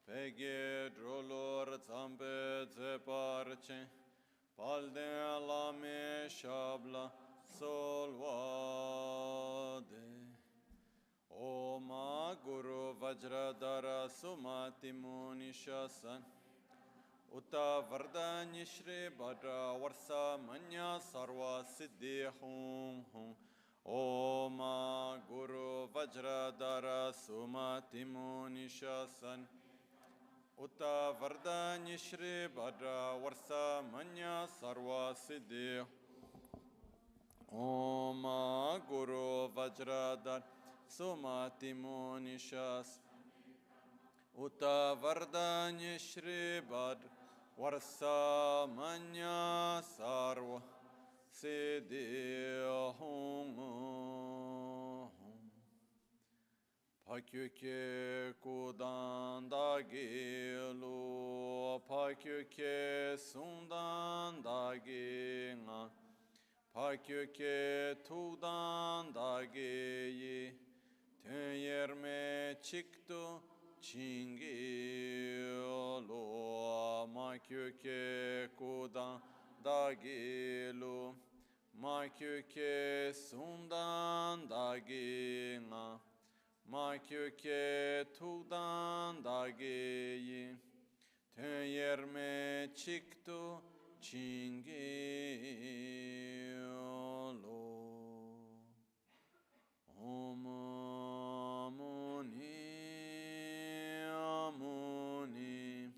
Pege drolor zambe zeparche, palden lame shabla solvade. Oma Guru Vajradhara Sumati Munishasan Uta Vardanya Shri Bhadra Varsa Manya Sarva Siddhi Hum Hum Oma Guru Vajradhara Sumati Munishasan Uta Vardanya Shri Bhadra Varsa Manya Sarva Siddhi Oma Guru Vajradhara Sumati Munishas Uta Vardanya Shri Bhadra Varsa Manya Sarva Siddhi Hum Pakyuke Kudan Dagilu Pakyuke Sundan Daginga Pakyuke Tudan Dagiyi Yerme çıktı çingilo makyuke kudan da gelu makyuke sundan da gina makyuke tudan da geyi yerme çıktı çingilo Muni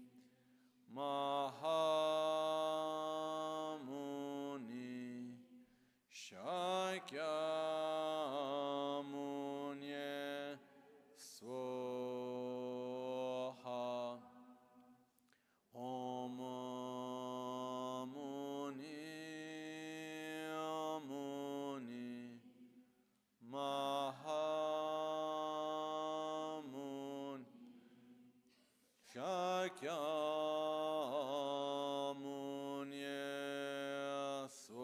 Mahamuni Shakyamunye Swaha Om Muni Muni Mahamun Shakyamunye Swaha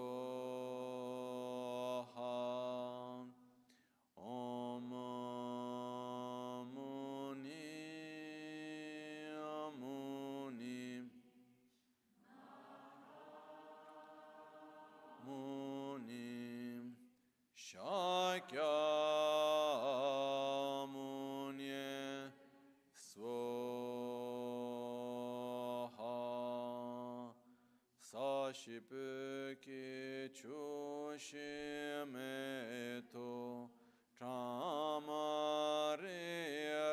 Om Muni Muni Muni Shakyamunye Swaha Sashipeke Choshimeto Tramare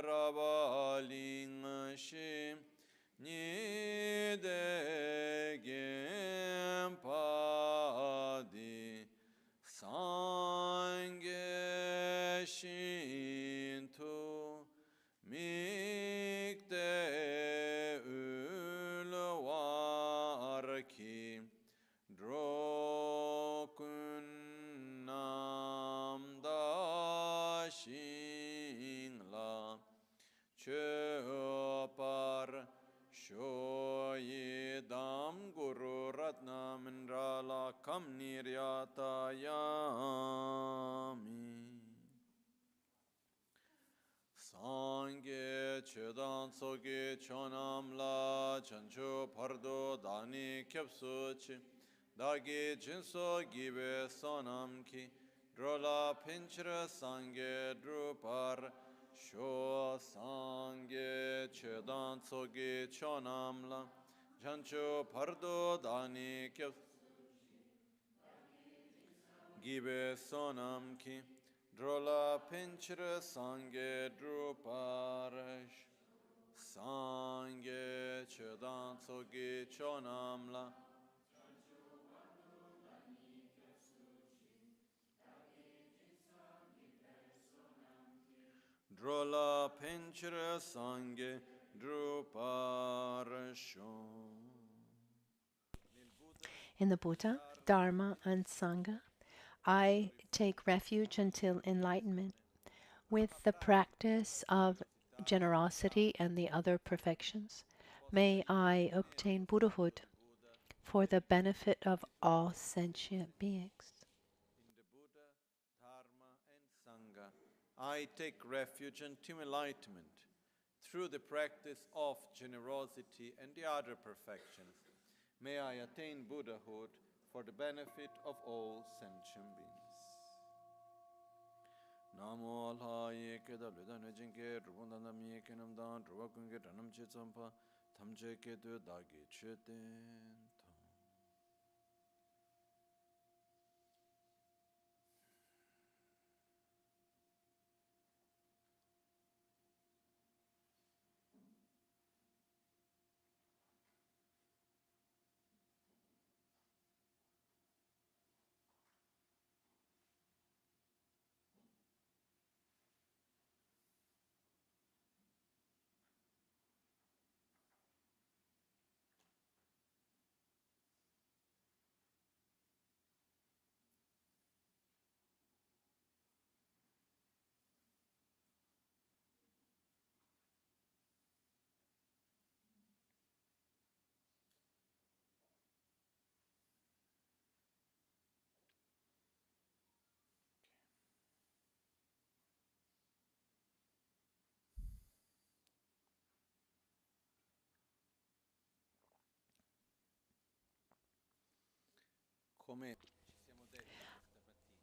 Rabalingshim Nidegem Padi Sange Shintu Mikte Ulwarki Drokunnam Dashingla Chöpar Shoyedam Guru Ratna Mindrala Kam Niryatayami Sangye Chedan Soge Chonamla Chancho Pardo Dani Kyapsuchi Dagi Jinso Gibe Sonamki Drola Pinchra Sangye Drupar Sho Sangye Chedan Soge Chonamla Chancho Pardo Dani Kyapsuchi Gibe Sonamki Drola Pinchra Sangye Druparash Sangye Chedan Sogi Chonamla Drola Pinchra Sangye Druparasho. In the Buddha, Dharma, and Sangha, I take refuge until enlightenment. With the practice of generosity and the other perfections, may I obtain Buddhahood for the benefit of all sentient beings. In the Buddha, Dharma, and Sangha, I take refuge until enlightenment. through the practice of generosity and the other perfections, may I attain Buddhahood for the benefit of all sentient beings. Namo Alhaye Keda Ludan Jinke, Rubundan Mieke Namdan, Rubakunge Ranam Chitsampa, Tamje Kedu Dagi Cheten.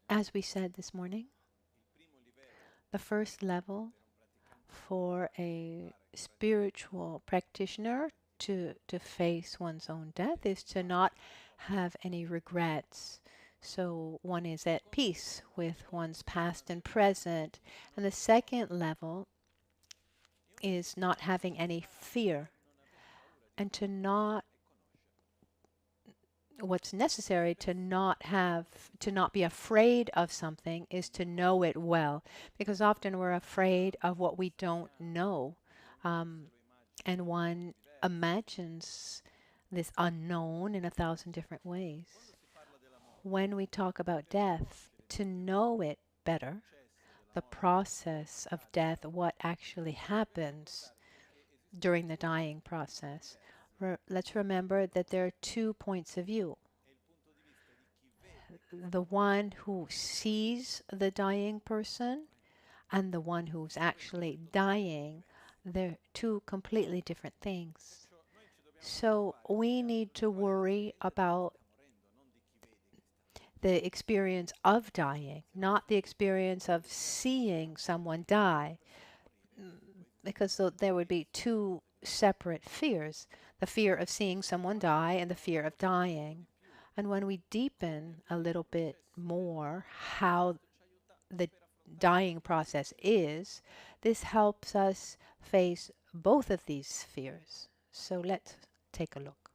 As we said this morning, the first level for a spiritual practitioner to face one's own death is to not have any regrets. So one is at peace with one's past and present. And the second level is not having any fear, and to not what's necessary to not be afraid of something is to know it well, because often we're afraid of what we don't know, and one imagines this unknown in 1,000 different ways. When we talk about death, to know it better, the process of death, what actually happens during the dying process. Let's remember that there are 2 points of view. The one who sees the dying person and the one who's actually dying. They're 2 completely different things. So we need to worry about the experience of dying, not the experience of seeing someone die, because there would be 2 separate fears, the fear of seeing someone die and the fear of dying. And when we deepen a little bit more how the dying process is, this helps us face both of these fears. So let's take a look.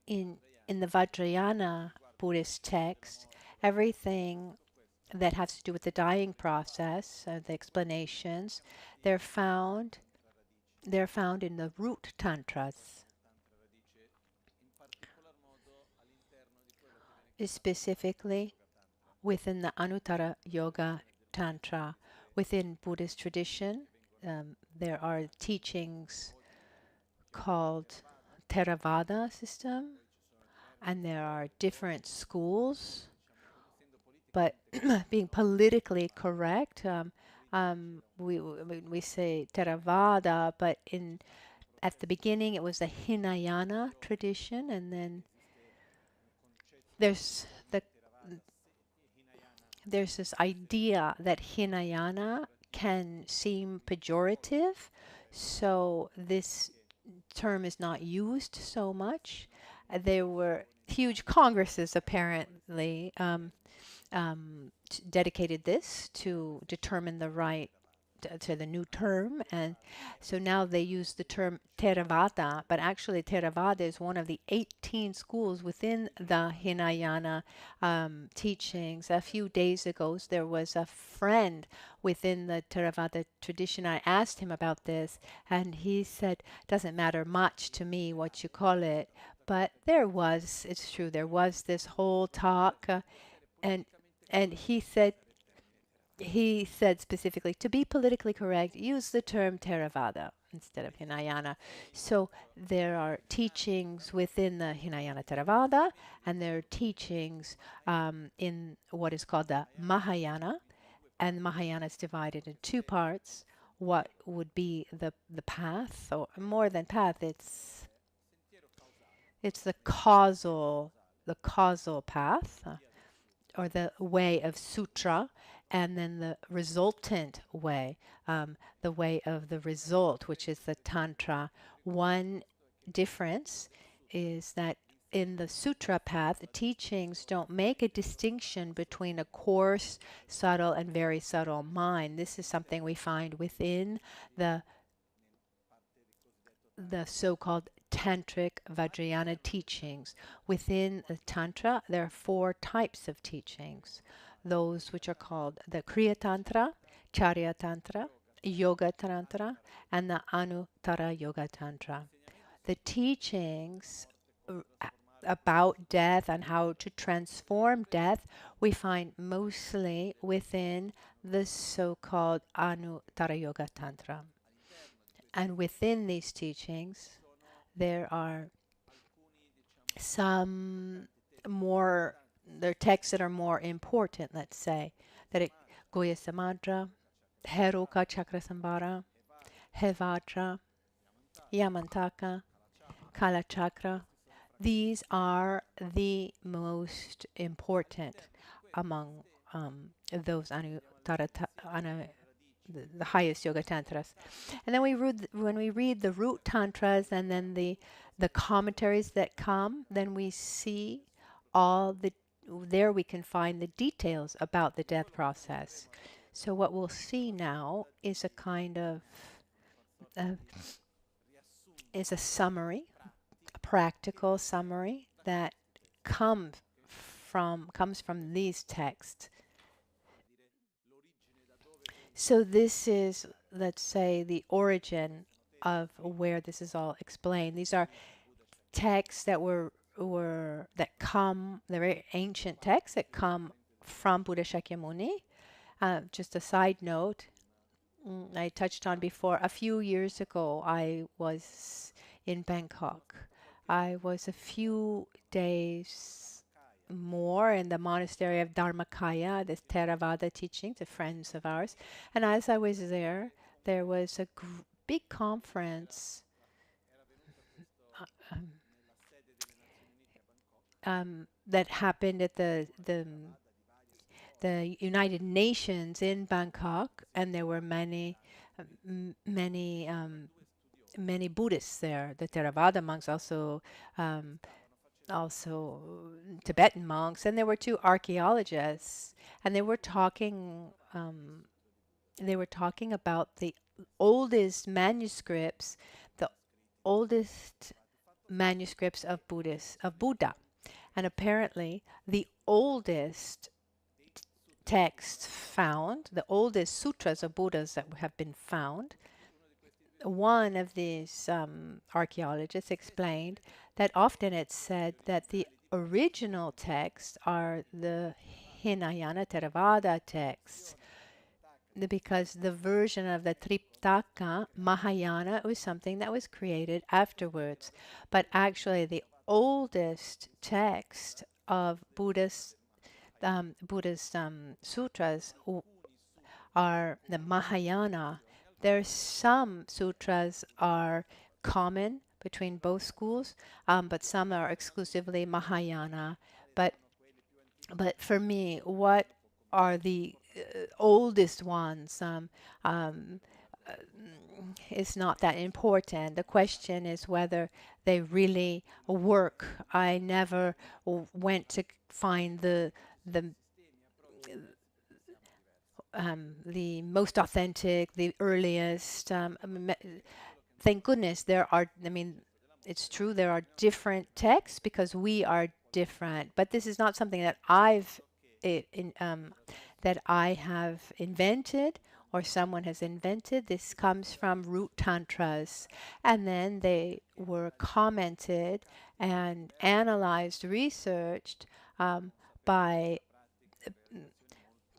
In the Vajrayana Buddhist text, everything that has to do with the dying process, the explanations, they're found in the root tantras. Specifically within the Anuttara Yoga Tantra. Within Buddhist tradition, there are teachings called Theravada system, and there are different schools. But being politically correct, we say Theravada, but at the beginning it was the Hinayana tradition, and then there's this idea that Hinayana can seem pejorative, so this term is not used so much. There were huge congresses apparently dedicated this to determine the right to the new term, and so now they use the term Theravada, but actually Theravada is one of the 18 schools within the Hinayana teachings. A few days ago, there was a friend within the Theravada tradition. I asked him about this, and he said, doesn't matter much to me what you call it, but it's true, there was this whole talk, and he said, he said specifically, to be politically correct, use the term Theravada instead of Hinayana. So there are teachings within the Hinayana Theravada, and there are teachings in what is called the Mahayana. And Mahayana is divided in two parts. What would be the path, or more than path, it's the causal path, or the way of sutra, and then the resultant way, the way of the result, which is the tantra. One difference is that in the sutra path, the teachings don't make a distinction between a coarse, subtle, and very subtle mind. This is something we find within the so-called tantric Vajrayana teachings. Within the Tantra, there are four types of teachings. Those which are called the Kriya Tantra, Charya Tantra, Yoga Tantra, and the Anuttara Yoga Tantra. The teachings about death and how to transform death, we find mostly within the so-called Anuttara Yoga Tantra. And within these teachings, there are some more, there are texts that are more important, let's say, that it Goya Samadra, Heruka Chakrasambhara, Hevajra, Yamantaka, Kala Chakra. These are the most important among those the highest yoga tantras. And then when we read the root tantras and then the commentaries that come, then we see there we can find the details about the death process. So what we'll see now is a kind of is a summary, a practical summary that comes from these texts. So this is, let's say, the origin of where this is all explained. These are texts that they're very ancient texts that come from Buddha Shakyamuni. Just a side note, I touched on before, a few years ago, I was in Bangkok. I was a few days more in the monastery of Dharmakaya, this Theravada teaching, the friends of ours. And as I was there, there was a big conference that happened at the United Nations in Bangkok, and there were many Buddhists there. The Theravada monks, also Tibetan monks, and there were two archaeologists, and they were talking about the oldest manuscripts, the oldest manuscripts of Buddha. And apparently the oldest texts found, the oldest sutras of Buddhas that have been found, one of these archaeologists explained that often it's said that the original texts are the Hinayana Theravada texts, because the version of the Triptaka Mahayana was something that was created afterwards. But actually the oldest text of Buddhist sutras are the Mahayana. There's some sutras are common between both schools, but some are exclusively Mahayana. But for me, what are the oldest ones is not that important. The question is whether they really work. I never went to find the most authentic, the earliest. Thank goodness there are. I mean, it's true there are different texts because we are different. But this is not something that that I have invented or someone has invented. This comes from root tantras, and then they were commented and analyzed, researched by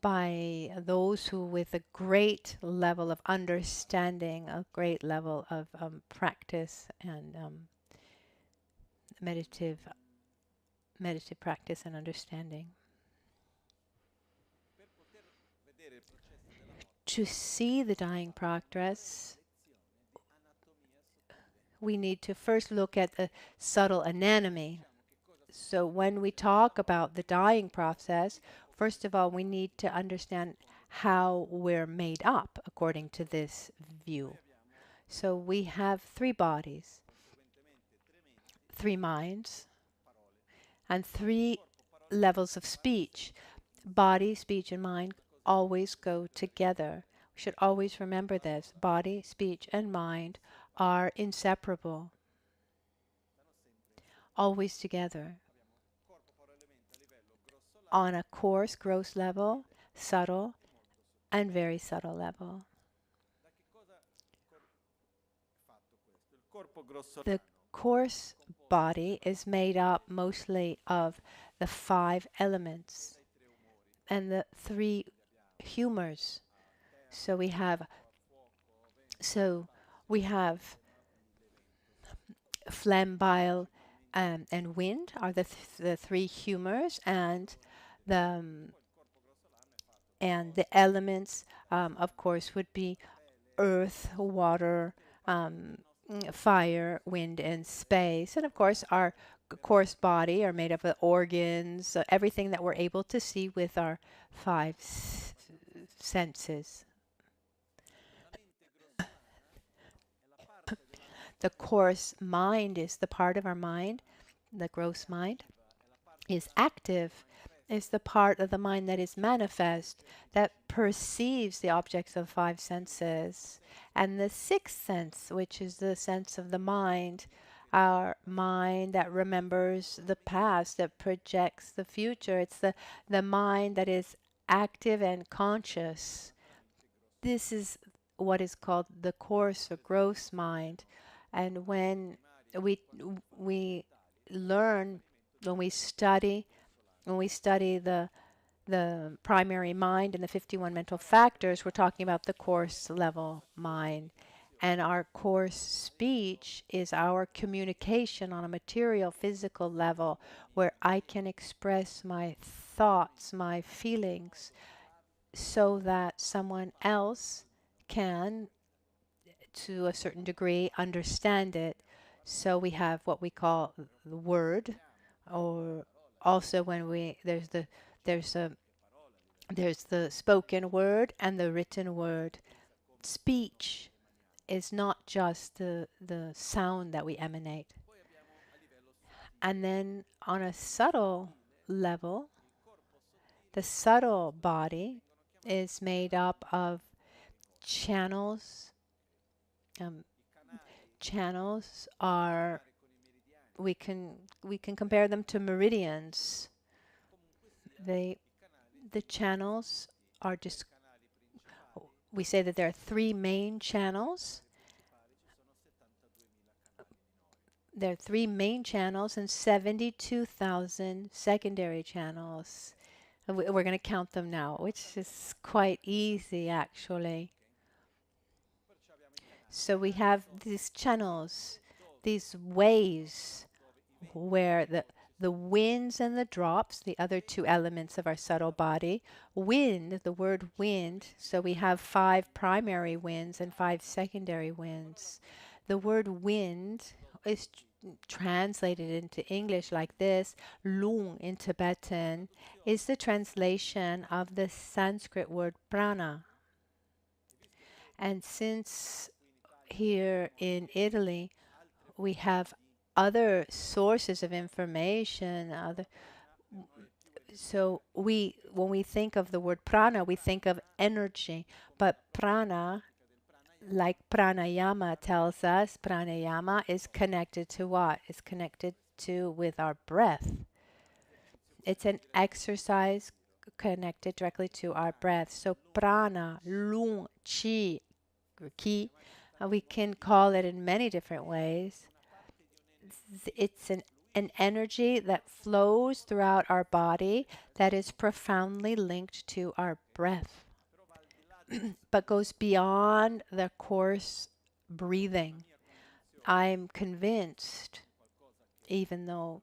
by those who, with a great level of understanding, a great level of practice and meditative practice and understanding. To see the dying progress, we need to first look at the subtle anatomy. So when we talk about the dying process, first of all, we need to understand how we're made up according to this view. So we have 3 bodies, 3 minds, and 3 levels of speech. Body, speech, and mind always go together. We should always remember this. Body, speech, and mind are inseparable, always together. On a coarse, gross level, subtle, and very subtle level. The coarse body is made up mostly of the 5 elements and the 3 humors. So we have phlegm, bile, and wind are the 3 humors, and the elements, of course, would be earth, water, fire, wind, and space. And of course, our coarse body are made up of organs, everything that we're able to see with our 5 senses. The coarse mind is the part of our mind, the gross mind is active, is the part of the mind that is manifest, that perceives the objects of 5 senses. And the 6th sense, which is the sense of the mind, our mind that remembers the past, that projects the future. It's the mind that is active and conscious. This is what is called the coarse or gross mind. And when we learn, when we study the primary mind and the 51 mental factors, we're talking about the coarse level mind. And our coarse speech is our communication on a material, physical level, where I can express my thoughts, my feelings, so that someone else can, to a certain degree, understand it. So we have what we call the word, or also when there's the spoken word and the written word. Speech is not just the sound that we emanate. And then on a subtle level, the subtle body is made up of channels. Channels are, we can compare them to meridians. The channels are just, we say that there are 3 main channels. There are 3 main channels and 72,000 secondary channels. We're going to count them now, which is quite easy actually. So we have these channels, these waves, where the winds and the drops, the other 2 elements of our subtle body. Wind, the word wind, so we have 5 primary winds and 5 secondary winds. The word wind is translated into English like this. Lung in Tibetan is the translation of the Sanskrit word prana. And since here in Italy we have other sources of information, so when we think of the word prana, we think of energy, but prana, like pranayama tells us, pranayama is connected to what? It's connected to with our breath. It's an exercise connected directly to our breath. So prana, lung, chi, we can call it in many different ways. It's an an energy that flows throughout our body that is profoundly linked to our breath, but goes beyond the coarse breathing. I'm convinced, even though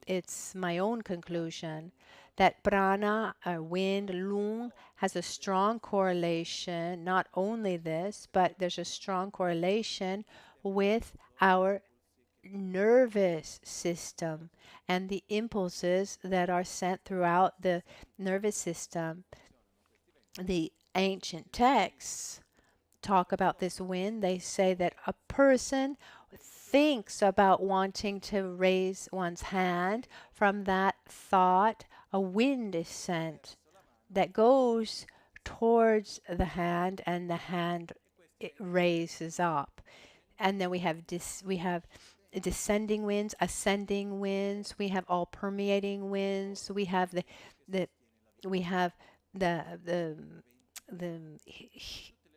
it's my own conclusion, that prana, wind, lung, has a strong correlation. Not only this, but there's a strong correlation with our nervous system and the impulses that are sent throughout the nervous system. The ancient texts talk about this wind. They say that a person thinks about wanting to raise one's hand. From that thought, a wind is sent that goes towards the hand, and the hand it raises up. And then we have descending winds, ascending winds. We have all permeating winds. We have the we have the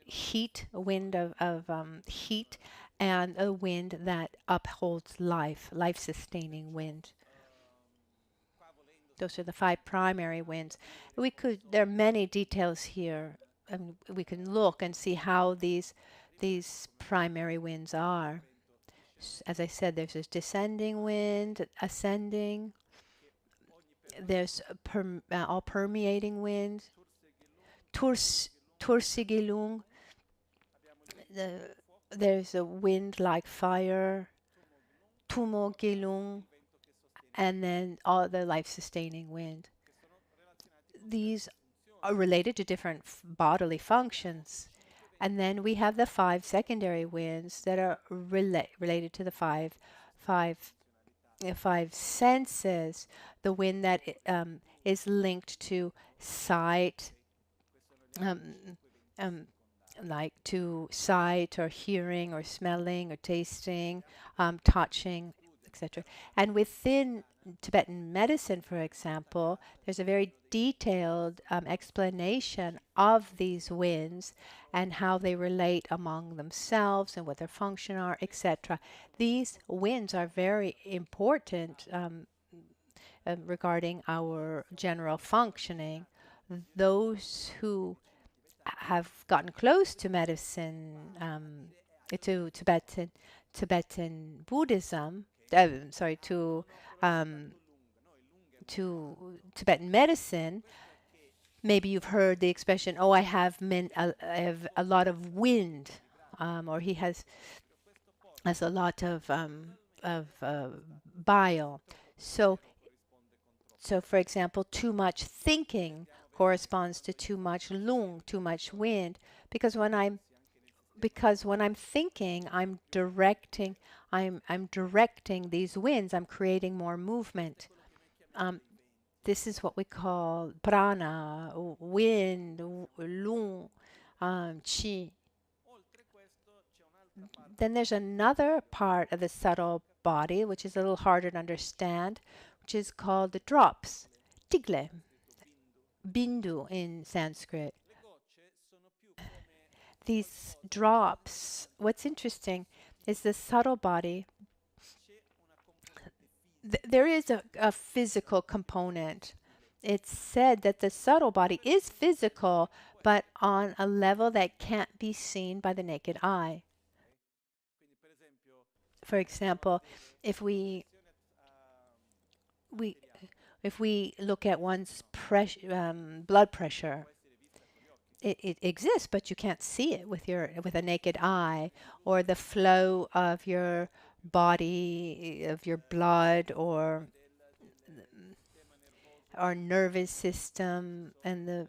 heat, a wind of heat, and a wind that upholds life-sustaining wind. Those are the 5 primary winds. There are many details here, and we can look and see how these primary winds are. As I said, there's this descending wind, ascending. There's all permeating wind. Tursigilung. There's a wind like fire. Tumogilung. And then all the life-sustaining wind. These are related to different bodily functions. And then we have the 5 secondary winds that are related to the five senses. The wind that is linked to sight, like to sight or hearing or smelling or tasting, touching, etc. And within Tibetan medicine, for example, there's a very detailed explanation of these winds and how they relate among themselves and what their function are, etc. These winds are very important regarding our general functioning. Those who have gotten close to medicine, to Tibetan Buddhism, to Tibetan medicine, maybe you've heard the expression, "Oh, I have a lot of wind," or he has a lot of bile. So, for example, too much thinking corresponds to too much lung, too much wind, because when I'm thinking, I'm directing these winds. I'm creating more movement. This is what we call prana, wind, lung, chi. Then there's another part of the subtle body, which is a little harder to understand, which is called the drops, tigle, bindu in Sanskrit. These drops, what's interesting is the subtle body. There is a physical component. It's said that the subtle body is physical, but on a level that can't be seen by the naked eye. For example, if we look at one's blood pressure, it exists, but you can't see it with a naked eye, or the flow of your body, of your blood, or our nervous system, and the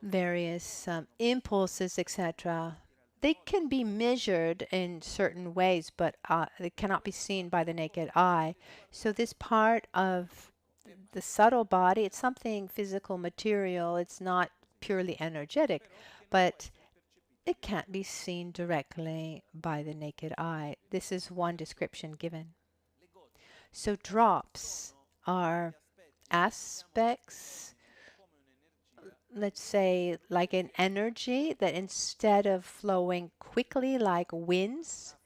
various impulses, etc. They can be measured in certain ways, but they cannot be seen by the naked eye. So this part of the subtle body, it's something physical, material. It's not purely energetic, but it can't be seen directly by the naked eye. This is one description given. So drops are aspects, let's say, like an energy that instead of flowing quickly like winds,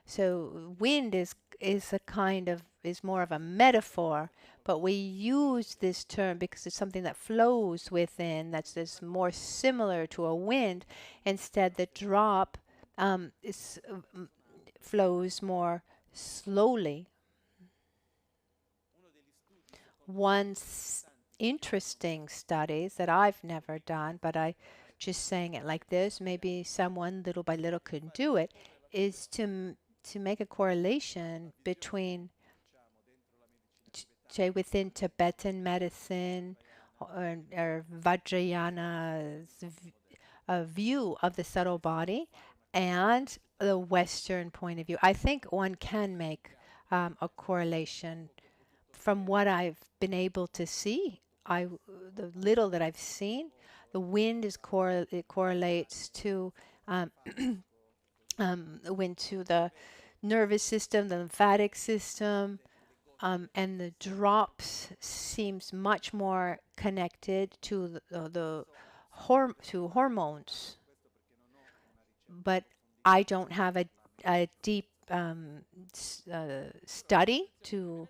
so wind is is more of a metaphor, but we use this term because it's something that flows within, that's more similar to a wind. Instead, the drop flows more slowly. One interesting studies that I've never done, but I just saying it like this, maybe someone little by little could do it, is to make a correlation between, say, within Tibetan medicine or Vajrayana's view of the subtle body and the Western point of view. I think one can make a correlation. From what I've been able to see, the little that I've seen, the wind is it correlates to wind to the nervous system, the lymphatic system, and the drops seems much more connected to to hormones. But I don't have a deep study to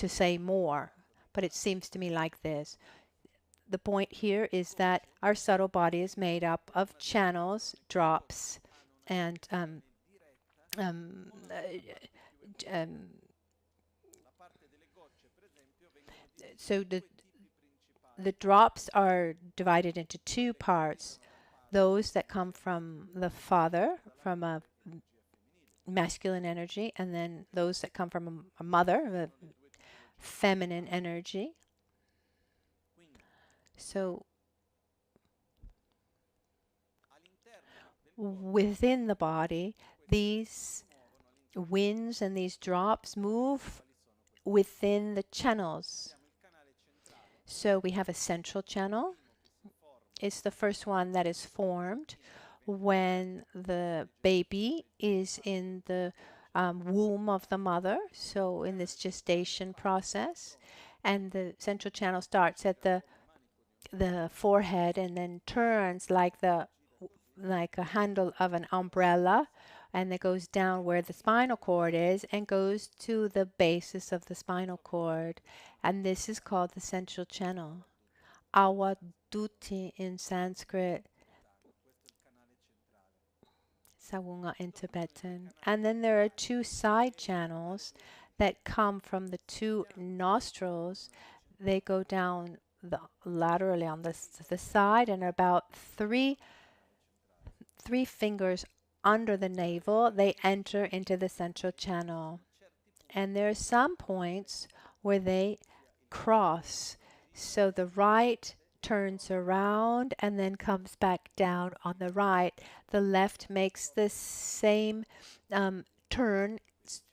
say more. But it seems to me like this. The point here is that our subtle body is made up of channels, drops, and so the drops are divided into two parts. Those that come from the father, from a masculine energy, and then those that come from a mother, a feminine energy. So within the body, these winds and these drops move within the channels. So we have a central channel. It's the first one that is formed when the baby is in the womb of the mother, so in this gestation process. And the central channel starts at the forehead and then turns like a handle of an umbrella, and it goes down where the spinal cord is and goes to the basis of the spinal cord. And this is called the central channel. Awaduti in Sanskrit, Sawunga in Tibetan. And then there are two side channels that come from the two nostrils. They go down laterally on the side and about three fingers under the navel. They enter into the central channel. And there are some points where they cross. So the right turns around and then comes back down on the right. The left makes the same turn,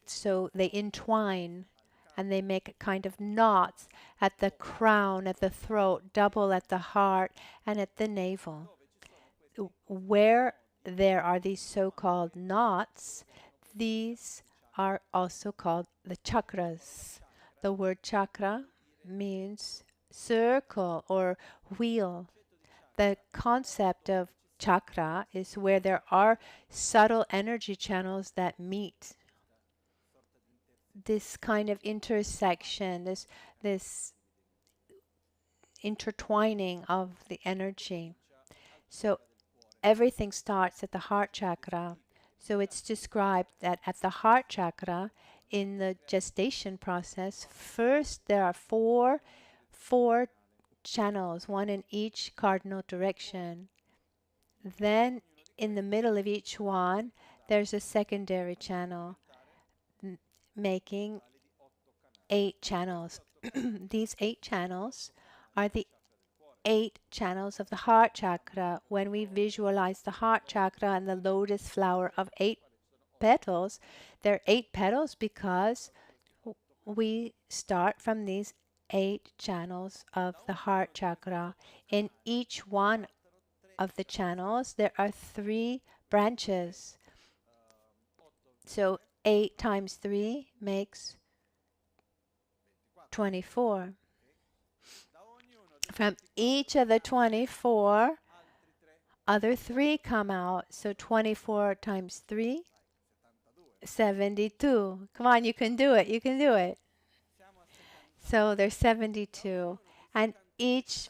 so they entwine and they make kind of knots at the crown, at the throat, double at the heart, and at the navel. Where there are these so-called knots, these are also called the chakras. The word chakra means circle or wheel. The concept of chakra is where there are subtle energy channels that meet. This kind of intersection, this intertwining of the energy. So everything starts at the heart chakra. So it's described that at the heart chakra, in the gestation process, first there are four channels, one in each cardinal direction. Then in the middle of each one, there's a secondary channel, making 8 channels. These 8 channels are the 8 channels of the heart chakra. When we visualize the heart chakra and the lotus flower of 8 petals, there are 8 petals because we start from these 8 channels of the heart chakra. In each one of the channels, there are 3 branches. So 8 times 3 makes 24. From each of the 24, other 3 come out. So 24 times 3 72. Come on, you can do it. You can do it. So there's 72. And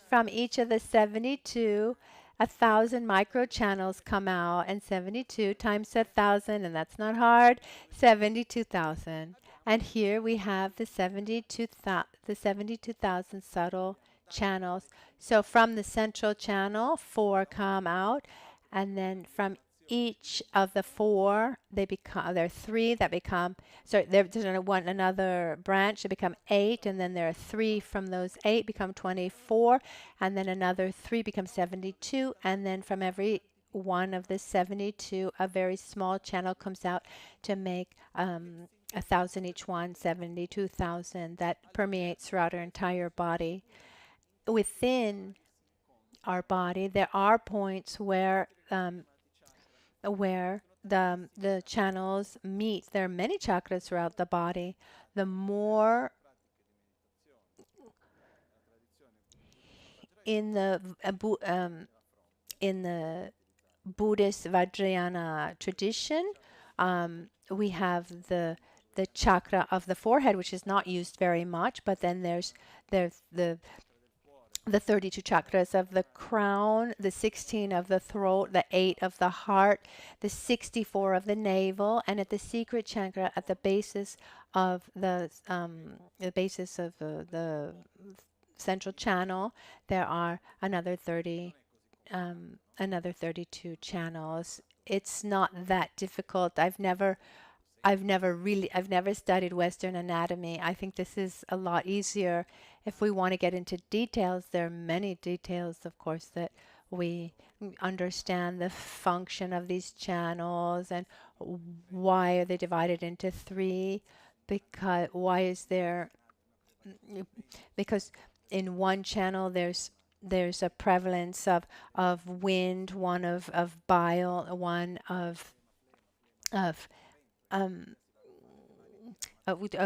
from each of the 72, 1,000 micro channels come out, and 72 times 1,000, and that's not hard, 72,000. And here we have the 72,000 subtle channels. So from the central channel, 4 come out, and then from each of the 4, there are 3 that become, so there's another branch to become 8, and then there are 3 from those 8 become 24, and then another 3 become 72, and then from every one of the 72, a very small channel comes out to make 1,000 each one, 72,000 that permeates throughout our entire body. Within our body, there are points where the channels meet. There are many chakras throughout the body. The more in the Buddhist Vajrayana tradition, we have the chakra of the forehead, which is not used very much, but then there's the 32 chakras of the crown, the 16 of the throat, the 8 of the heart, the 64 of the navel, and at the secret chakra, at the basis of the central channel, there are another 32 channels. It's not that difficult. I've never studied Western anatomy. I think this is a lot easier. If we want to get into details, there are many details, of course, that we understand the function of these channels and why are they divided into 3. Because in one channel there's a prevalence of wind, one of bile, one of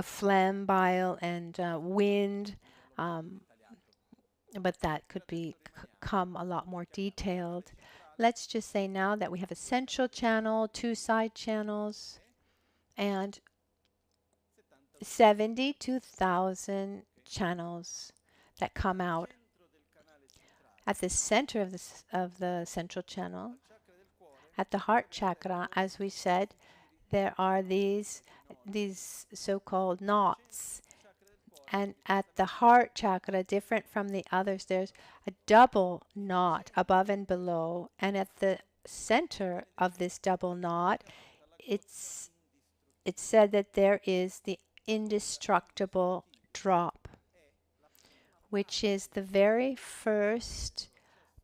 phlegm, bile, and wind, but that could become a lot more detailed. Let's just say now that we have a central channel, 2 side channels, and 72,000 channels that come out. At the center of the central channel, at the heart chakra, as we said, there are these so-called knots. And at the heart chakra, different from the others, there's a double knot above and below. And at the center of this double knot, it's said that there is the indestructible drop, which is the very first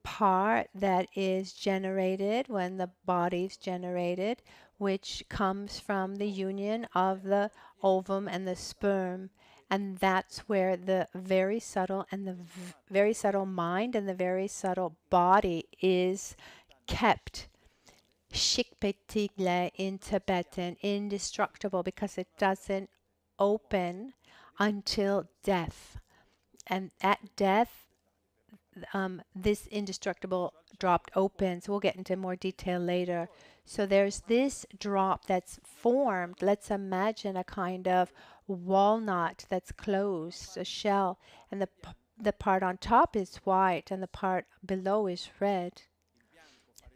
part that is generated when the body's generated, which comes from the union of the ovum and the sperm. And that's where the very subtle and the very subtle mind and the very subtle body is kept. Shikpetigle in Tibetan, indestructible, because it doesn't open until death. And at death, this indestructible drop opens. We'll get into more detail later. So there's this drop that's formed. Let's imagine a kind of walnut that's closed, a shell, and the part on top is white and the part below is red.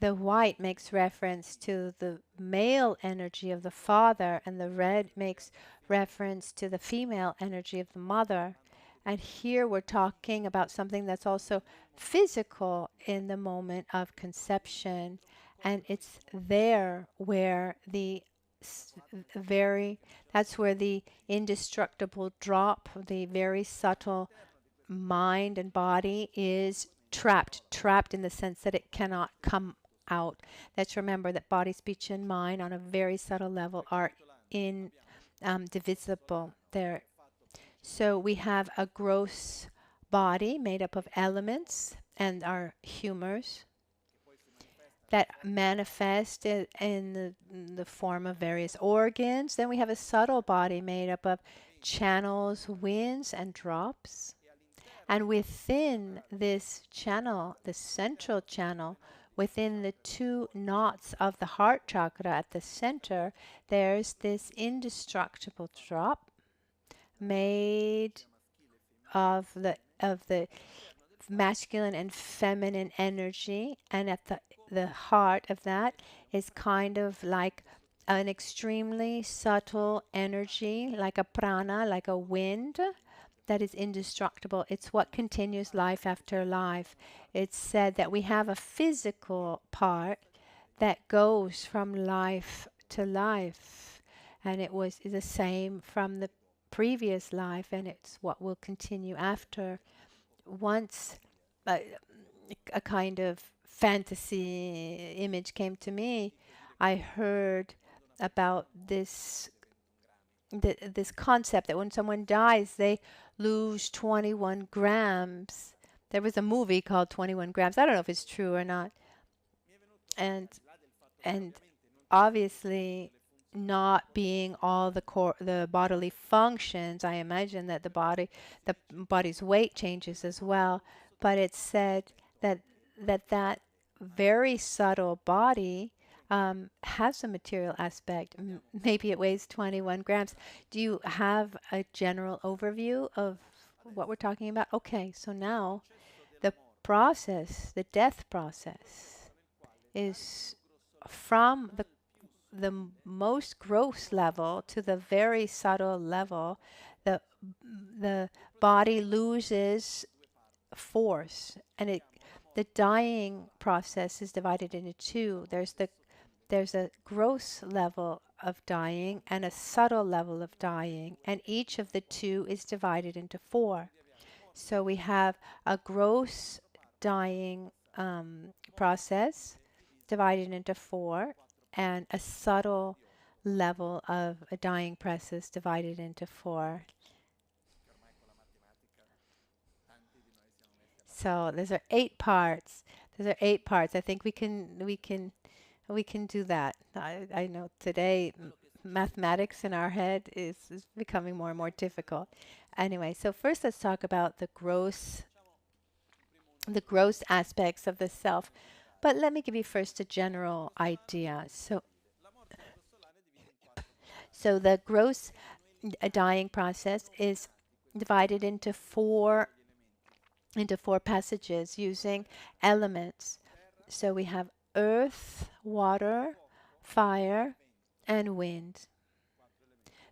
The white makes reference to the male energy of the father, and the red makes reference to the female energy of the mother. And here we're talking about something that's also physical in the moment of conception. And it's there where that's where the indestructible drop, the very subtle mind and body is trapped in the sense that it cannot come out. Let's remember that body, speech, and mind on a very subtle level are indivisible. So we have a gross body made up of elements and our humors that manifest in the form of various organs. Then we have a subtle body made up of channels, winds, and drops. And within this channel, the central channel, within the two knots of the heart chakra at the center, there's this indestructible drop made of the masculine and feminine energy, and at the heart of that is kind of like an extremely subtle energy, like a prana, like a wind that is indestructible. It's what continues life after life. It's said that we have a physical part that goes from life to life, and it was the same from the previous life, and it's what will continue after. Once a kind of fantasy image came to me, I heard about this concept that when someone dies, they lose 21 grams. There was a movie called 21 Grams. I don't know if it's true or not. And and obviously not being all the bodily functions, I imagine that the body's weight changes as well. But it's said that that very subtle body has a material aspect. Maybe it weighs 21 grams. Do you have a general overview of what we're talking about? Okay, so now the process, the death process, is from the most gross level to the very subtle level. The the body loses force, and the dying process is divided into two. There's a gross level of dying and a subtle level of dying, and each of the two is divided into four. So we have a gross dying process divided into four, and a subtle level of a dying process divided into four. So those are 8 parts. Those are 8 parts. I think we can do that. I know today mathematics in our head is becoming more and more difficult. Anyway, so first let's talk about the gross aspects of the self. But let me give you first a general idea. So the gross dying process is divided into four passages using elements. So we have earth, water, fire, and wind.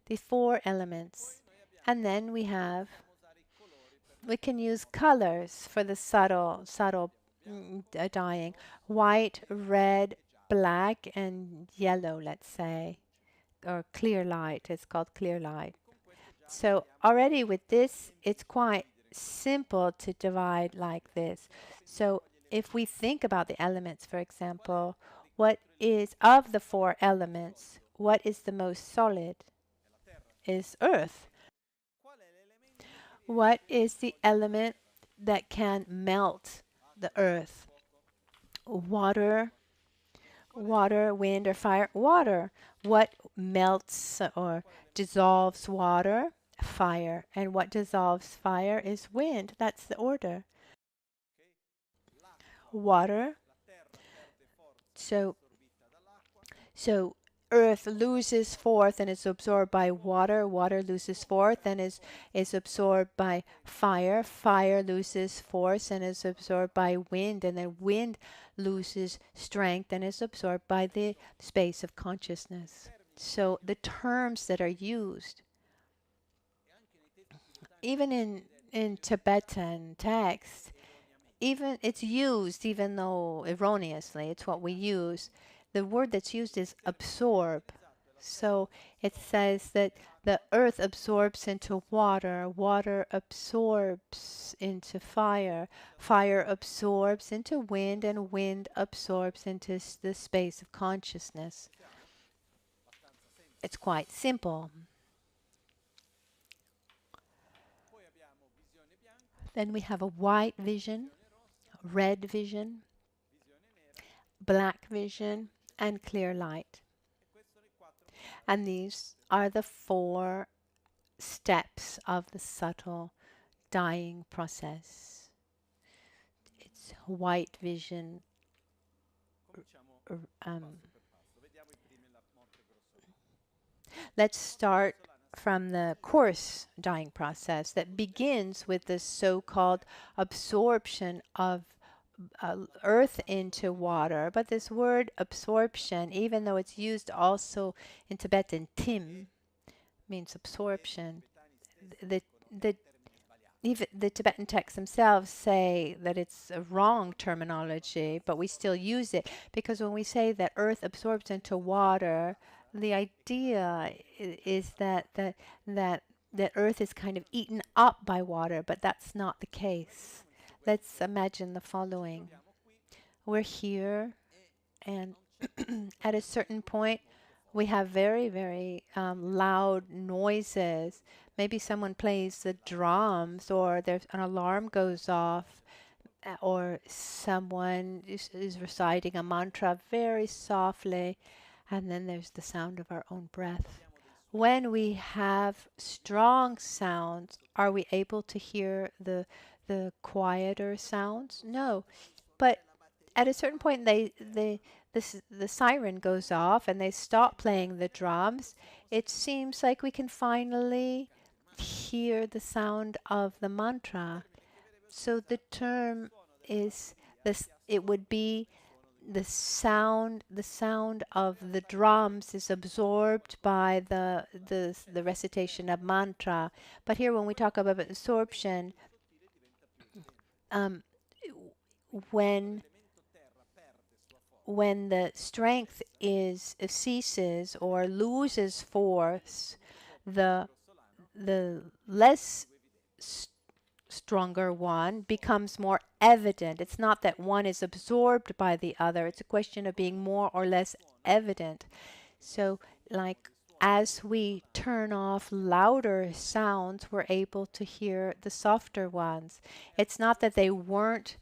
The four elements. And then we can use colors for the subtle dying. White, red, black, and yellow, let's say. Or clear light. It's called clear light. So already with this, it's quite simple to divide like this. So if we think about the elements, for example, what is of the four elements, what is the most solid? Is earth. What is the element that can melt the earth? Water, wind, or fire? Water. What melts or dissolves water? Fire. And what dissolves fire is wind. That's the order. Water. So earth loses force and is absorbed by water. Water loses force and is absorbed by fire. Fire loses force and is absorbed by wind. And then wind loses strength and is absorbed by the space of consciousness. So the terms that are used, even in Tibetan text, even it's used, even though erroneously, it's what we use. The word that's used is absorb. So it says that the earth absorbs into water, water absorbs into fire, fire absorbs into wind, and wind absorbs into the space of consciousness. It's quite simple. Then we have a white vision, red vision, black vision, and clear light. And these are the 4 steps of the subtle dying process. It's white vision, let's start from the coarse dying process that begins with the so-called absorption of earth into water. But this word absorption, even though it's used also in Tibetan, tim means absorption. The, the even the Tibetan texts themselves say that it's a wrong terminology, but we still use it because when we say that earth absorbs into water, the idea is that earth is kind of eaten up by water, but that's not the case. Let's imagine the following. We're here, and at a certain point, we have very, very loud noises. Maybe someone plays the drums, or there's an alarm goes off, or someone is reciting a mantra very softly, and then there's the sound of our own breath. When we have strong sounds, are we able to hear the quieter sounds? No, but at a certain point, the siren goes off and they stop playing the drums. It seems like we can finally hear the sound of the mantra. So the term is this. It would be the sound of the drums is absorbed by the recitation of mantra. But here, when we talk about absorption, when the strength ceases or loses force, the less stronger one becomes more evident. It's not that one is absorbed by the other. It's a question of being more or less evident. So, like, as we turn off louder sounds, we're able to hear the softer ones. It's not that they weren't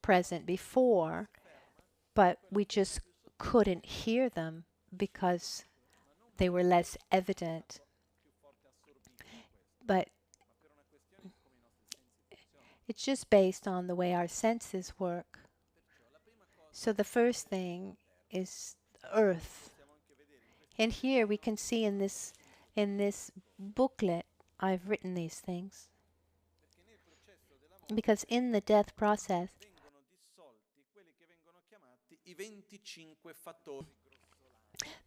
present before, but we just couldn't hear them because they were less evident. But it's just based on the way our senses work. So the first thing is earth. And here we can see in this booklet, I've written these things. Because in the death process,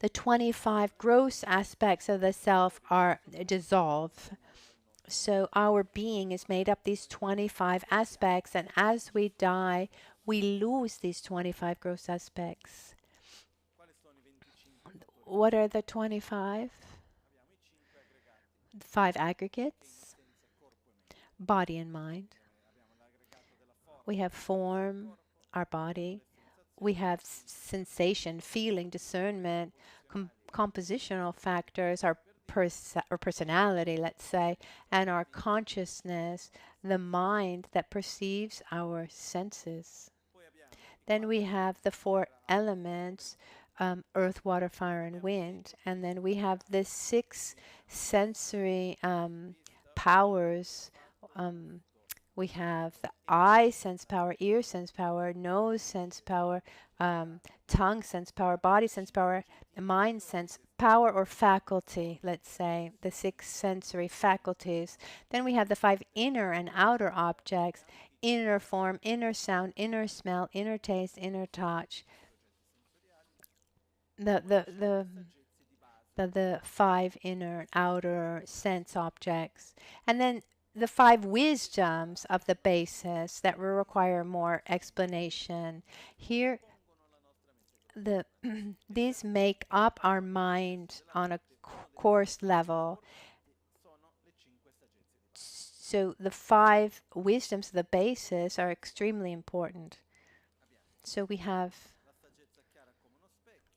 the 25 gross aspects of the self are dissolved. So our being is made up these 25 aspects, and as we die, we lose these 25 gross aspects. What are the 25? 5 aggregates, body and mind. We have form, our body. We have sensation, feeling, discernment, compositional factors, our personality, let's say, and our consciousness, the mind that perceives our senses. Then we have the 4 elements, earth, water, fire, and wind. And then we have the 6 sensory powers. We have the eye sense power, ear sense power, nose sense power, tongue sense power, body sense power, mind sense power or faculty, let's say, the 6 sensory faculties. Then we have the 5 inner and outer objects, inner form, inner sound, inner smell, inner taste, inner touch. The 5 inner and outer sense objects. And then the 5 wisdoms of the basis that will require more explanation. Here, these make up our mind on a coarse level. So the 5 wisdoms of the basis are extremely important. So we have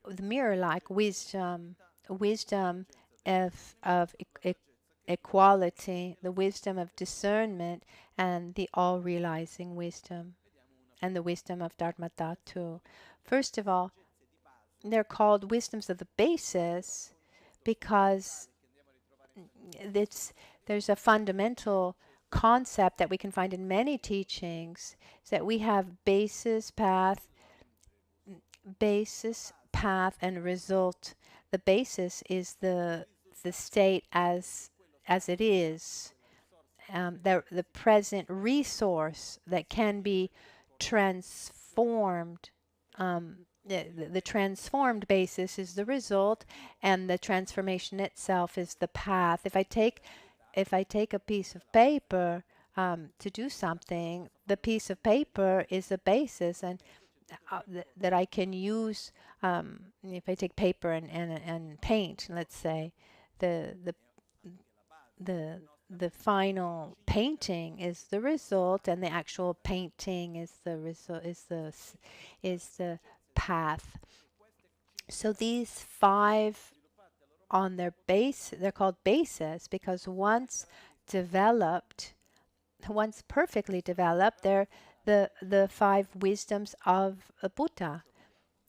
the mirror-like wisdom, wisdom of equality, the wisdom of discernment, and the all-realizing wisdom, and the wisdom of Dharmadhatu. First of all, they're called wisdoms of the basis because there's a fundamental concept that we can find in many teachings, is that we have basis, path, basis, path, and result. The basis is the state as it is, the present resource that can be transformed. The transformed basis is the result, and the transformation itself is the path. If I take a piece of paper to do something, the piece of paper is a basis, and that I can use. If I take paper and paint, let's say, the the the final painting is the result, and the actual painting is the result, is the path. So these 5 on their base, they're called bases because once perfectly developed, they're the 5 wisdoms of a Buddha.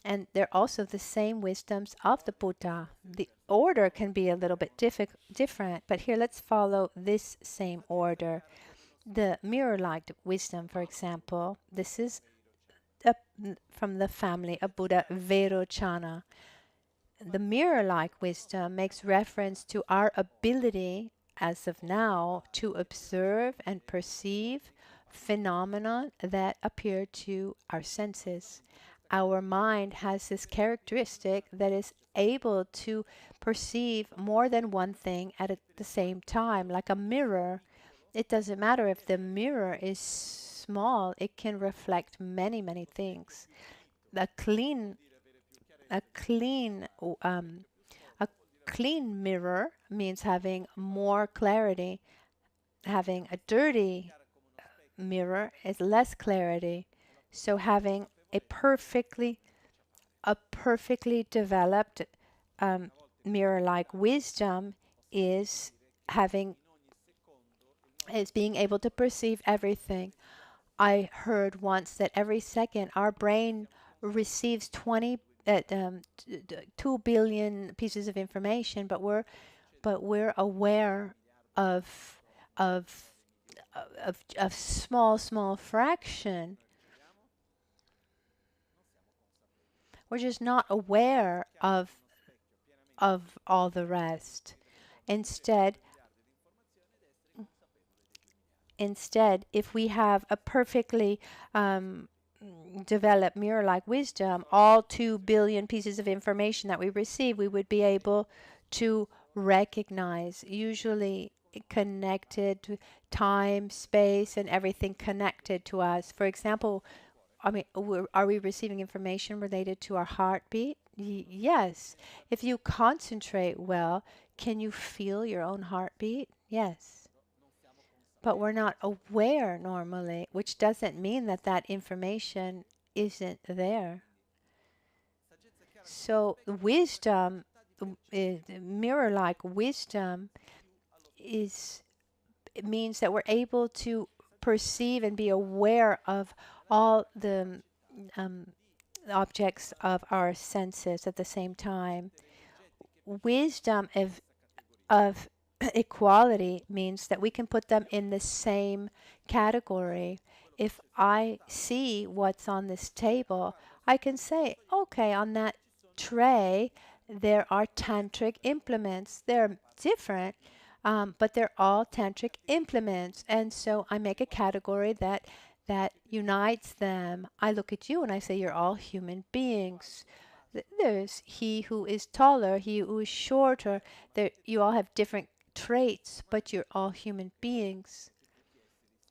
And they're also the same wisdoms of the Buddha. The order can be a little bit different, but here let's follow this same order. The mirror-like wisdom, for example, this is from the family of Buddha Vairochana. The mirror-like wisdom makes reference to our ability, as of now, to observe and perceive phenomena that appear to our senses. Our mind has this characteristic that is able to perceive more than one thing at the same time, like a mirror. It doesn't matter if the mirror is small, it can reflect many, many things. A clean mirror means having more clarity. Having a dirty mirror is less clarity. So having a perfectly developed mirror-like wisdom is being able to perceive everything. I heard once that every second our brain receives 2 billion pieces of information, but we're aware of small fraction. We're just not aware of all the rest. Instead, if we have a perfectly developed mirror-like wisdom, all 2 billion pieces of information that we receive, we would be able to recognize, usually connected to time, space, and everything connected to us. For example, are we receiving information related to our heartbeat? Yes. If you concentrate well, can you feel your own heartbeat? Yes. But we're not aware normally, which doesn't mean that information isn't there. So wisdom, mirror-like wisdom, it means that we're able to perceive and be aware of all the objects of our senses at the same time. Wisdom of equality means that we can put them in the same category. If I see what's on this table, I can say, okay, on that tray there are tantric implements. They're different, but they're all tantric implements, and so I make a category that unites them. I look at you and I say, you're all human beings. There's he who is taller, he who is shorter. You all have different traits, but you're all human beings.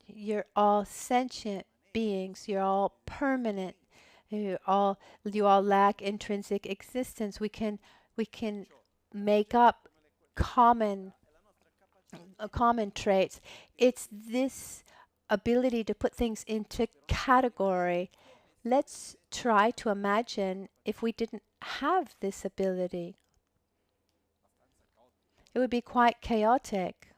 You're all sentient beings. You're all permanent. You all lack intrinsic existence. We can make up common traits. It's this ability to put things into category. Let's try to imagine if we didn't have this ability. It would be quite chaotic.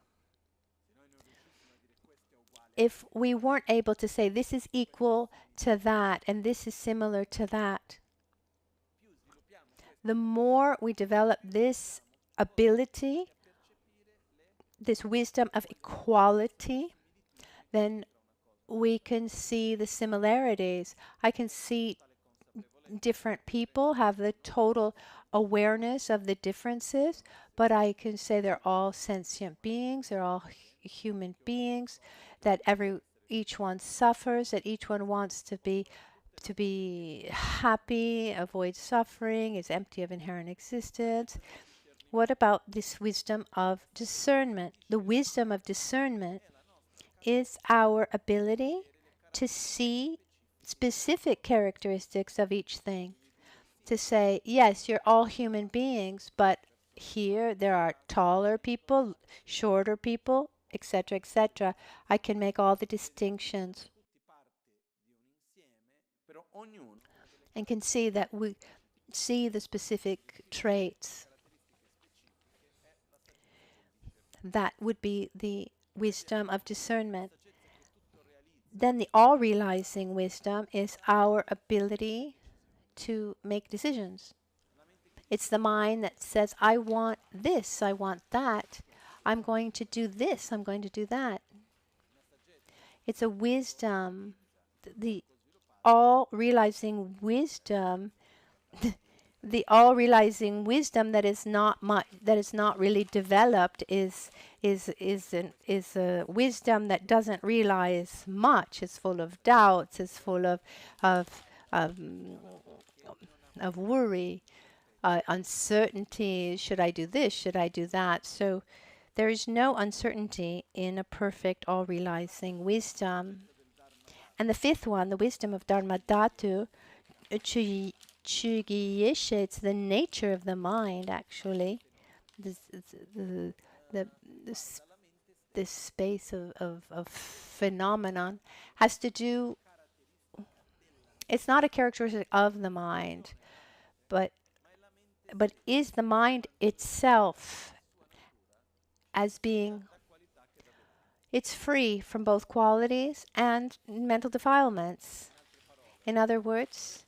If we weren't able to say this is equal to that and this is similar to that. The more we develop this ability, this wisdom of equality, then we can see the similarities. I can see different people have the total awareness of the differences, but I can say they're all sentient beings, they're all human beings, that each one suffers, that each one wants to be happy, avoid suffering, is empty of inherent existence. What about this wisdom of discernment? The wisdom of discernment is our ability to see specific characteristics of each thing. To say, yes, you're all human beings, but here there are taller people, shorter people, etc., etc. I can make all the distinctions and can see that we see the specific traits. That would be the wisdom of discernment. Then the all-realizing wisdom is our ability to make decisions. It's the mind that says, I want this, I want that, I'm going to do this, I'm going to do that. It's a wisdom, the all-realizing wisdom, the all-realizing wisdom that is not really developed is a wisdom that doesn't realize much. It's full of doubts. It's full of worry, uncertainty. Should I do this? Should I do that? So there is no uncertainty in a perfect all-realizing wisdom. And the fifth one, the wisdom of Dharma Dhatu, it's the nature of the mind, actually. This space of phenomenon has to do, it's not a characteristic of the mind, but is the mind itself as being, it's free from both qualities and mental defilements. In other words,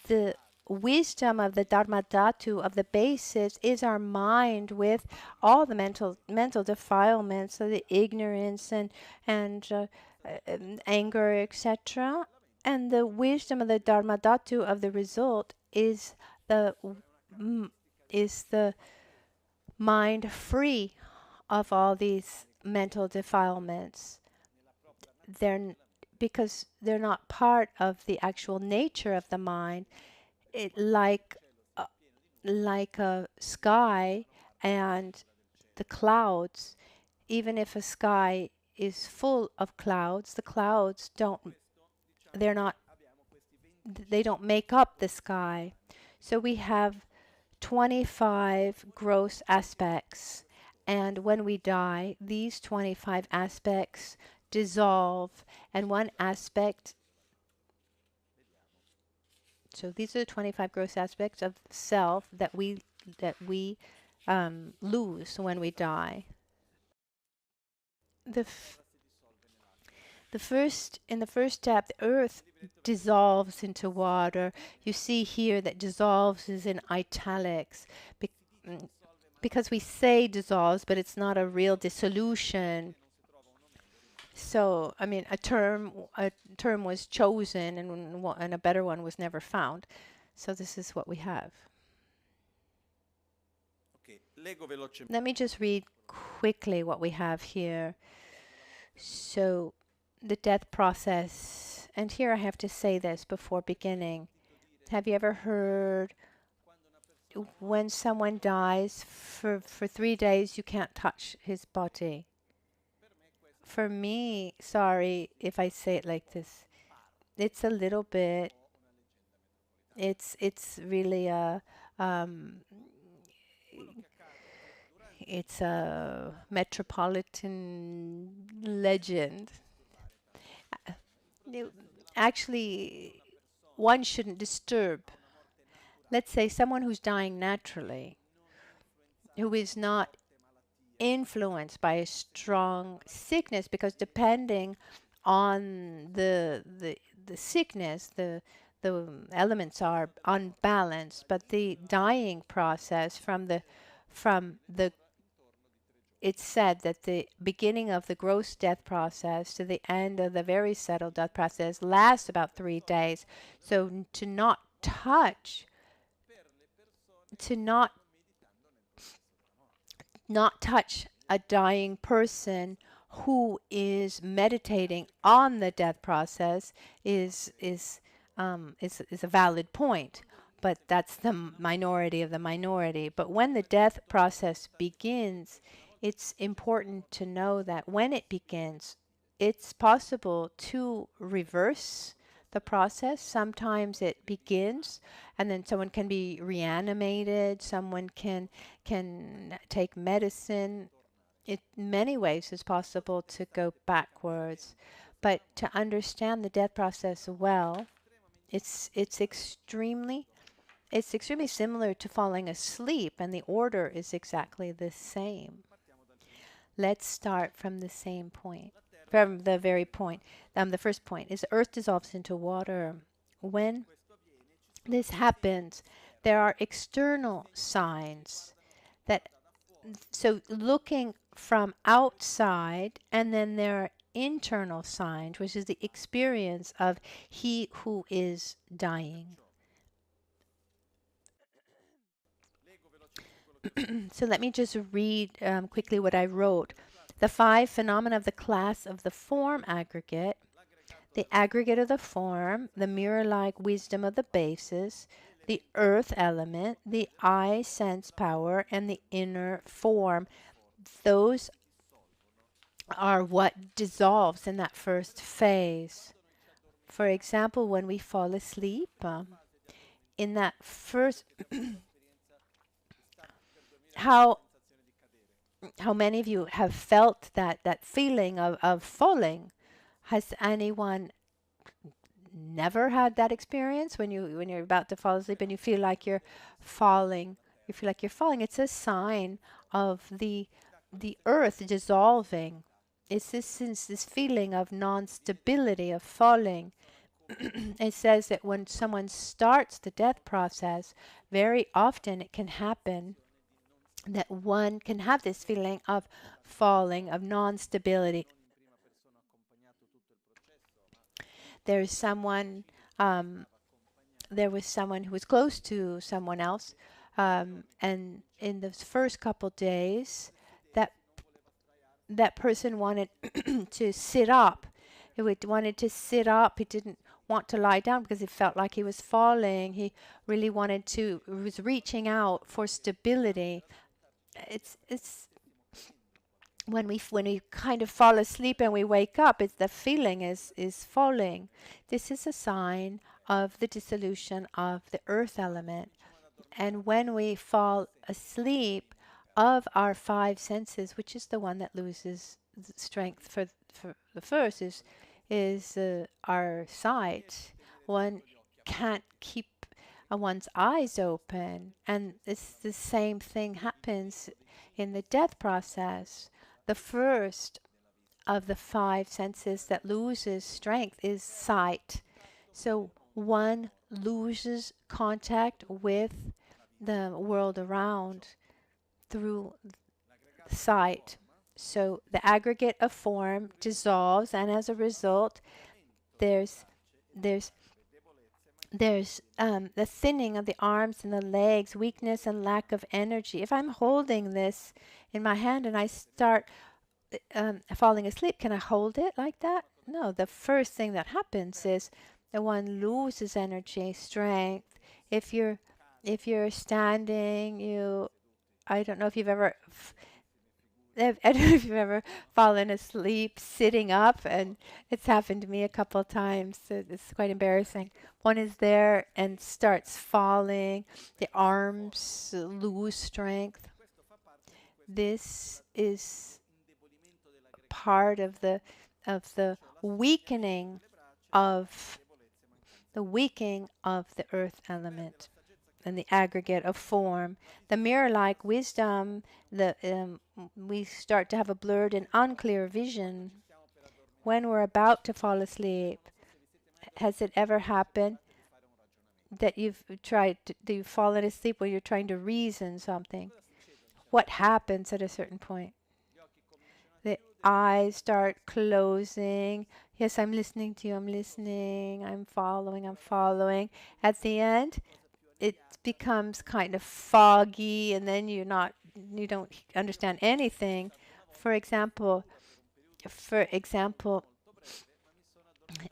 the wisdom of the Dharma Dhatu, of the basis, is our mind with all the mental defilements, so the ignorance and anger, etc. And the wisdom of the Dharma Dhatu of the result is the mind free of all these mental defilements. Because they're not part of the actual nature of the mind. Like a sky and the clouds, even if a sky is full of clouds, the clouds don't make up the sky. So we have 25 gross aspects, and when we die, these 25 aspects dissolve, and one aspect, so these are the 25 gross aspects of self that we lose when we die. In the first step, the earth dissolves into water. You see here that dissolves is in italics because we say dissolves, but it's not a real dissolution. So, I mean, a term was chosen, and a better one was never found. So this is what we have. Let me just read quickly what we have here. So, the death process, and here I have to say this before beginning. Have you ever heard when someone dies for 3 days, you can't touch his body? For me, sorry if I say it like this, it's a little bit, it's really it's a metropolitan legend. Actually, one shouldn't disturb. Let's say someone who's dying naturally, who is not influenced by a strong sickness, because depending on the sickness, the elements are unbalanced. But the dying process it's said that the beginning of the gross death process to the end of the very settled death process lasts about 3 days. So to not touch, to not touch a dying person who is meditating on the death process is a valid point. But that's the minority of the minority. But when the death process begins, it's important to know that when it begins, it's possible to reverse the process. Sometimes it begins and then someone can be reanimated, someone can take medicine. In many ways it's possible to go backwards. But to understand the death process well, it's extremely similar to falling asleep, and the order is exactly the same. Let's start from the same point, from the very point. The first point is earth dissolves into water. When this happens, there are external signs that, so looking from outside, and then there are internal signs, which is the experience of he who is dying. So let me just read quickly what I wrote. The 5 phenomena of the class of the form aggregate, the aggregate of the form, the mirror-like wisdom of the basis, the earth element, the I sense power, and the inner form. Those are what dissolves in that first phase. For example, when we fall asleep, in that first how many of you have felt that feeling of falling? Has anyone never had that experience when you're about to fall asleep and you feel like you're falling? You feel like you're falling. It's a sign of the earth dissolving. It's this feeling of non-stability, of falling. It says that when someone starts the death process, very often it can happen that one can have this feeling of falling, of non-stability. There was someone who was close to someone else, and in the first couple days, that person wanted to sit up. He wanted to sit up. He didn't want to lie down because he felt like he was falling. He really was reaching out for stability. It's when we kind of fall asleep and we wake up, it's the feeling is falling. This is a sign of the dissolution of the earth element. And when we fall asleep, of our 5 senses, which is the one that loses strength for the first, is our sight. One can't keep one's eyes open, and it's the same thing happens in the death process. The first of the 5 senses that loses strength is sight. So one loses contact with the world around through sight. So the aggregate of form dissolves, and as a result, there's the thinning of the arms and the legs, weakness and lack of energy. If I'm holding this in my hand and I start falling asleep, can I hold it like that? No. The first thing that happens is that one loses energy, strength. If you're standing, I don't know if you've ever I don't know if you've ever fallen asleep sitting up, and it's happened to me a couple of times. It's quite embarrassing. One is there and starts falling. The arms lose strength. This is part of the weakening of the earth element and the aggregate of form. The mirror-like wisdom, we start to have a blurred and unclear vision when we're about to fall asleep. Has it ever happened that you've fallen asleep while you're trying to reason something? What happens at a certain point? eyes start closing. Yes, I'm listening to you. I'm listening. I'm following. I'm following. At the end, it becomes kind of foggy, and then you don't understand anything. For example, for example,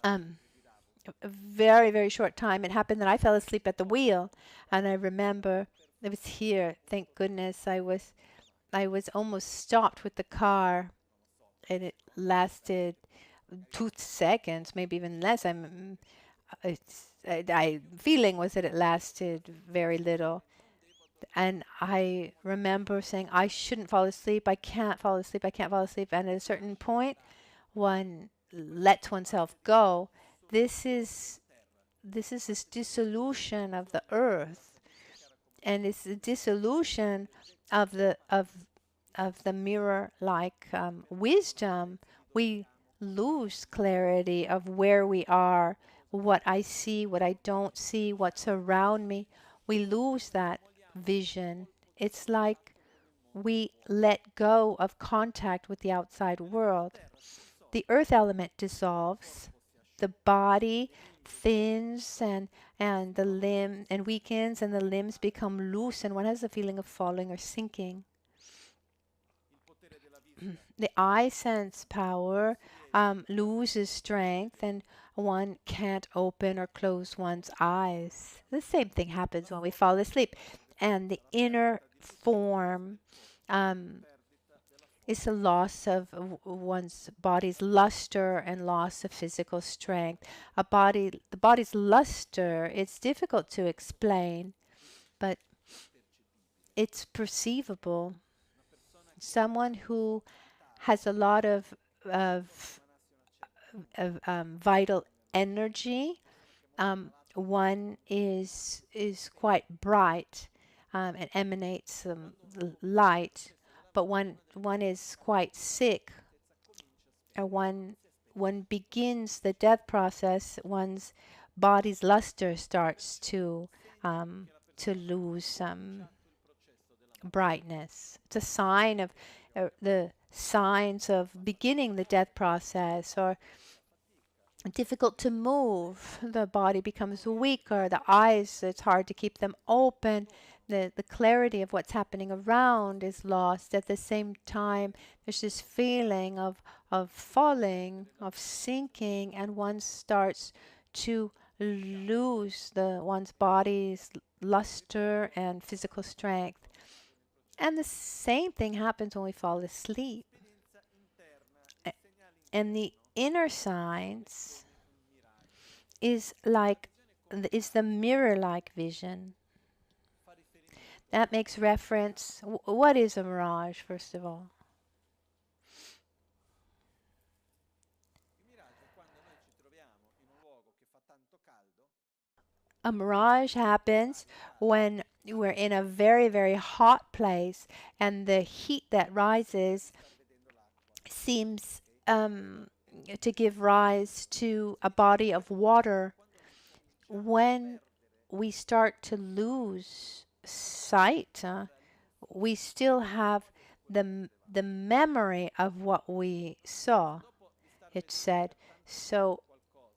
um, a very, very short time, it happened that I fell asleep at the wheel, and I remember it was here. Thank goodness I was almost stopped with the car, and it lasted 2 seconds, maybe even less. Feeling was that it lasted very little, and I remember saying I shouldn't fall asleep. I can't fall asleep. I can't fall asleep. And at a certain point, one lets oneself go. This is this dissolution of the earth, and it's the dissolution of the mirror-like wisdom. We lose clarity of where we are, what I see, what I don't see, what's around me. We lose that vision. It's like we let go of contact with the outside world. The earth element dissolves, the body thins and the limb and weakens, and the limbs become loose, and one has a feeling of falling or sinking. The eye sense power loses strength, and one can't open or close one's eyes. The same thing happens when we fall asleep. And the inner form is a loss of one's body's luster and loss of physical strength. The body's luster, it's difficult to explain, but it's perceivable. Someone who has a lot of vital energy, one is quite bright and emanates some light, but one is quite sick, or one begins the death process, one's body's luster starts to lose brightness. It's a sign of the signs of beginning the death process, or difficult to move. The body becomes weaker. The eyes, it's hard to keep them open. The clarity of what's happening around is lost. At the same time, there's this feeling of falling, of sinking, and one starts to lose one's body's luster and physical strength. And the same thing happens when we fall asleep. And the inner signs is the mirror-like vision. That makes reference. What is a mirage, first of all? A mirage happens when we're in a very, very hot place, and the heat that rises seems to give rise to a body of water. When we start to lose sight, we still have the memory of what we saw, it said. So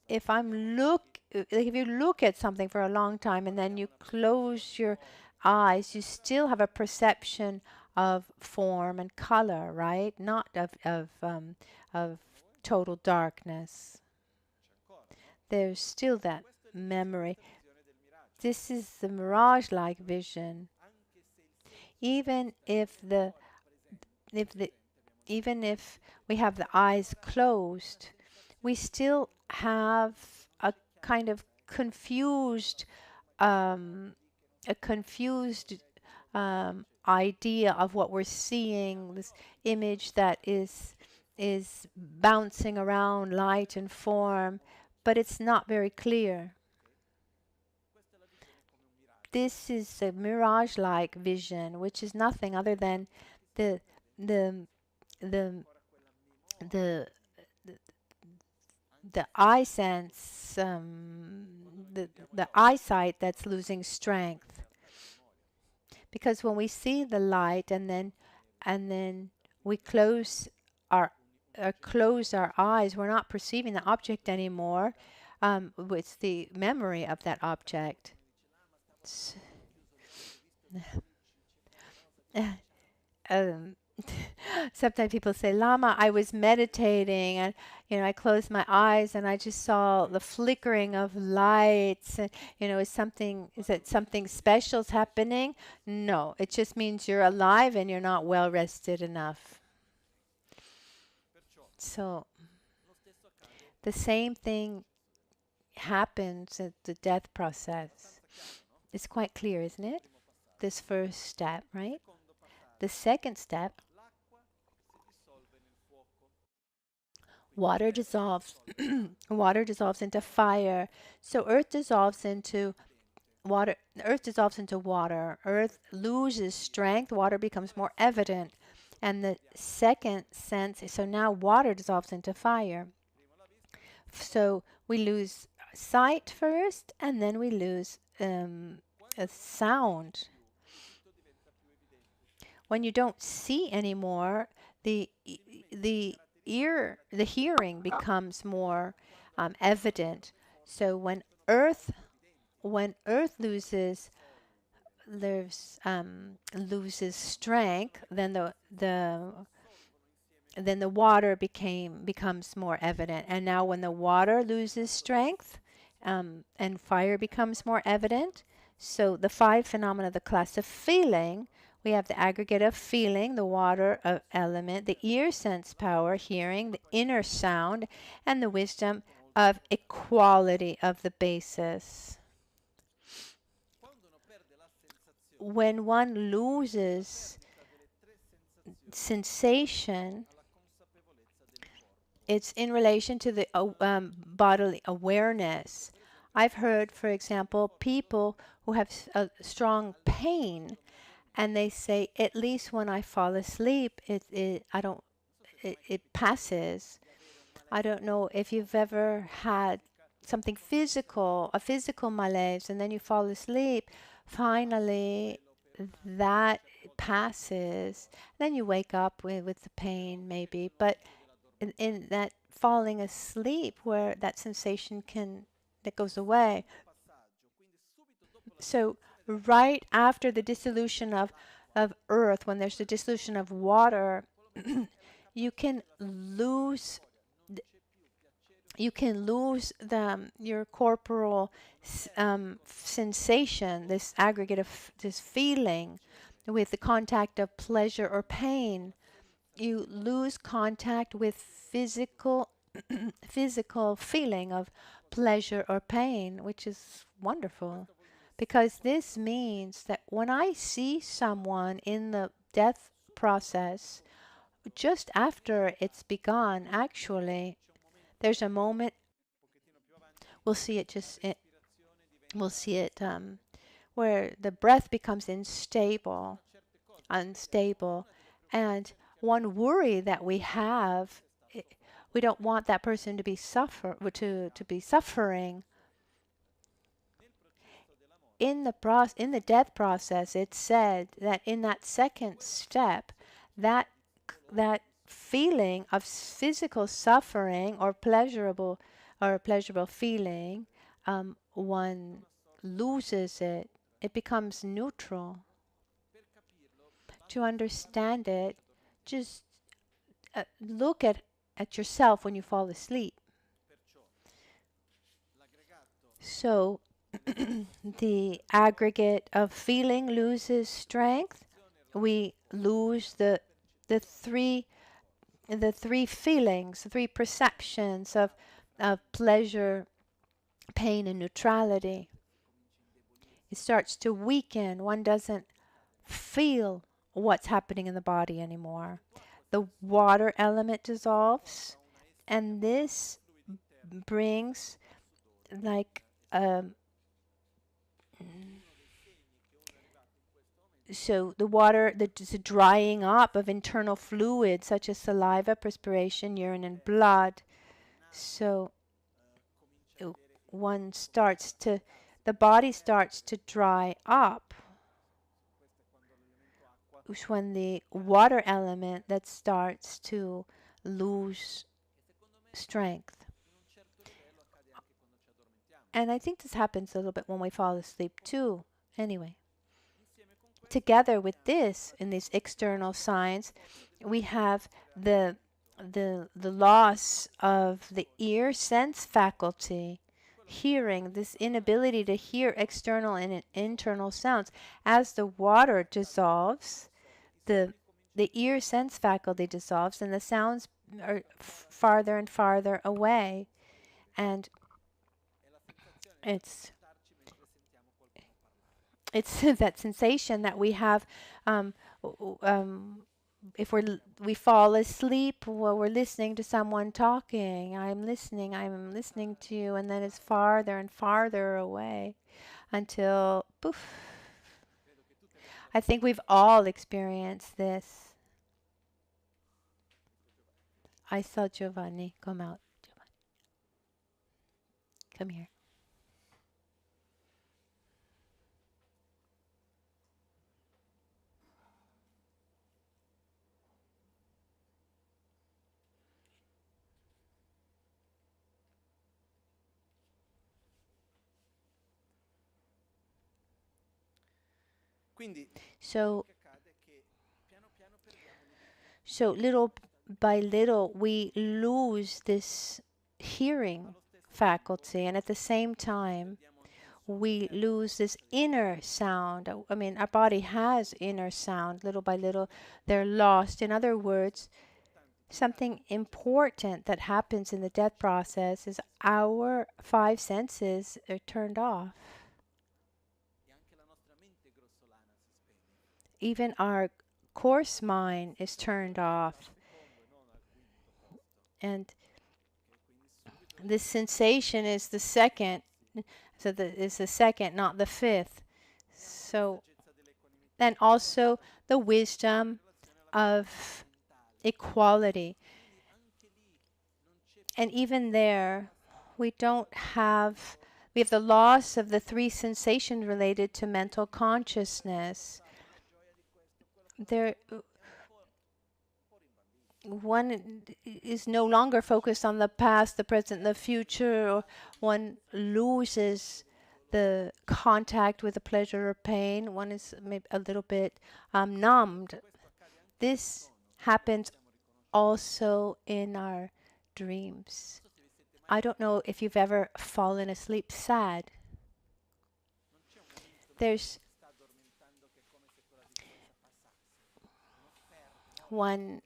if you look at something for a long time and then you close your eyes, you still have a perception of form and color, right? Not of total darkness. There's still that memory. This is the mirage-like vision. Even if we have the eyes closed, we still have a kind of confused idea of what we're seeing, this image that is bouncing around light and form, but it's not very clear. This is a mirage-like vision, which is nothing other than the eye sense, the eyesight that's losing strength. Because when we see the light and then we close our close our eyes, we're not perceiving the object anymore. It's the memory of that object. um, Sometimes people say, Lama, I was meditating and I closed my eyes and I just saw the flickering of lights and is it something special's happening? No, it just means you're alive and you're not well rested enough. So the same thing happens at the death process. It's quite clear, isn't it? This first step, right? The second step, water dissolves. Water dissolves into fire. So earth dissolves into water. Earth dissolves into water. Earth loses strength. Water becomes more evident. And the second sense, so now water dissolves into fire. So we lose sight first, and then we lose a sound. When you don't see anymore, the hearing becomes more evident. So when earth loses strength, then the water becomes more evident. And now when the water loses strength, and fire becomes more evident. So the 5 phenomena of the class of feeling, we have the aggregate of feeling, the water element, the ear sense power, hearing, the inner sound, and the wisdom of equality of the basis. When one loses sensation, it's in relation to the bodily awareness. I've heard, for example, people who have a strong pain, and they say, at least when I fall asleep, it passes. I don't know if you've ever had something physical, a physical malaise, and then you fall asleep. Finally, that passes. Then you wake up with the pain, maybe. But in that falling asleep, where that sensation that goes away. So right after the dissolution of earth, when there's the dissolution of water, you can lose your corporal sensation, this aggregate of this feeling with the contact of pleasure or pain. You lose contact with physical feeling of pleasure or pain, which is wonderful. Because this means that when I see someone in the death process, just after it's begun, actually, there's a moment, we'll see it where the breath becomes unstable, and one worry that we have, we don't want that person to be suffering. In the death process, it's said that in that second step, that feeling of physical suffering or pleasurable feeling, one loses it. It becomes neutral. To understand it, just look at yourself when you fall asleep. So the aggregate of feeling loses strength. We lose the three feelings, the 3 perceptions of pleasure, pain, and neutrality. It starts to weaken. One doesn't feel what's happening in the body anymore. The water element dissolves, and this brings like so the water, the drying up of internal fluids such as saliva, perspiration, urine, and blood. So the body starts to dry up. It's when the water element that starts to lose strength. And I think this happens a little bit when we fall asleep too. Anyway, together with this, in these external signs, we have the loss of the ear sense faculty, hearing, this inability to hear external and internal sounds. As the water dissolves, the ear sense faculty dissolves, and the sounds are farther and farther away. And it's that sensation that we have if we fall asleep while we're listening to someone talking. I'm listening to you, and then it's farther and farther away until poof. I think we've all experienced this. I saw Giovanni come out. Giovanni, come here. So little by little we lose this hearing faculty, and at the same time we lose this inner sound. I mean, our body has inner sound. Little by little they're lost. In other words, something important that happens in the death process is our 5 senses are turned off. Even our coarse mind is turned off. And this sensation is the second. So it's the second, not the fifth. So, and also the wisdom of equality. And even there, we have the loss of the 3 sensations related to mental consciousness. One is no longer focused on the past, the present, the future. One loses the contact with the pleasure or pain. One is maybe a little bit numbed. This happens also in our dreams. I don't know if you've ever fallen asleep sad. One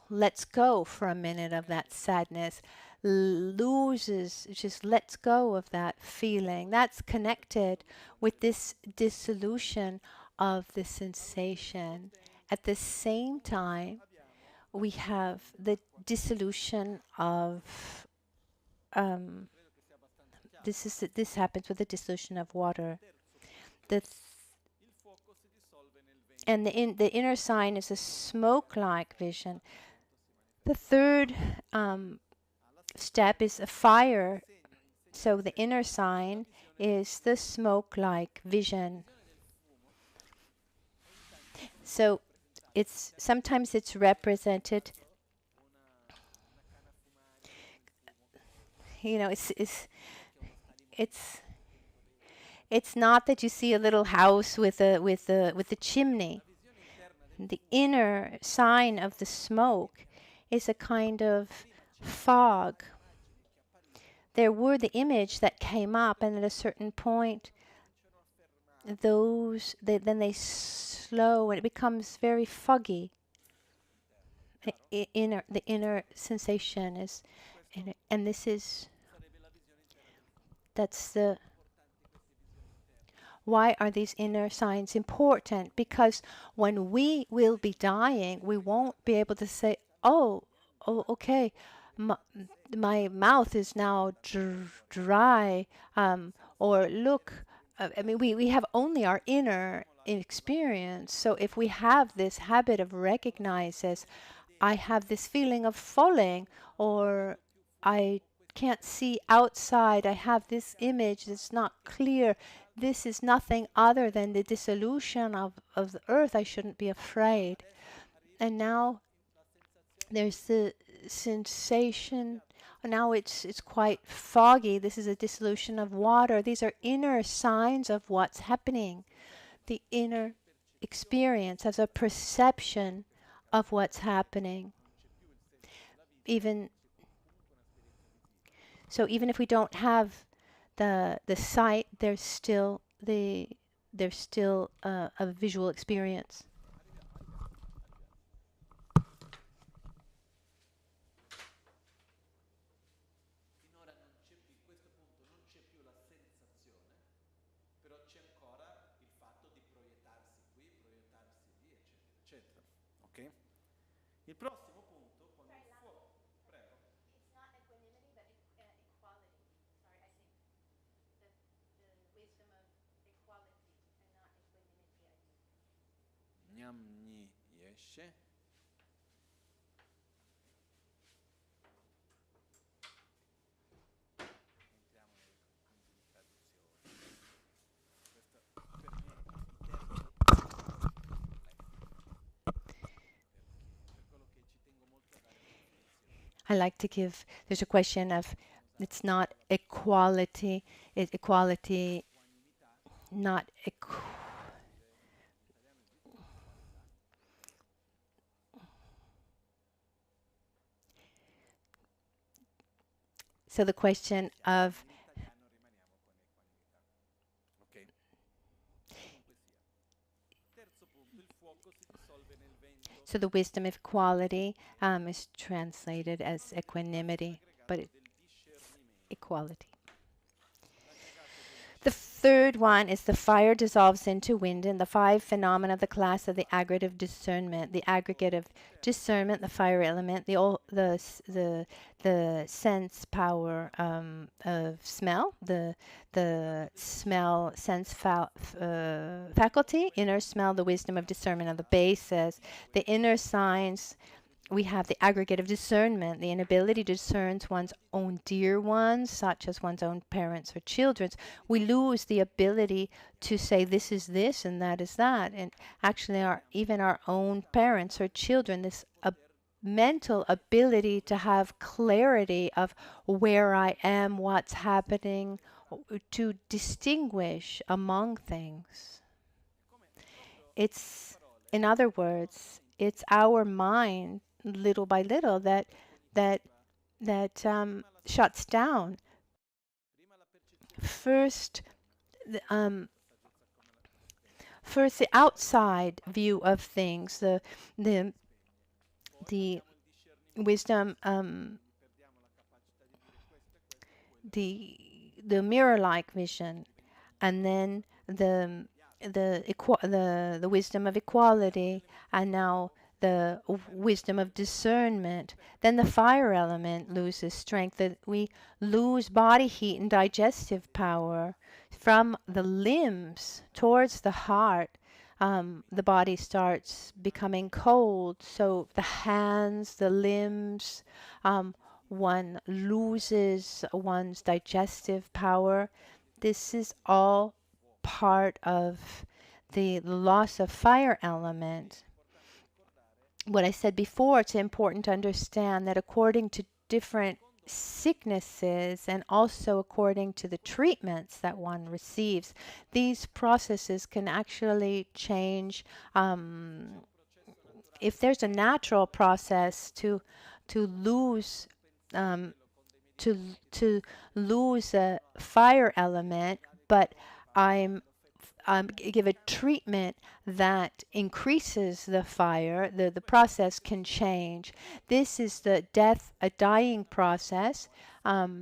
lets go for a minute of that sadness, just lets go of that feeling. That's connected with this dissolution of the sensation. At the same time, we have the dissolution of this happens with the dissolution of water. And the inner sign is a smoke-like vision. The third step is a fire. So the inner sign is the smoke-like vision. So sometimes it's represented. It's not that you see a little house with a chimney. The inner sign of the smoke is a kind of fog. There were the image that came up, and at a certain point, then they slow, and it becomes very foggy. The inner sensation is, and why are these inner signs important? Because when we will be dying, we won't be able to say, oh, okay, my mouth is now dry, or look, I mean, we have only our inner experience. So if we have this habit of recognizes, I have this feeling of falling, or I can't see outside, I have this image that's not clear. This is nothing other than the dissolution of the earth. I shouldn't be afraid. And now There's the sensation. Now it's quite foggy. This is a dissolution of water. These are inner signs of what's happening. The inner experience as a perception of what's happening. Even if we don't have the sight, there's still a visual experience. Il prossimo punto, quando il fuoco, prego. It's not equanimity, but equality. Sorry, I think the wisdom of equality and not equanimity, I think. Gnamni yeshe. Entriamo nei punti di traduzione. Questo per me I like to give, there's a question of, it's not equality, it's equality, not so the question of so the wisdom of equality is translated as equanimity, but it's equality. The third one is the fire dissolves into wind, and the five phenomena of the class of the aggregate of discernment. The aggregate of discernment, the fire element, the sense power of smell, the smell sense faculty, inner smell, the wisdom of discernment of the bases, the inner signs. We have the aggregate of discernment, the inability to discern one's own dear ones, such as one's own parents or children's. We lose the ability to say this is this and that is that. And actually, even our own parents or children, this mental ability to have clarity of where I am, what's happening, to distinguish among things. It's, in other words, it's our mind, little by little, that shuts down. First, the outside view of things, the wisdom, the mirror-like vision, and then the wisdom of equality, and now the wisdom of discernment. Then the fire element loses strength, that we lose body heat and digestive power from the limbs towards the heart. The body starts becoming cold, so the hands, the limbs, one loses one's digestive power. This is all part of the loss of fire element. What I said before, it's important to understand that according to different sicknesses and also according to the treatments that one receives, these processes can actually change. If there's a natural process to lose lose a fire element, but I'm give a treatment that increases the fire, the process can change. This is the a dying process, a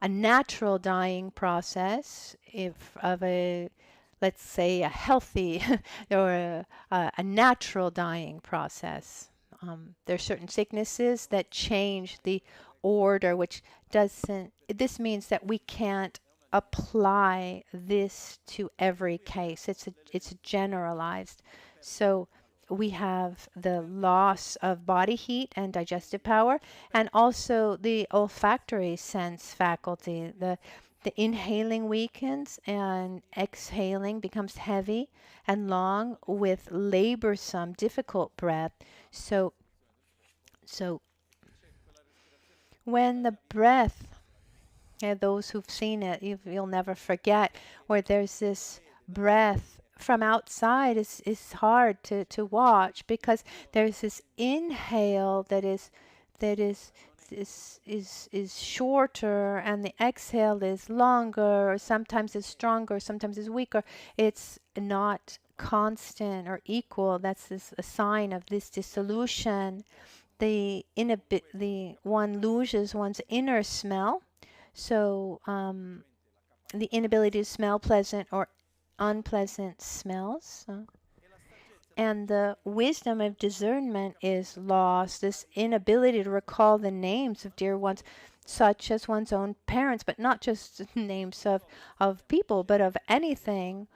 natural dying process of let's say, a healthy or a natural dying process. There are certain sicknesses that change the order, which doesn't. This means that we can't apply this to every case. It's generalized. So we have the loss of body heat and digestive power, and also the olfactory sense faculty, the inhaling weakens and exhaling becomes heavy and long with laborsome, difficult breath. So, so when the breath, those who've seen it, you'll never forget where there's this breath from outside is hard to watch because there's this inhale that is shorter and the exhale is longer, or sometimes it's stronger, sometimes it's weaker. It's not constant or equal. That's a sign of this dissolution. The one loses one's inner smell, so the inability to smell pleasant or unpleasant smells. And the wisdom of discernment is lost, this inability to recall the names of dear ones, such as one's own parents, but not just names of people, but of anything.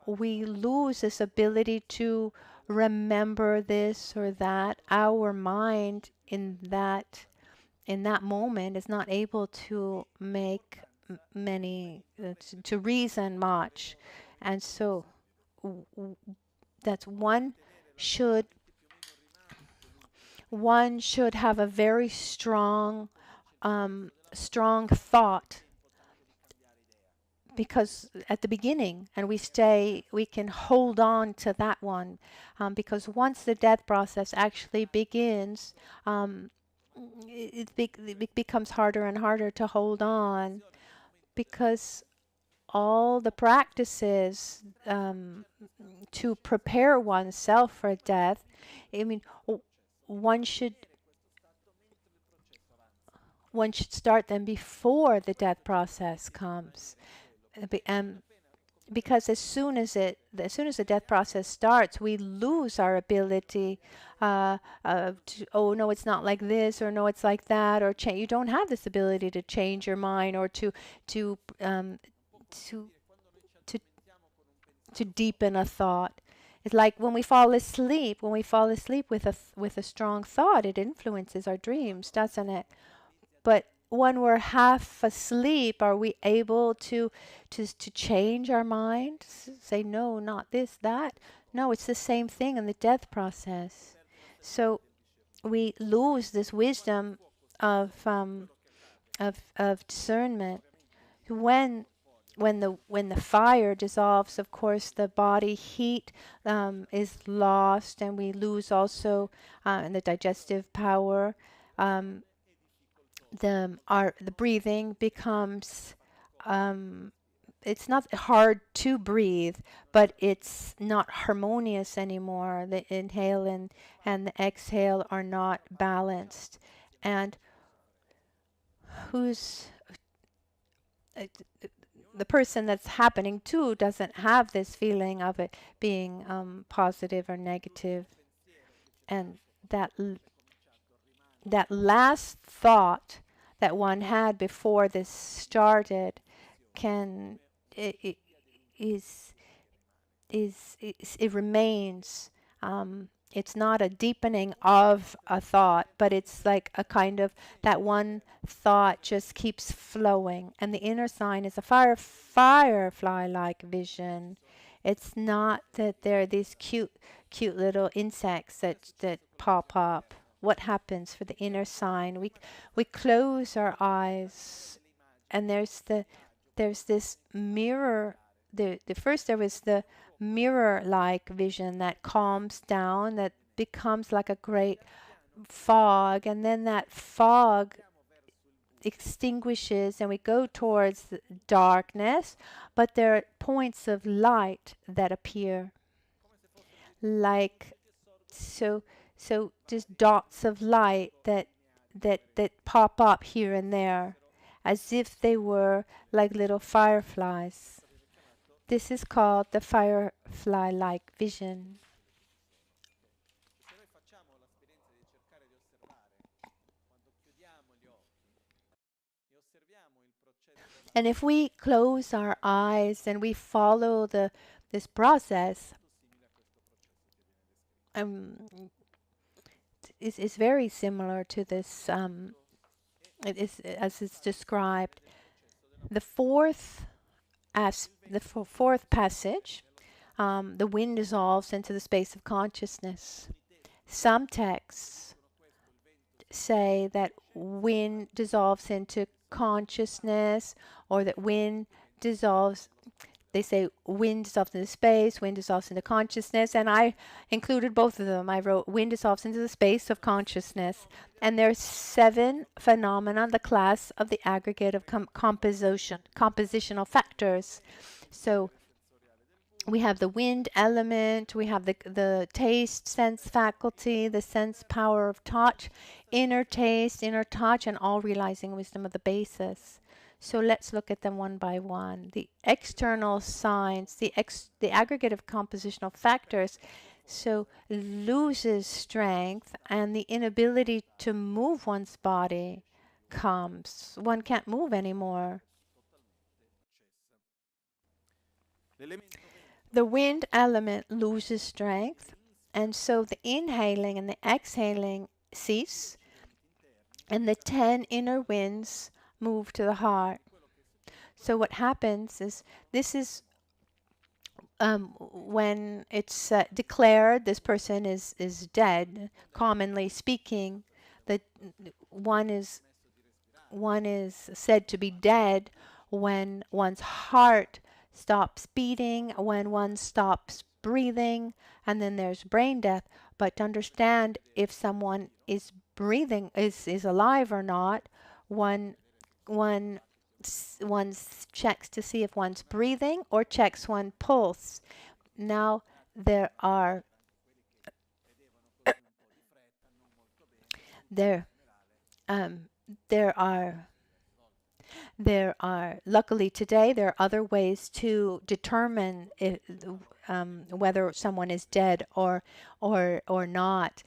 We lose this ability to remember this or that. Our mind in that moment is not able to make many, to reason much. And so that's should one should have a very strong strong thought, because at the beginning, and we can hold on to that one, because once the death process actually begins, it becomes harder and harder to hold on, because all the practices to prepare oneself for death, I mean, one should start them before the death process comes, because as soon as the death process starts, we lose our ability to, oh no, it's not like this, or no, it's like that, or you don't have this ability to change your mind, or to deepen a thought. It's like when we fall asleep. When we fall asleep with a strong thought, it influences our dreams, doesn't it? But when we're half asleep, are we able to change our mind? Say no, not this, that? No, it's the same thing in the death process. So we lose this wisdom of discernment. When the fire dissolves, of course, the body heat is lost, and we lose also in the digestive power. The breathing becomes, it's not hard to breathe, but it's not harmonious anymore. The inhale and the exhale are not balanced. And the person that's happening to doesn't have this feeling of it being positive or negative. And that last thought that one had before this started it remains. It's not a deepening of a thought, but it's like a kind of, that one thought just keeps flowing. And the inner sign is a firefly-like vision. It's not that there are these cute little insects that pop up. What happens for the inner sign? We close our eyes, and there's this mirror. First there was the mirror-like vision that calms down, that becomes like a great fog, and then that fog extinguishes and we go towards the darkness, but there are points of light that appear, like so just dots of light that pop up here and there, as if they were like little fireflies. This is called the firefly-like vision. And if we close our eyes and we follow this process, it's very similar to this, as it's described. The fourth passage, the wind dissolves into the space of consciousness. Some texts say that wind dissolves into consciousness, or that wind dissolves. They say wind dissolves into space, wind dissolves into consciousness, and I included both of them. I wrote wind dissolves into the space of consciousness, and there's 7 phenomena, the class of the aggregate of compositional factors. So we have the wind element, we have the taste sense faculty, the sense power of touch, inner taste, inner touch, and all realizing wisdom of the basis. So let's look at them one by one. The external signs, the aggregate of compositional factors, so loses strength, and the inability to move one's body comes. One can't move anymore. The wind element loses strength, and so the inhaling and the exhaling cease, and the 10 inner winds move to the heart. So what happens is, this is when it's declared this person is dead. Commonly speaking, that one is said to be dead when one's heart stops beating, when one stops breathing, and then there's brain death. But to understand if someone is breathing, is alive or not, one checks to see if one's breathing, or checks one pulse. Now there are luckily today there are other ways to determine if, whether someone is dead or not.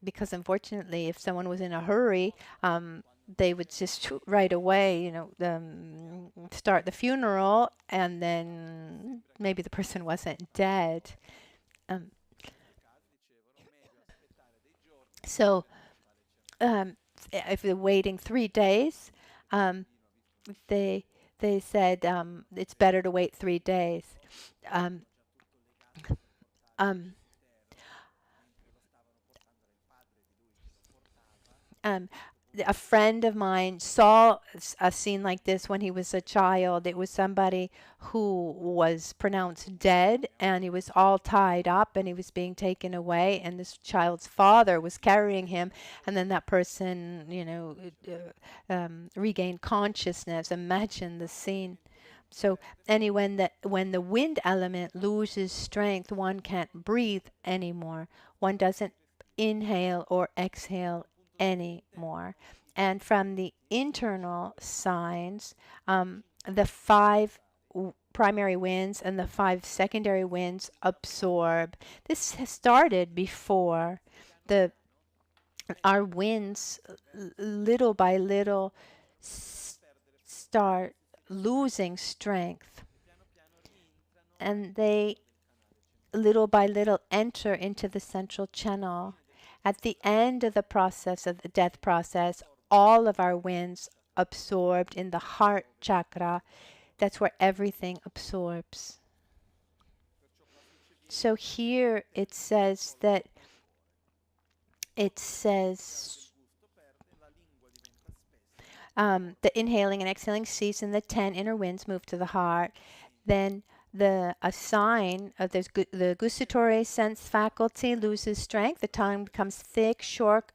Because unfortunately, if someone was in a hurry, they would just right away, start the funeral, and then maybe the person wasn't dead. So if they're waiting 3 days, they said it's better to wait 3 days. A friend of mine saw a scene like this when he was a child. It was somebody who was pronounced dead, and he was all tied up, and he was being taken away, and this child's father was carrying him, and then that person, regained consciousness. Imagine the scene. So anyway, when the wind element loses strength, one can't breathe anymore. One doesn't inhale or exhale anymore. And from the internal signs, the 5 primary winds and the 5 secondary winds absorb. This has started before. Our winds, little by little, start losing strength, and they little by little enter into the central channel. At the end of the process, of the death process, all of our winds absorbed in the heart chakra. That's where everything absorbs. So here it says that the inhaling and exhaling cease, and the 10 inner winds move to the heart. Then a sign of the gustatory sense faculty loses strength. The tongue becomes thick, short,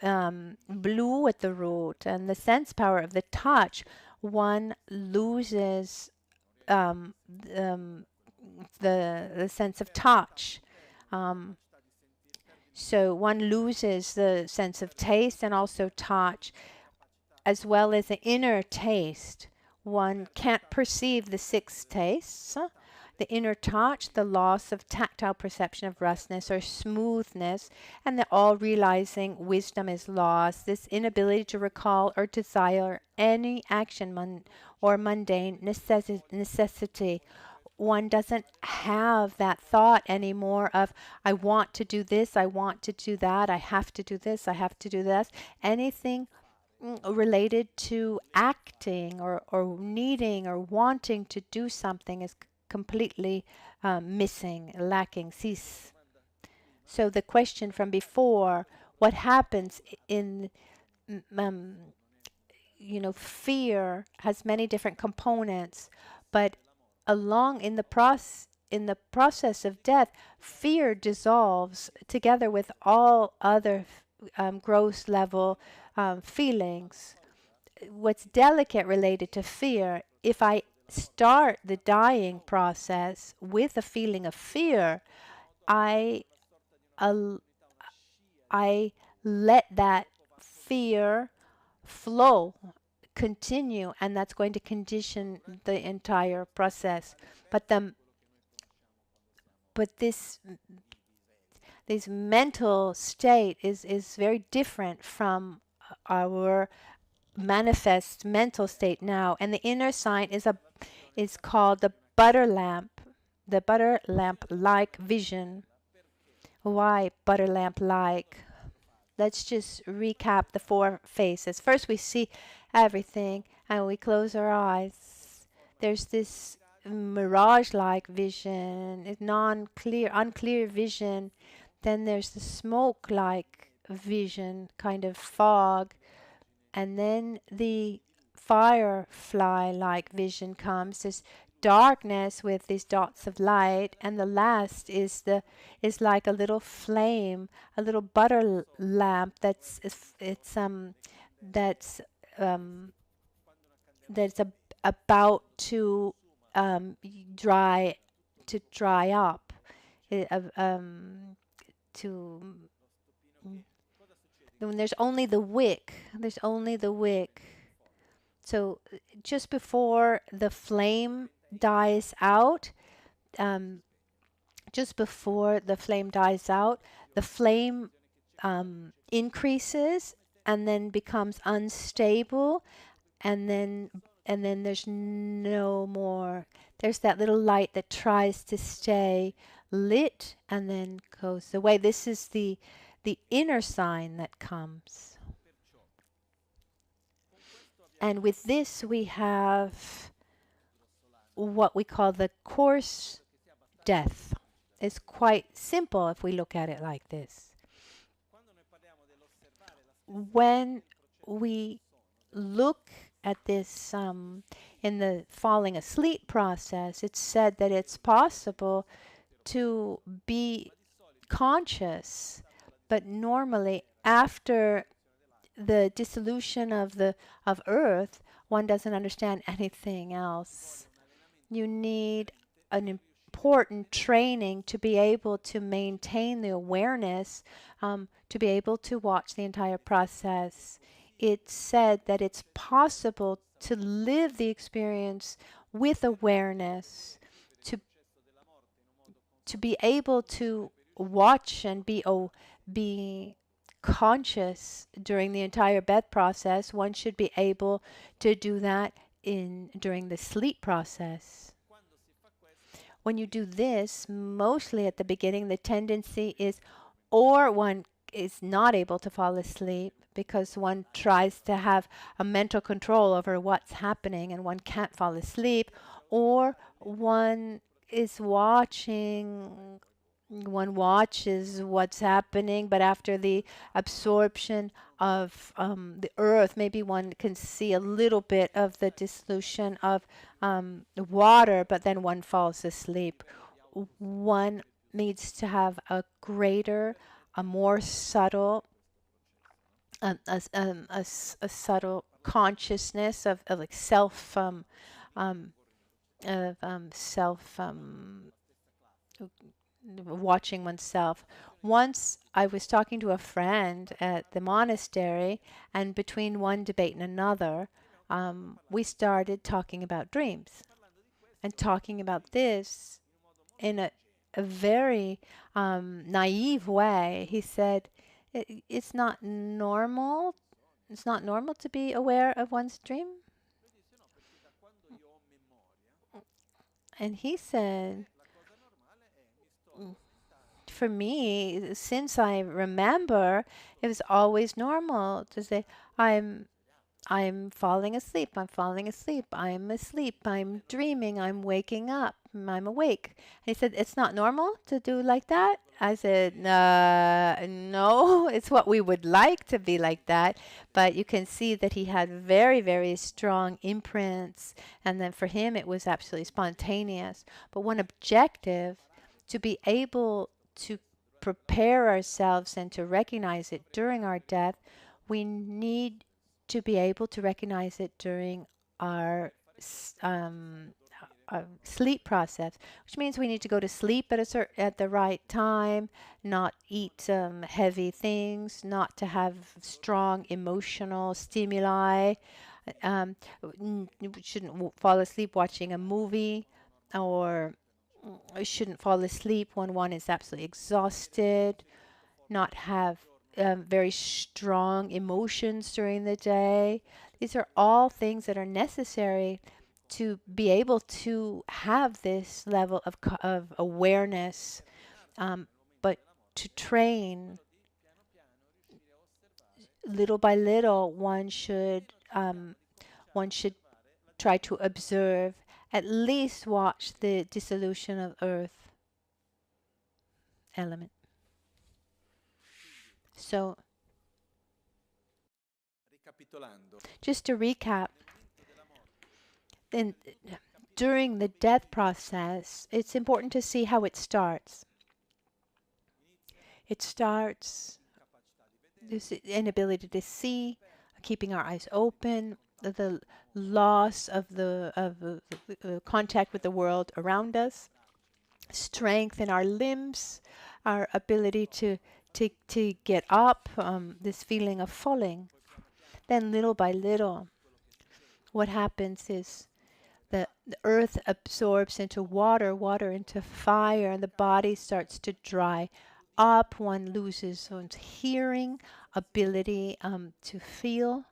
blue at the root, and the sense power of the touch, one loses the sense of touch. So one loses the sense of taste and also touch, as well as the inner taste. One can't perceive the 6 tastes. The inner touch, the loss of tactile perception of roughness or smoothness, and the all realizing wisdom is lost. This inability to recall or desire any action or mundane necessity. One doesn't have that thought anymore of, I want to do this, I want to do that, I have to do this, I have to do this. Anything related to acting or needing or wanting to do something is completely missing, lacking, cease. So the question from before, what happens in, fear has many different components, but along in the process of death, fear dissolves together with all other gross level feelings. What's delicate related to fear, if I start the dying process with a feeling of fear, I al- I let that fear flow, continue, and that's going to condition the entire process. But the but this mental state is very different from our manifest mental state now. And the inner sign is called the butter lamp like vision. Why butter lamp like? Let's just recap the four phases. First, we see everything and we close our eyes. There's this mirage-like vision, non-clear, unclear vision. Then there's the smoke-like vision, kind of fog. And then the firefly-like vision comes. There's darkness with these dots of light, and the last is like a little flame, a little butter lamp that's about to dry up, uh, um, to when there's only the wick. There's only the wick. So just before the flame dies out, um, the flame increases and then becomes unstable, and then there's no more. There's that little light that tries to stay lit and then goes away. This is the inner sign that comes. And with this we have what we call the coarse death. It's quite simple if we look at it like this. When we look at this in the falling asleep process, it's said that it's possible to be conscious, but normally after the dissolution of earth, one doesn't understand anything else. You need an important training to be able to maintain the awareness, to be able to watch the entire process. It's said that it's possible to live the experience with awareness, to be able to watch and be conscious during the entire death process. One should be able to do that during the sleep process. When you do this, mostly at the beginning, the tendency is, or one is not able to fall asleep because one tries to have a mental control over what's happening and one can't fall asleep, or one watches what's happening, but after the absorption of the earth, maybe one can see a little bit of the dissolution of the water, but then one falls asleep. One needs to have a more subtle, a subtle consciousness of like self, watching oneself. Once I was talking to a friend at the monastery, and between one debate and another, we started talking about dreams and talking about this in a very naive way. He said, it's not normal. It's not normal to be aware of one's dream. And he said, for me, since I remember, it was always normal to say, I'm I'm falling asleep. I'm falling asleep. I'm asleep. I'm dreaming. I'm waking up. I'm awake. And he said, it's not normal to do like that. I said, no, it's what we would like to be like that. But you can see that he had very, very strong imprints. And then for him, it was absolutely spontaneous. But one objective to be able to prepare ourselves and to recognize it during our death, we need to be able to recognize it during our sleep process, which means we need to go to sleep at the right time, not eat heavy things, not to have strong emotional stimuli. You shouldn't fall asleep watching a movie, or shouldn't fall asleep when one is absolutely exhausted, not have very strong emotions during the day. These are all things that are necessary to be able to have this level of awareness, but to train little by little, one should try to observe, at least watch the dissolution of earth element. So, just to recap, during the death process, it's important to see how it starts. It starts this inability to see, keeping our eyes open, the loss of the contact with the world around us, strength in our limbs, our ability to get up, this feeling of falling. Then little by little, what happens is the earth absorbs into water, water into fire, and the body starts to dry up. One loses one's hearing, ability to feel,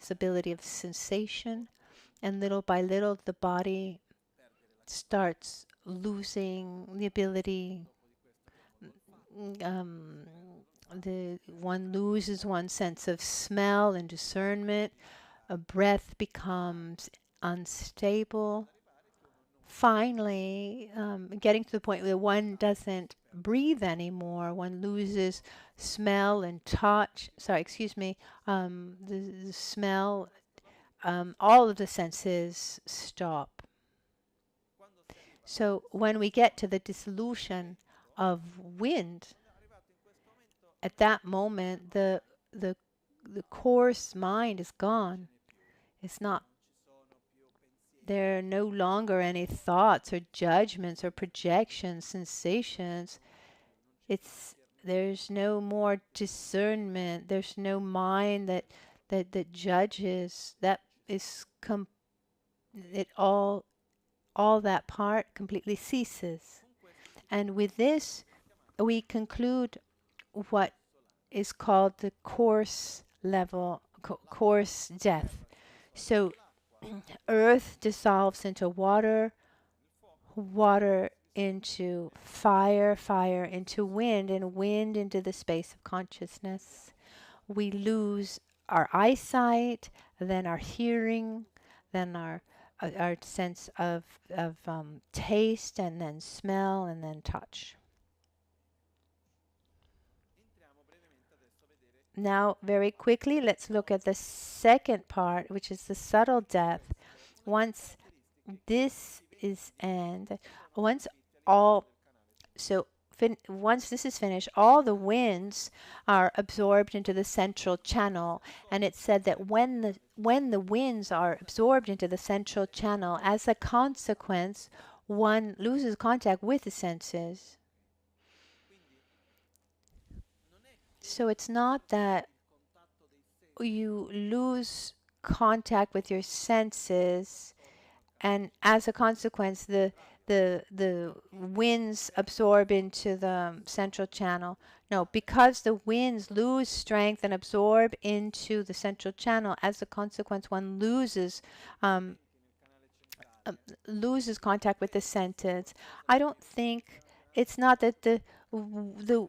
this ability of sensation, and little by little the body starts losing the ability. One loses one's sense of smell and discernment. A breath becomes unstable. Finally, getting to the point where one doesn't breathe anymore, one loses smell and touch. The smell, all of the senses stop. So when we get to the dissolution of wind, at that moment, the coarse mind is gone. It's not. There are no longer any thoughts or judgments or projections, sensations. There's no more discernment. There's no mind that judges. That is all that part completely ceases. And with this, we conclude what is called the coarse level, coarse death. So earth dissolves into water, water into fire, fire into wind, and wind into the space of consciousness. We lose our eyesight, then our hearing, then our sense of taste, and then smell, and then touch. Now, very quickly, let's look at the second part, which is the subtle death. Once this is once this is finished, all the winds are absorbed into the central channel, and it's said that when the winds are absorbed into the central channel, as a consequence, one loses contact with the senses. So it's not that you lose contact with your senses, and as a consequence, the winds absorb into the central channel. No, because the winds lose strength and absorb into the central channel, as a consequence, one loses contact with the senses. I don't think it's not that the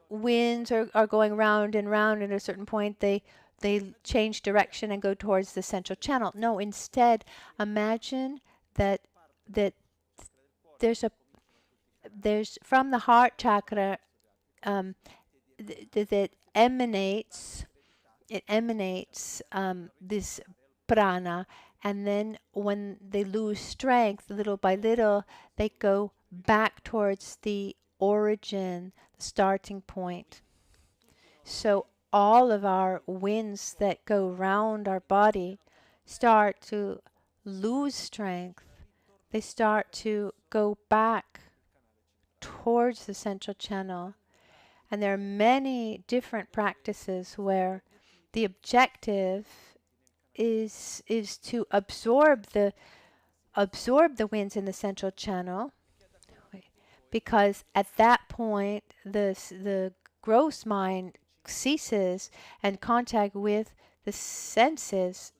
winds are going round and round. At a certain point, they they change direction and go towards the central channel. No, instead, imagine that that there's from the heart chakra that emanates this prana, and then when they lose strength little by little, they go back towards the origin, the starting point. So all of our winds that go round our body start to lose strength. They start to go back towards the central channel. And there are many different practices where the objective is to absorb the winds in the central channel, because at that point the gross mind ceases and contact with the senses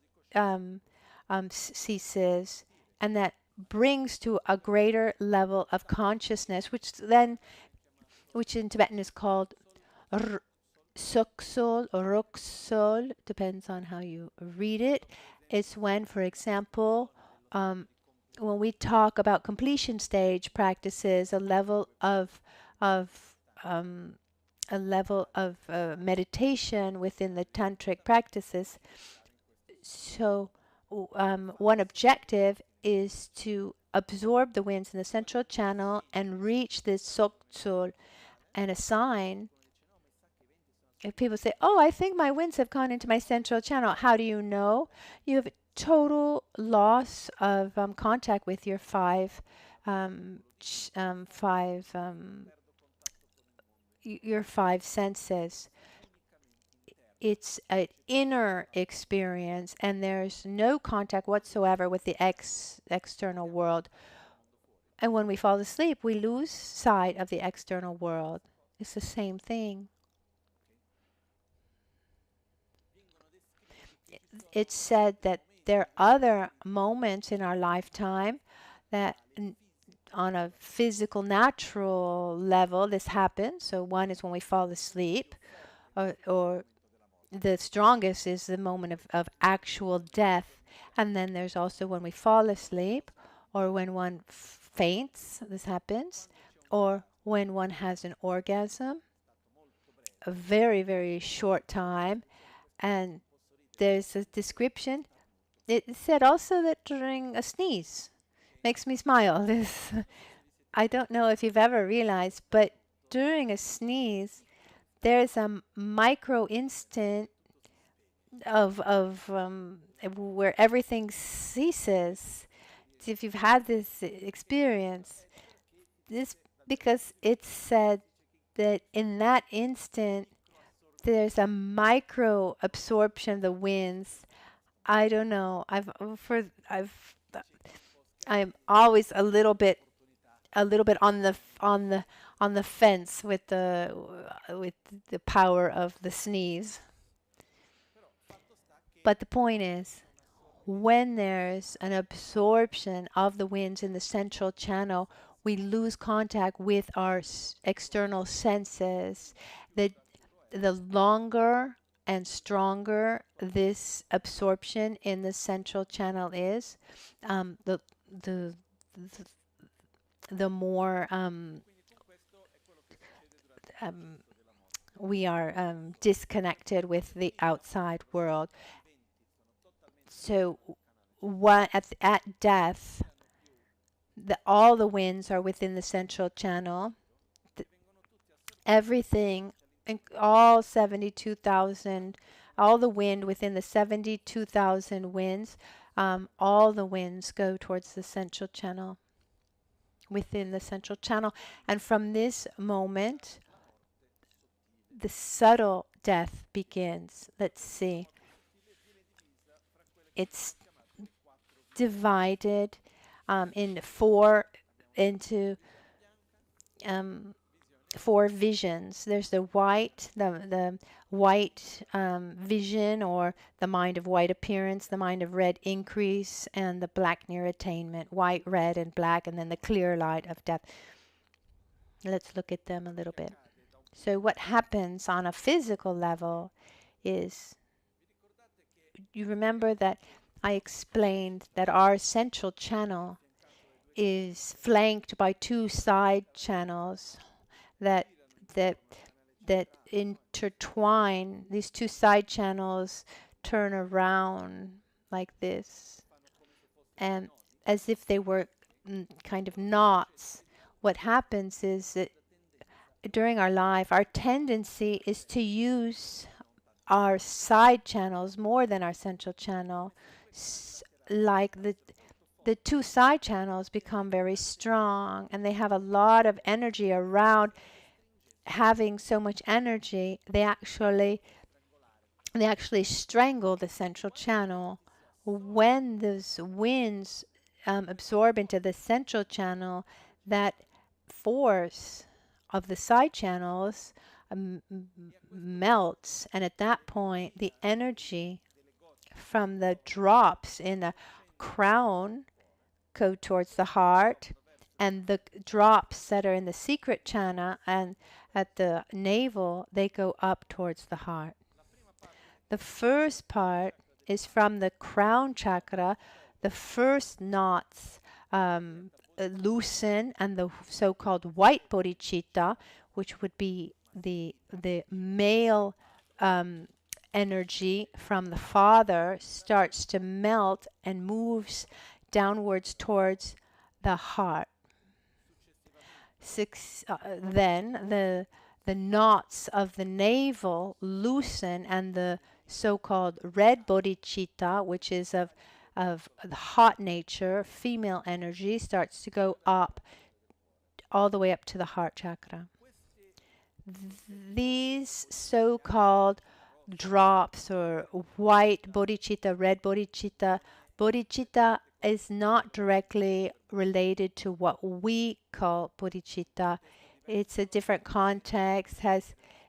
ceases, and that brings to a greater level of consciousness, which in Tibetan is called Suksol or Ruksol, depends on how you read it. It's when, for example, when we talk about completion stage practices, a level of meditation within the tantric practices. So one objective is to absorb the winds in the central channel and reach this Suksol. And a sign, if people say, oh, I think my winds have gone into my central channel, how do you know? You have total loss of contact with your five senses. It's an inner experience, and there's no contact whatsoever with the external world. And when we fall asleep, we lose sight of the external world. It's the same thing. It's said that there are other moments in our lifetime that on a physical, natural level, this happens. So one is when we fall asleep, or the strongest is the moment of actual death. And then there's also when we fall asleep, or when one faints, this happens, or when one has an orgasm, a very, very short time. And there's a description. It said also that during a sneeze, makes me smile. This, I don't know if you've ever realized, but during a sneeze, there's a micro instant of where everything ceases. If you've had this experience, this because it's said that in that instant there's a micro absorption of the winds. I don't know. I'm always a little bit on the fence with the power of the sneeze. But the point is, when there's an absorption of the winds in the central channel, we lose contact with our external senses. The longer and stronger this absorption in the central channel is, the more we are disconnected with the outside world. So at death, all the winds are within the central channel. Everything, all 72,000, all the wind within the 72,000 winds, all the winds go towards the central channel, within the central channel. And from this moment, the subtle death begins. Let's see. It's divided into four visions. There's the white vision, or the mind of white appearance, the mind of red increase, and the black near attainment. White, red, and black, and then the clear light of death. Let's look at them a little bit. So what happens on a physical level is you remember that I explained that our central channel is flanked by two side channels that that that intertwine. These two side channels turn around like this, and as if they were kind of knots. What happens is that during our life, our tendency is to use our side channels more than our central channel. Like the two side channels become very strong, and they have a lot of energy around. Having so much energy, they actually strangle the central channel. When those winds absorb into the central channel, that force of the side channels melts, and at that point the energy from the drops in the crown go towards the heart, and the drops that are in the secret channel and at the navel, they go up towards the heart. The first part is from the crown chakra. The first knots loosen, and the so-called white bodhicitta, which would be the male energy from the father, starts to melt and moves downwards towards the heart. Then the knots of the navel loosen, and the so-called red bodhicitta, which is of the hot nature, female energy, starts to go up all the way up to the heart chakra. These so-called drops, or white bodhicitta, red bodhicitta, bodhicitta is not directly related to what we call bodhicitta. It's a different context.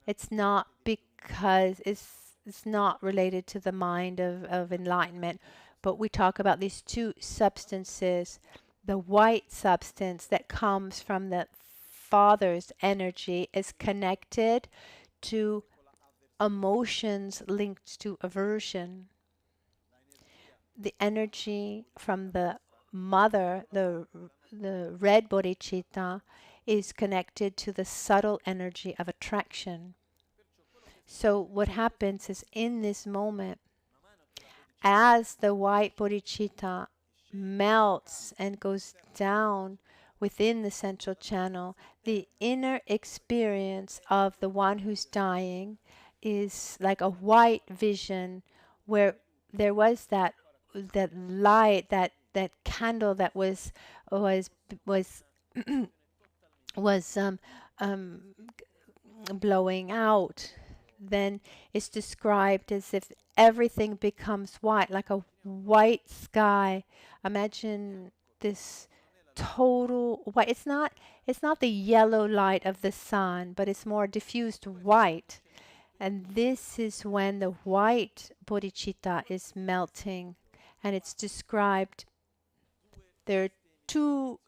It's not because it's not related to the mind of enlightenment. But we talk about these two substances. The white substance that comes from the father's energy is connected to emotions linked to aversion. The energy from the mother, the red bodhicitta, is connected to the subtle energy of attraction. So what happens is, in this moment, as the white bodhicitta melts and goes down within the central channel, the inner experience of the one who's dying is like a white vision, where there was that light, that candle that was blowing out. Then it's described as if everything becomes white, like a white sky. Imagine this total white. It's not the yellow light of the sun, but it's more diffused white. And this is when the white bodhicitta is melting, and it's described. There are two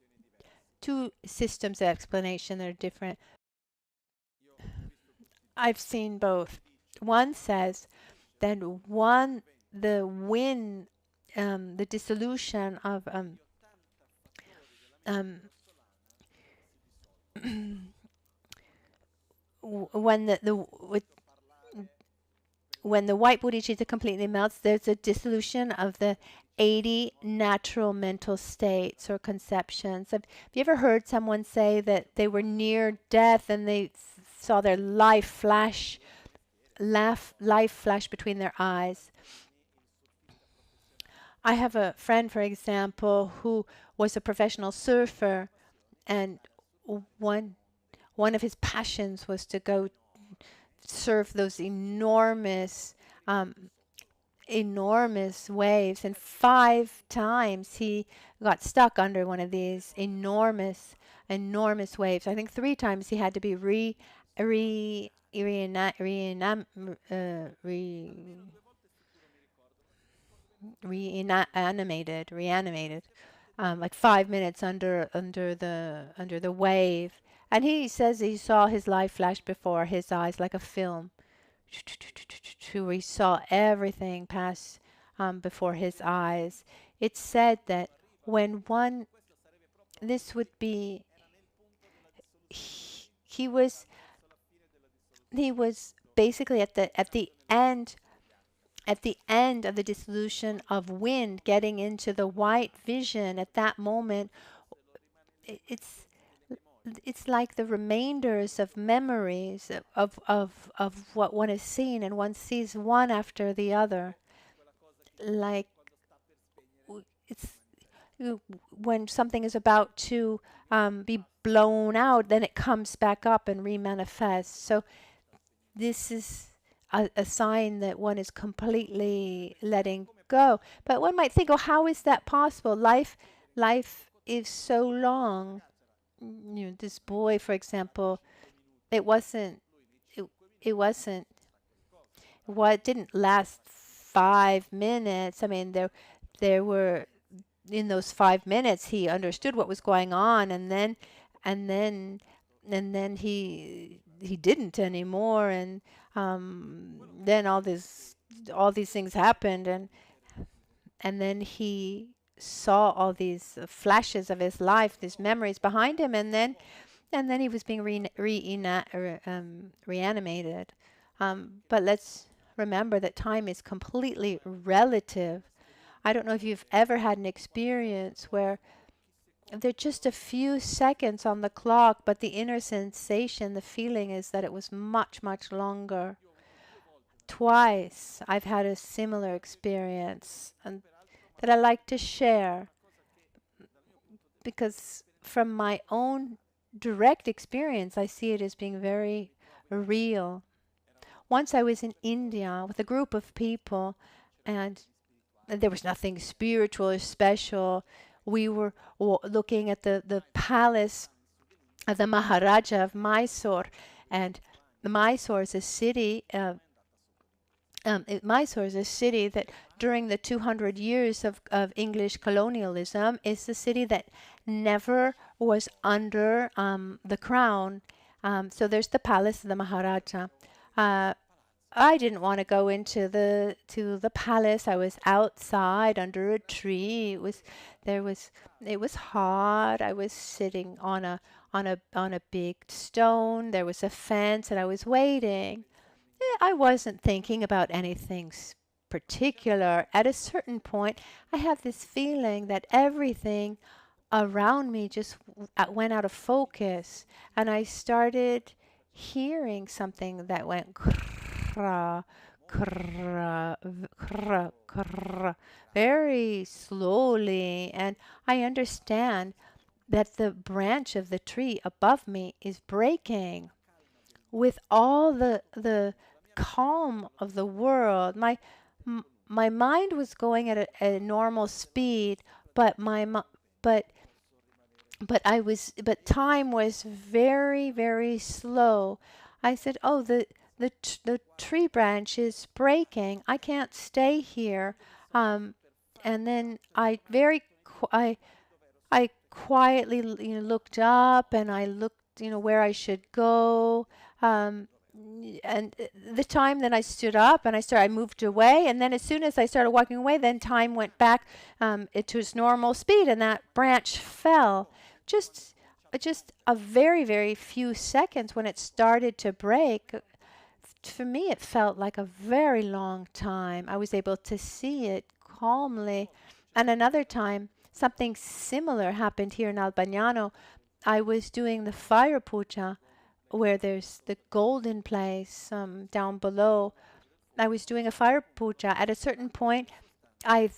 systems of explanation that are different. I've seen both. One says that the wind, the dissolution of when the white bodhicitta completely melts, there's a dissolution of the 80 natural mental states or conceptions. Have you ever heard someone say that they were near death and they saw their life flash between their eyes? I have a friend, for example, who was a professional surfer, and one of his passions was to go surf those enormous waves, and 5 times he got stuck under one of these enormous waves. I think 3 times he had to be reanimated, like 5 minutes under the wave. And he says he saw his life flash before his eyes like a film. He saw everything pass before his eyes. It's said that when one, this would be, he was basically at the end of the dissolution of wind, getting into the white vision. At that moment, it's like the remainders of memories of what one has seen, and one sees one after the other. Like it's when something is about to be blown out, then it comes back up and remanifests. So this is a sign that one is completely letting go. But one might think, oh, how is that possible? Life is so long. This boy, for example, it didn't last 5 minutes. I mean, there were, in those 5 minutes, he understood what was going on, and then he didn't anymore, and then all these things happened, and then he saw all these flashes of his life, these memories behind him, and then he was being reanimated. But let's remember that time is completely relative. I don't know if you've ever had an experience where there are just a few seconds on the clock, but the inner sensation, the feeling is that it was much, much longer. Twice I've had a similar experience, and that I like to share, because from my own direct experience, I see it as being very real. Once I was in India with a group of people, and there was nothing spiritual or special. We were looking at the palace of the Maharaja of Mysore, and Mysore is a city. Mysore is a city that during the 200 years of English colonialism is the city that never was under the crown. So there's the palace of the Maharaja. I didn't want to go into the palace. I was outside under a tree. It was hot. I was sitting on a big stone. There was a fence, and I was waiting. I wasn't thinking about anything particular. At a certain point, I have this feeling that everything around me just went out of focus, and I started hearing something that went very slowly, and I understand that the branch of the tree above me is breaking. With all the calm of the world, my mind was going at a normal speed, but time was very, very slow. I said, "Oh, the tree branch is breaking. I can't stay here." And then I quietly looked up, and I looked where I should go. And the time that I stood up and I moved away, and then as soon as I started walking away, then time went back to its normal speed, and that branch fell. Just a very, very few seconds when it started to break. For me, it felt like a very long time. I was able to see it calmly. And another time, something similar happened here in Albagnano. I was doing the fire puja, where there's the golden place down below. I was doing a fire puja. At a certain point, I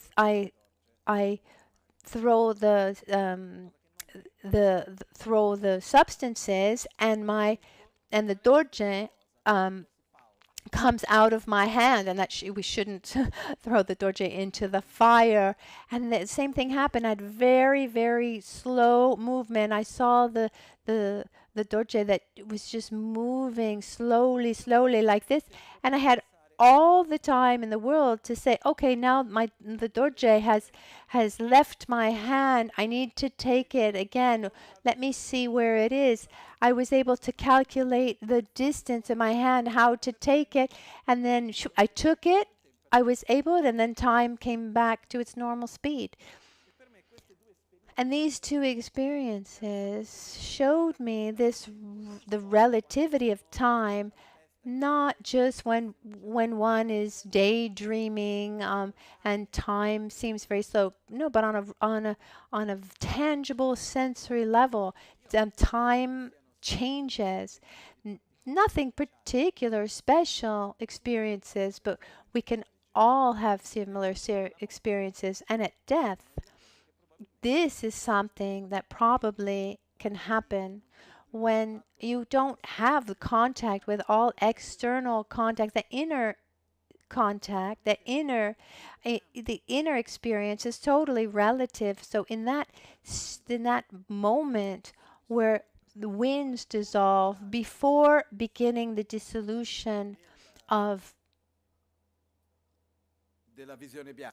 throw the substances, and the dorje comes out of my hand, and that we shouldn't throw the dorje into the fire. And the same thing happened. I had very, very slow movement. I saw the dorje that was just moving slowly like this, and I had all the time in the world to say, okay, now the dorje has left my hand. I need to take it again. Let me see where it is. I was able to calculate the distance in my hand, how to take it, and then I took it. I was able, and then time came back to its normal speed. And these two experiences showed me the relativity of time, not just when one is daydreaming and time seems very slow. No, but on a tangible sensory level, time changes. Nothing particular, special experiences, but we can all have similar experiences. And at death, this is something that probably can happen when you don't have the contact with all external contact, the inner contact, the inner experience is totally relative. So in that moment where the winds dissolve before beginning the dissolution of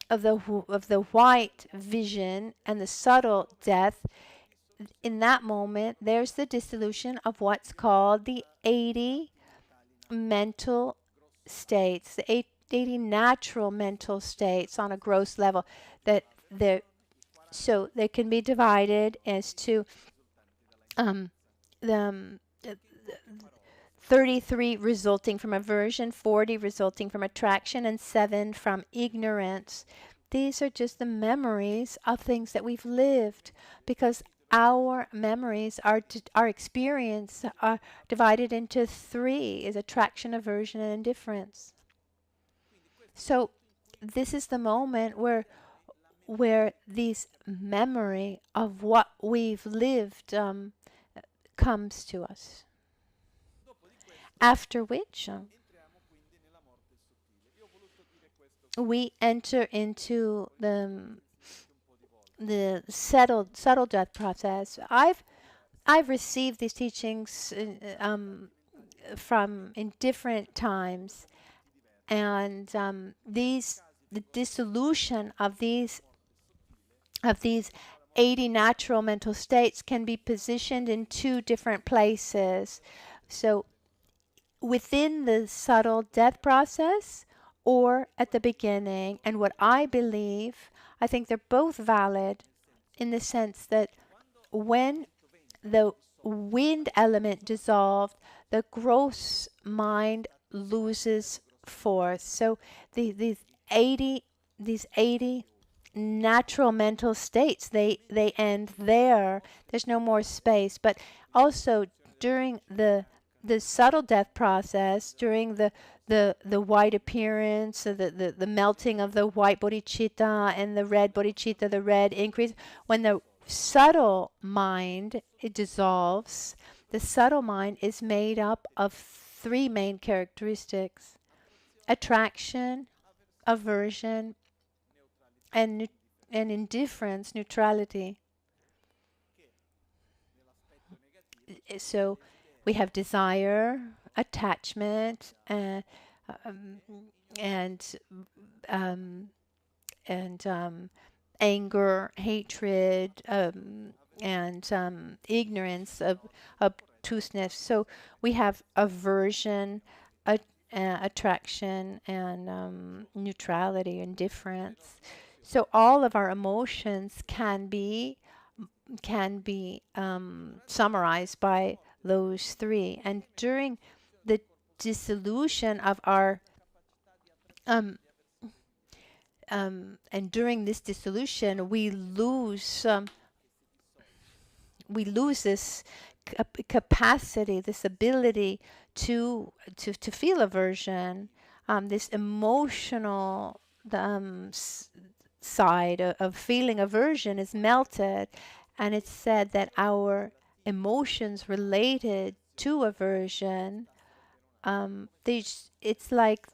of the white vision and the subtle death, in that moment, there's the dissolution of what's called the 80 mental states, the 80 natural mental states on a gross level. So they can be divided as to the 33 resulting from aversion, 40 resulting from attraction, and 7 from ignorance. These are just the memories of things that we've lived, because our memories, our experience, are divided into 3: is attraction, aversion, and indifference. So this is the moment where this memory of what we've lived comes to us. After which we enter into the subtle death process. I've received these teachings from in different times, and the dissolution of these 80 natural mental states can be positioned in 2 different places. So within the subtle death process or at the beginning. And what I believe, I think they're both valid in the sense that when the wind element dissolved, the gross mind loses force. So these 80 natural mental states, they end there. There's no more space. But also during the subtle death process, during the white appearance, the melting of the white bodhicitta and the red bodhicitta, the red increase, when the subtle mind, it dissolves, the subtle mind is made up of 3 main characteristics: attraction, aversion, and indifference, neutrality. So we have desire, attachment, and anger, hatred, and ignorance, obtuseness. So we have aversion, attraction, and neutrality, indifference. So all of our emotions can be summarized by those 3. And during the dissolution of our and during this dissolution, we lose this capacity, this ability to feel aversion, this emotional side of feeling aversion is melted. And it's said that our emotions related to aversion, it's like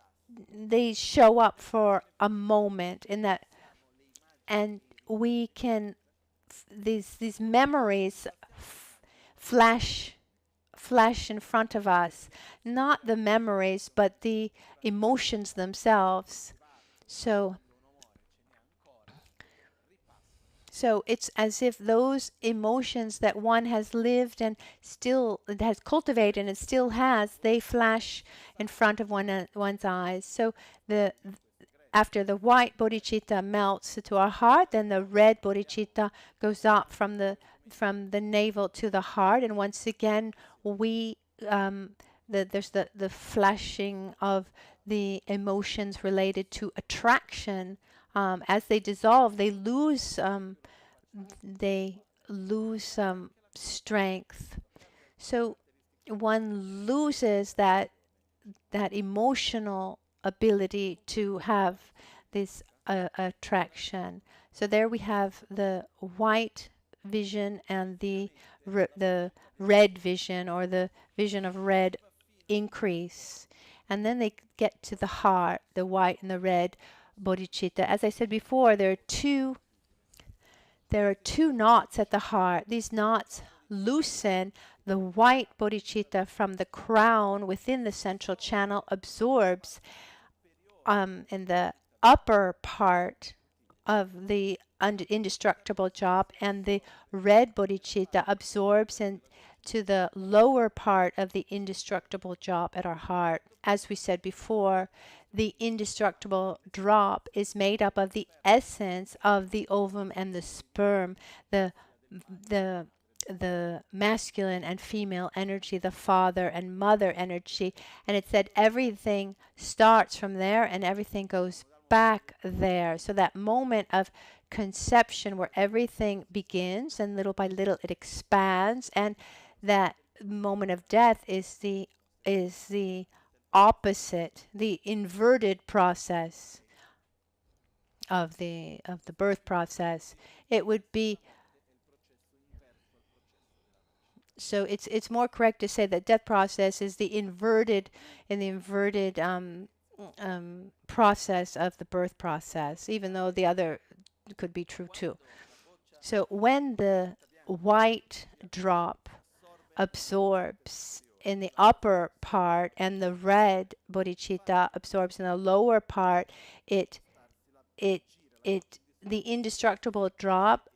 they show up for a moment in that, and we can these memories flash in front of us, not the memories but the emotions themselves. So it's as if those emotions that one has lived and still has cultivated and still has, they flash in front of one's eyes. So after the white bodhicitta melts to our heart, then the red bodhicitta goes up from the navel to the heart, and once again we there's the flashing of the emotions related to attraction. As they dissolve, they lose strength. So one loses that emotional ability to have this attraction. So there we have the white vision and the red vision, or the vision of red increase. And then they get to the heart, the white and the red bodhicitta. As I said before, there are two knots at the heart. These knots loosen. The white bodhicitta from the crown within the central channel absorbs in the upper part of the indestructible job, and the red bodhicitta absorbs into the lower part of the indestructible job at our heart. As we said before, the indestructible drop is made up of the essence of the ovum and the sperm, the masculine and female energy, the father and mother energy. And it said everything starts from there and everything goes back there. So that moment of conception where everything begins and little by little it expands, and that moment of death is the opposite, the inverted process of the birth process. It would be, so it's more correct to say that death process is the inverted process of the birth process, even though the other could be true too. So when the white drop absorbs in the upper part and the red bodhicitta absorbs in the lower part, the indestructible drop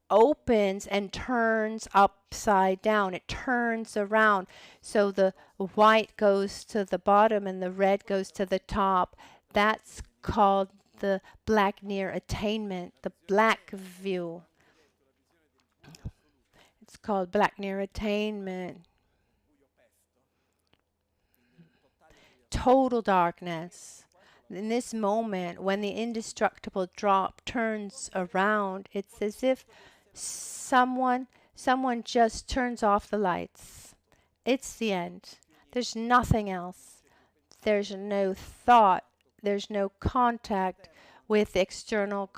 opens and turns upside down. It turns around. So the white goes to the bottom and the red goes to the top. That's called the black near attainment, the black view. It's called black near attainment. Total darkness. In this moment, when the indestructible drop turns around, it's as if someone just turns off the lights. It's the end. There's nothing else. There's no thought. There's no contact with external.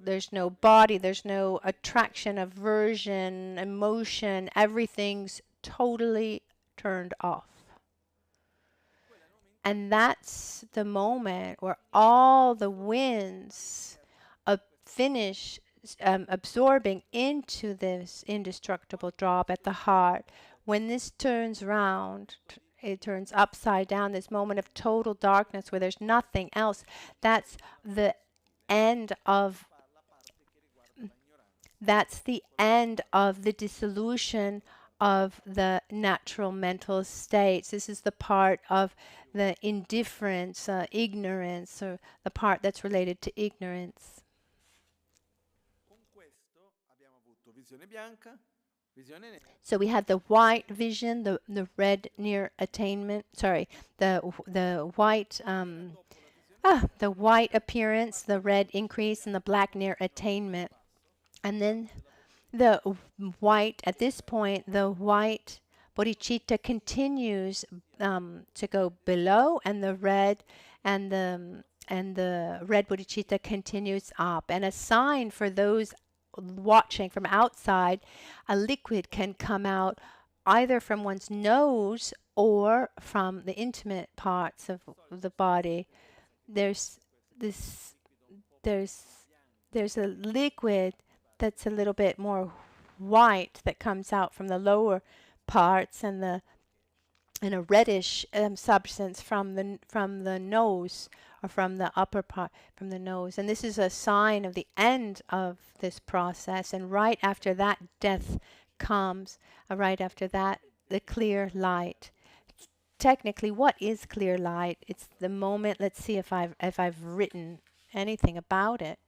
There's no body. There's no attraction, aversion, emotion. Everything's totally turned off. And that's the moment where all the winds finish absorbing into this indestructible drop at the heart. When this turns round, it turns upside down, this moment of total darkness where there's nothing else. That's the end of the dissolution of the natural mental states. This is the part of the indifference, ignorance, or the part that's related to ignorance. So we had the white vision, the red near attainment. Sorry, the white the white appearance, the red increase, and the black near attainment. And then the white, at this point, the white bodhicitta continues to go below, and the red bodhicitta continues up. And a sign for those watching from outside, a liquid can come out either from one's nose or from the intimate parts of the body. There's a liquid that's a little bit more white that comes out from the lower parts, and a reddish substance from the nose, or from the upper part, from the nose. And this is a sign of the end of this process. And right after that, death comes. Right after that, the clear light. technically, what is clear light? It's the moment. Let's see if I've written anything about it.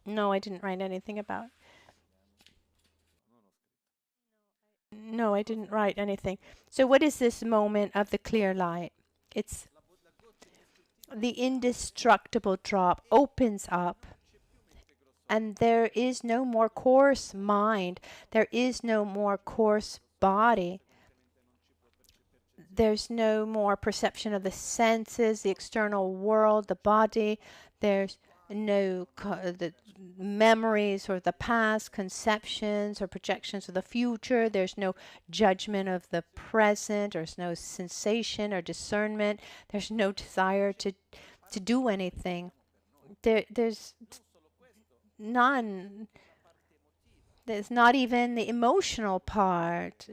No, I didn't write anything about. No, I didn't write anything. So what is this moment of the clear light? It's the indestructible drop opens up, and there is no more coarse mind. There is no more coarse body. There's no more perception of the senses, the external world, the body. There's no the memories or the past, conceptions or projections of the future. There's no judgment of the present. There's no sensation or discernment. There's no desire to do anything. There's none. There's not even the emotional part.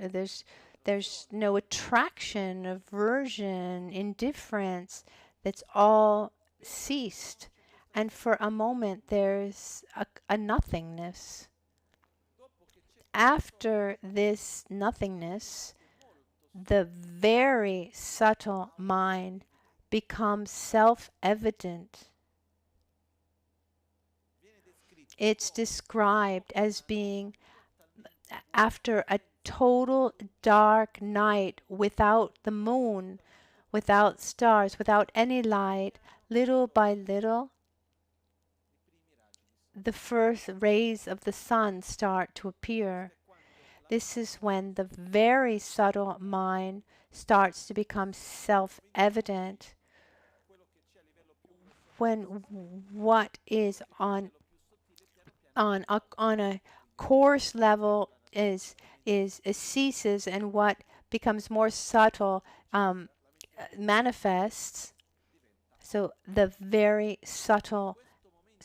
There's no attraction, aversion, indifference. That's all ceased. And for a moment, there's a nothingness. After this nothingness, the very subtle mind becomes self-evident. It's described as being after a total dark night without the moon, without stars, without any light, little by little, the first rays of the sun start to appear. This is when the very subtle mind starts to become self-evident. When what is on a coarse level is ceases, and what becomes more subtle manifests. So the very subtle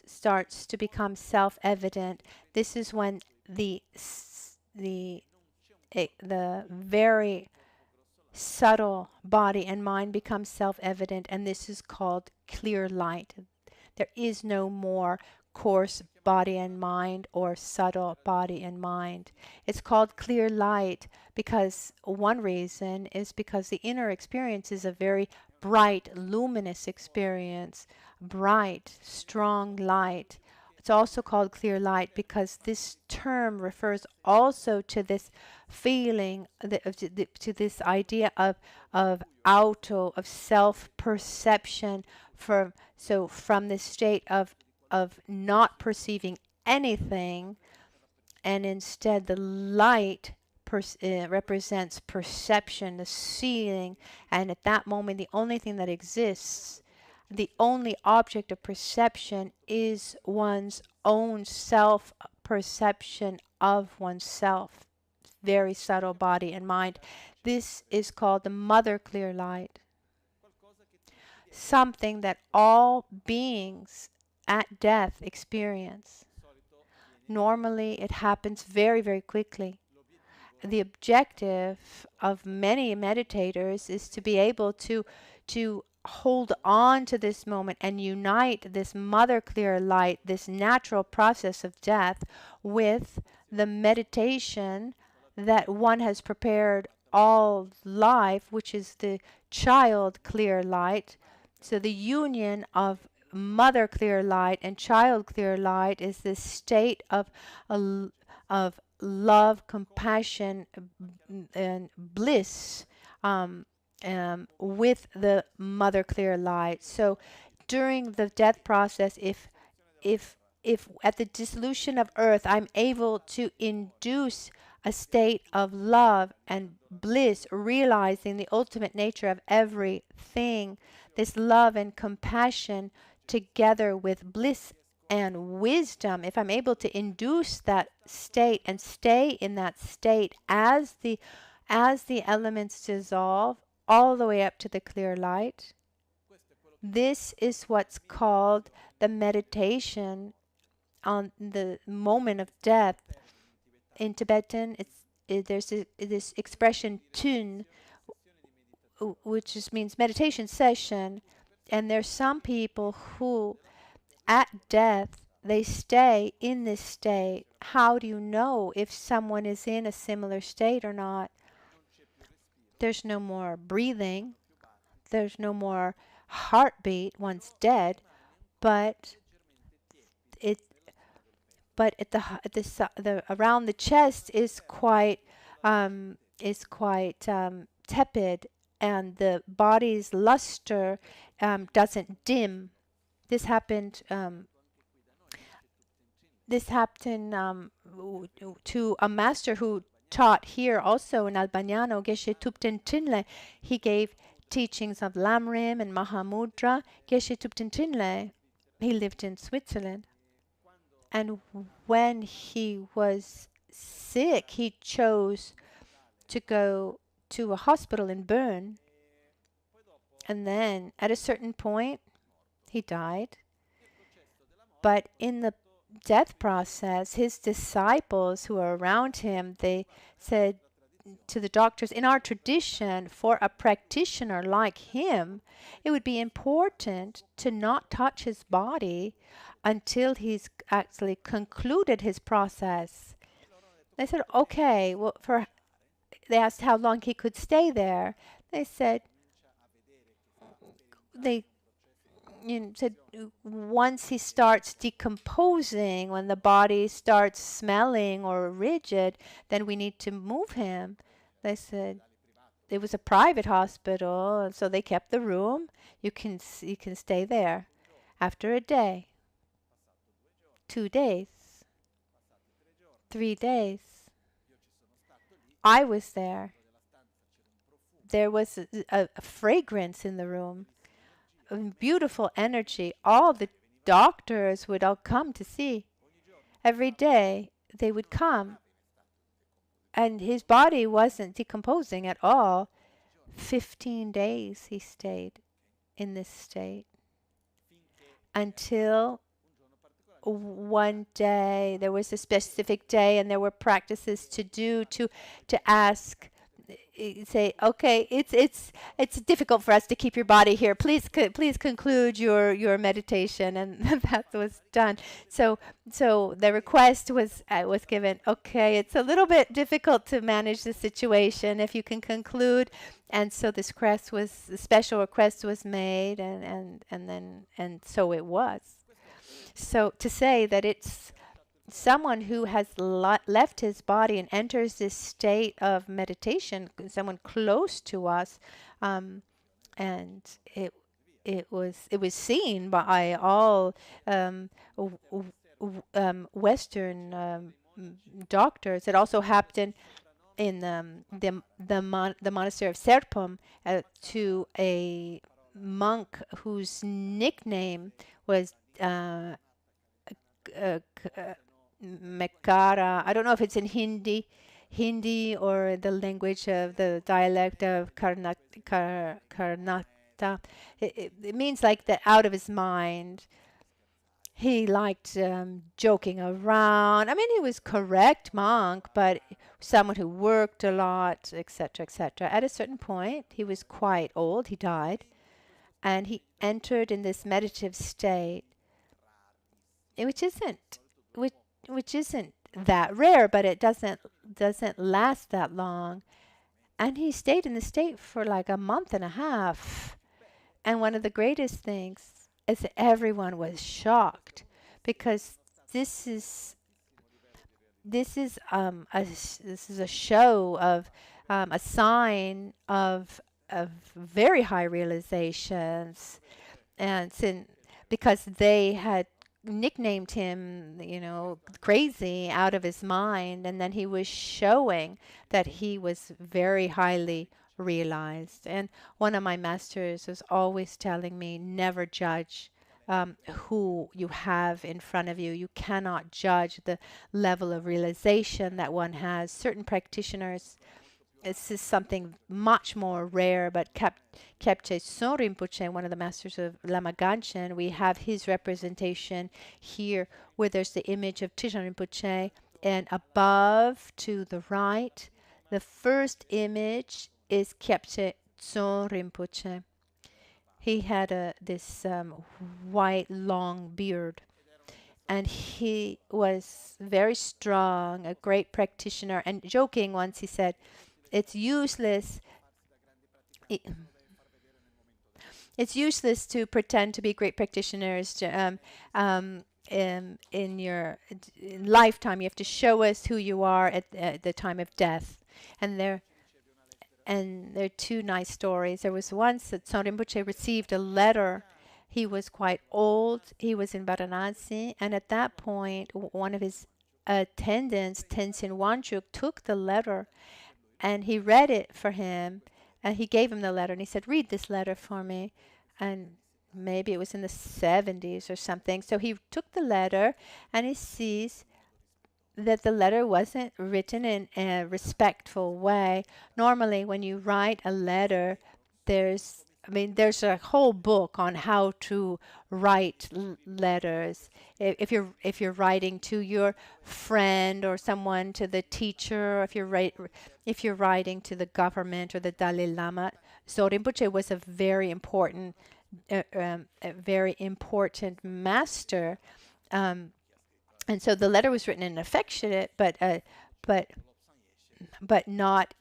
starts to become self-evident. This is when the very subtle body and mind becomes self-evident, and this is called clear light. There is no more coarse body and mind or subtle body and mind. It's called clear light because one reason is because the inner experience is a very bright, luminous experience, bright, strong light. It's also called clear light because this term refers also to this feeling, to this idea of auto, of self-perception, from this state of not perceiving anything, and instead the light represents perception, the seeing, and at that moment the only thing that exists, the only object of perception is one's own self-perception of oneself, very subtle body and mind. This is called the mother clear light, something that all beings at death experience. Normally it happens very, very quickly. The objective of many meditators is to be able to hold on to this moment and unite this mother clear light, this natural process of death, with the meditation that one has prepared all life, which is the child clear light. So the union of mother clear light and child clear light is this state of love, compassion, and bliss with the mother clear light. So during the death process, if at the dissolution of earth I'm able to induce a state of love and bliss, realizing the ultimate nature of everything, this love and compassion together with bliss and wisdom, if I'm able to induce that state and stay in that state as the elements dissolve all the way up to the clear light, this is what's called the meditation on the moment of death. In Tibetan, there's this expression tun, which just means meditation session, and there's some people who at death they stay in this state. How do you know if someone is in a similar state or not? There's no more breathing. there's no more heartbeat. One's dead, but it at the around the chest is quite tepid, and the body's luster doesn't dim. This happened. This happened to a master who taught here also in Albagnano, Geshe Tupten Trinle. He gave teachings of Lamrim and Mahamudra. Geshe Tupten Trinle, he lived in Switzerland. And when he was sick, he chose to go to a hospital in Bern. And then at a certain point, he died. But in the death process, his disciples who were around him, they said to the doctors, in our tradition, for a practitioner like him, it would be important to not touch his body until he's actually concluded his process. They said, okay, well, they asked how long he could stay there. They said, said once he starts decomposing, when the body starts smelling or rigid, then we need to move him. They said it was a private hospital, and so they kept the room. You can stay there. After a day, 2 days, 3 days, I was there. There was a fragrance in the room. Beautiful energy. All the doctors would all come to see. Every day they would come. And his body wasn't decomposing at all. 15 days he stayed in this state. Until one day, there was a specific day, and there were practices to do to ask, say, okay, it's difficult for us to keep your body here. Please conclude your meditation, and that was done. So the request was given. Okay, it's a little bit difficult to manage the situation. If you can conclude, and so this special request was made, and so it was. So to say that it's someone who has left his body and enters this state of meditation, someone close to us, and it was seen by all Western doctors. It also happened in the monastery of Serpom to a monk whose nickname was Mekara. I don't know if it's in Hindi or the language of the dialect of Karnata. It means like the out of his mind. He liked joking around. I mean, he was correct monk, but someone who worked a lot, etc., etc. At a certain point, he was quite old. He died, and he entered in this meditative state, which isn't that rare, but it doesn't last that long. And he stayed in the state for like a month and a half. And one of the greatest things is that everyone was shocked, because this is a show of a sign of very high realizations, and because they had nicknamed him, crazy, out of his mind, and then he was showing that he was very highly realized. And one of my masters was always telling me, never judge who you have in front of you. You cannot judge the level of realization that one has. Certain practitioners, this is something much more rare, but Kyabche Son Rinpoche, one of the masters of Lama Ganchen, we have his representation here, where there's the image of Trishan Rinpoche, and above to the right, the first image is Kyabche Son Rinpoche. He had this white long beard, and he was very strong, a great practitioner, and joking once he said, it's useless. It's useless to pretend to be great practitioners in your lifetime. You have to show us who you are at the time of death. And there are two nice stories. There was once that Son Rinpoche received a letter. He was quite old. He was in Varanasi, and at that point, one of his attendants, Tenzin Wanchuk, took the letter and he read it for him, and he gave him the letter and he said, "Read this letter for me." And maybe it was in the 70s or something. So he took the letter and he sees that the letter wasn't written in a respectful way. Normally, when you write a letter, there's a whole book on how to write letters. If you're writing to your friend or someone, to the teacher, or if you're writing to the government or the Dalai Lama, so Rinpoche was a very important master. And so the letter was written in affectionate, but not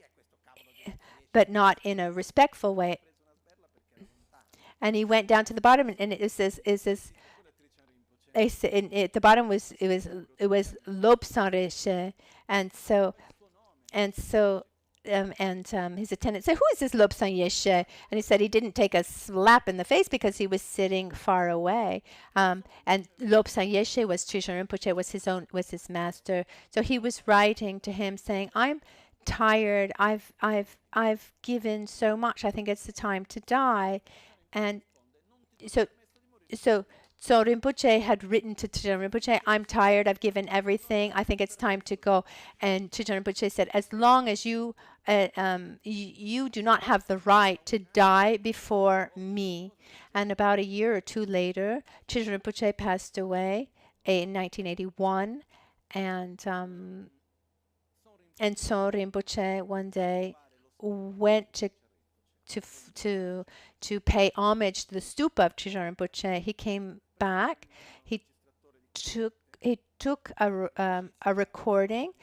in a respectful way. And he went down to the bottom, and it says, at the bottom was Lobsang Reshe, and his attendant said, "Who is this Lobsang Yeshe?" And he said he didn't take a slap in the face because he was sitting far away. And Lobsang Yeshe was Trishan Rinpoche, was his master. So he was writing to him saying, "I'm tired. I've given so much. I think it's the time to die." And so Rinpoche had written to Trijang Rinpoche, "I'm tired. I've given everything. I think it's time to go." And Trijang Rinpoche said, "As long as you do not have the right to die before me." And about a year or two later, Trijang Rinpoche passed away in 1981, and Son Rinpoche one day went to pay homage to the stupa of Trijang Rinpoche. He came back. He took a recording,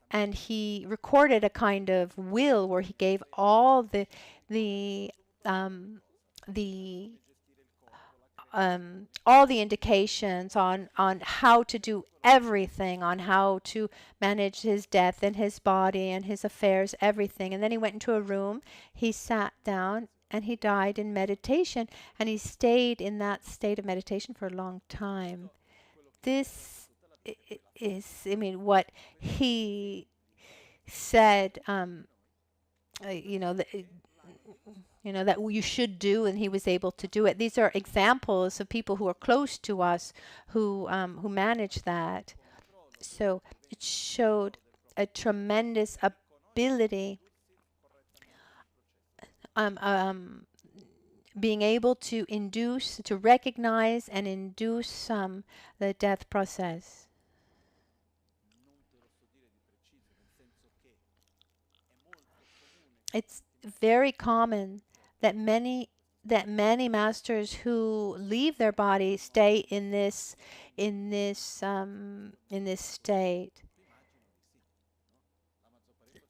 and he recorded a kind of will where he gave all the indications on how to do everything, on how to manage his death and his body and his affairs, everything. And then he went into a room, he sat down, and he died in meditation, and he stayed in that state of meditation for a long time. This is, what he said, that you should do, and he was able to do it. These are examples of people who are close to us who manage that. So it showed a tremendous ability, being able to recognize and induce the death process. It's very common that many masters who leave their body stay in this state.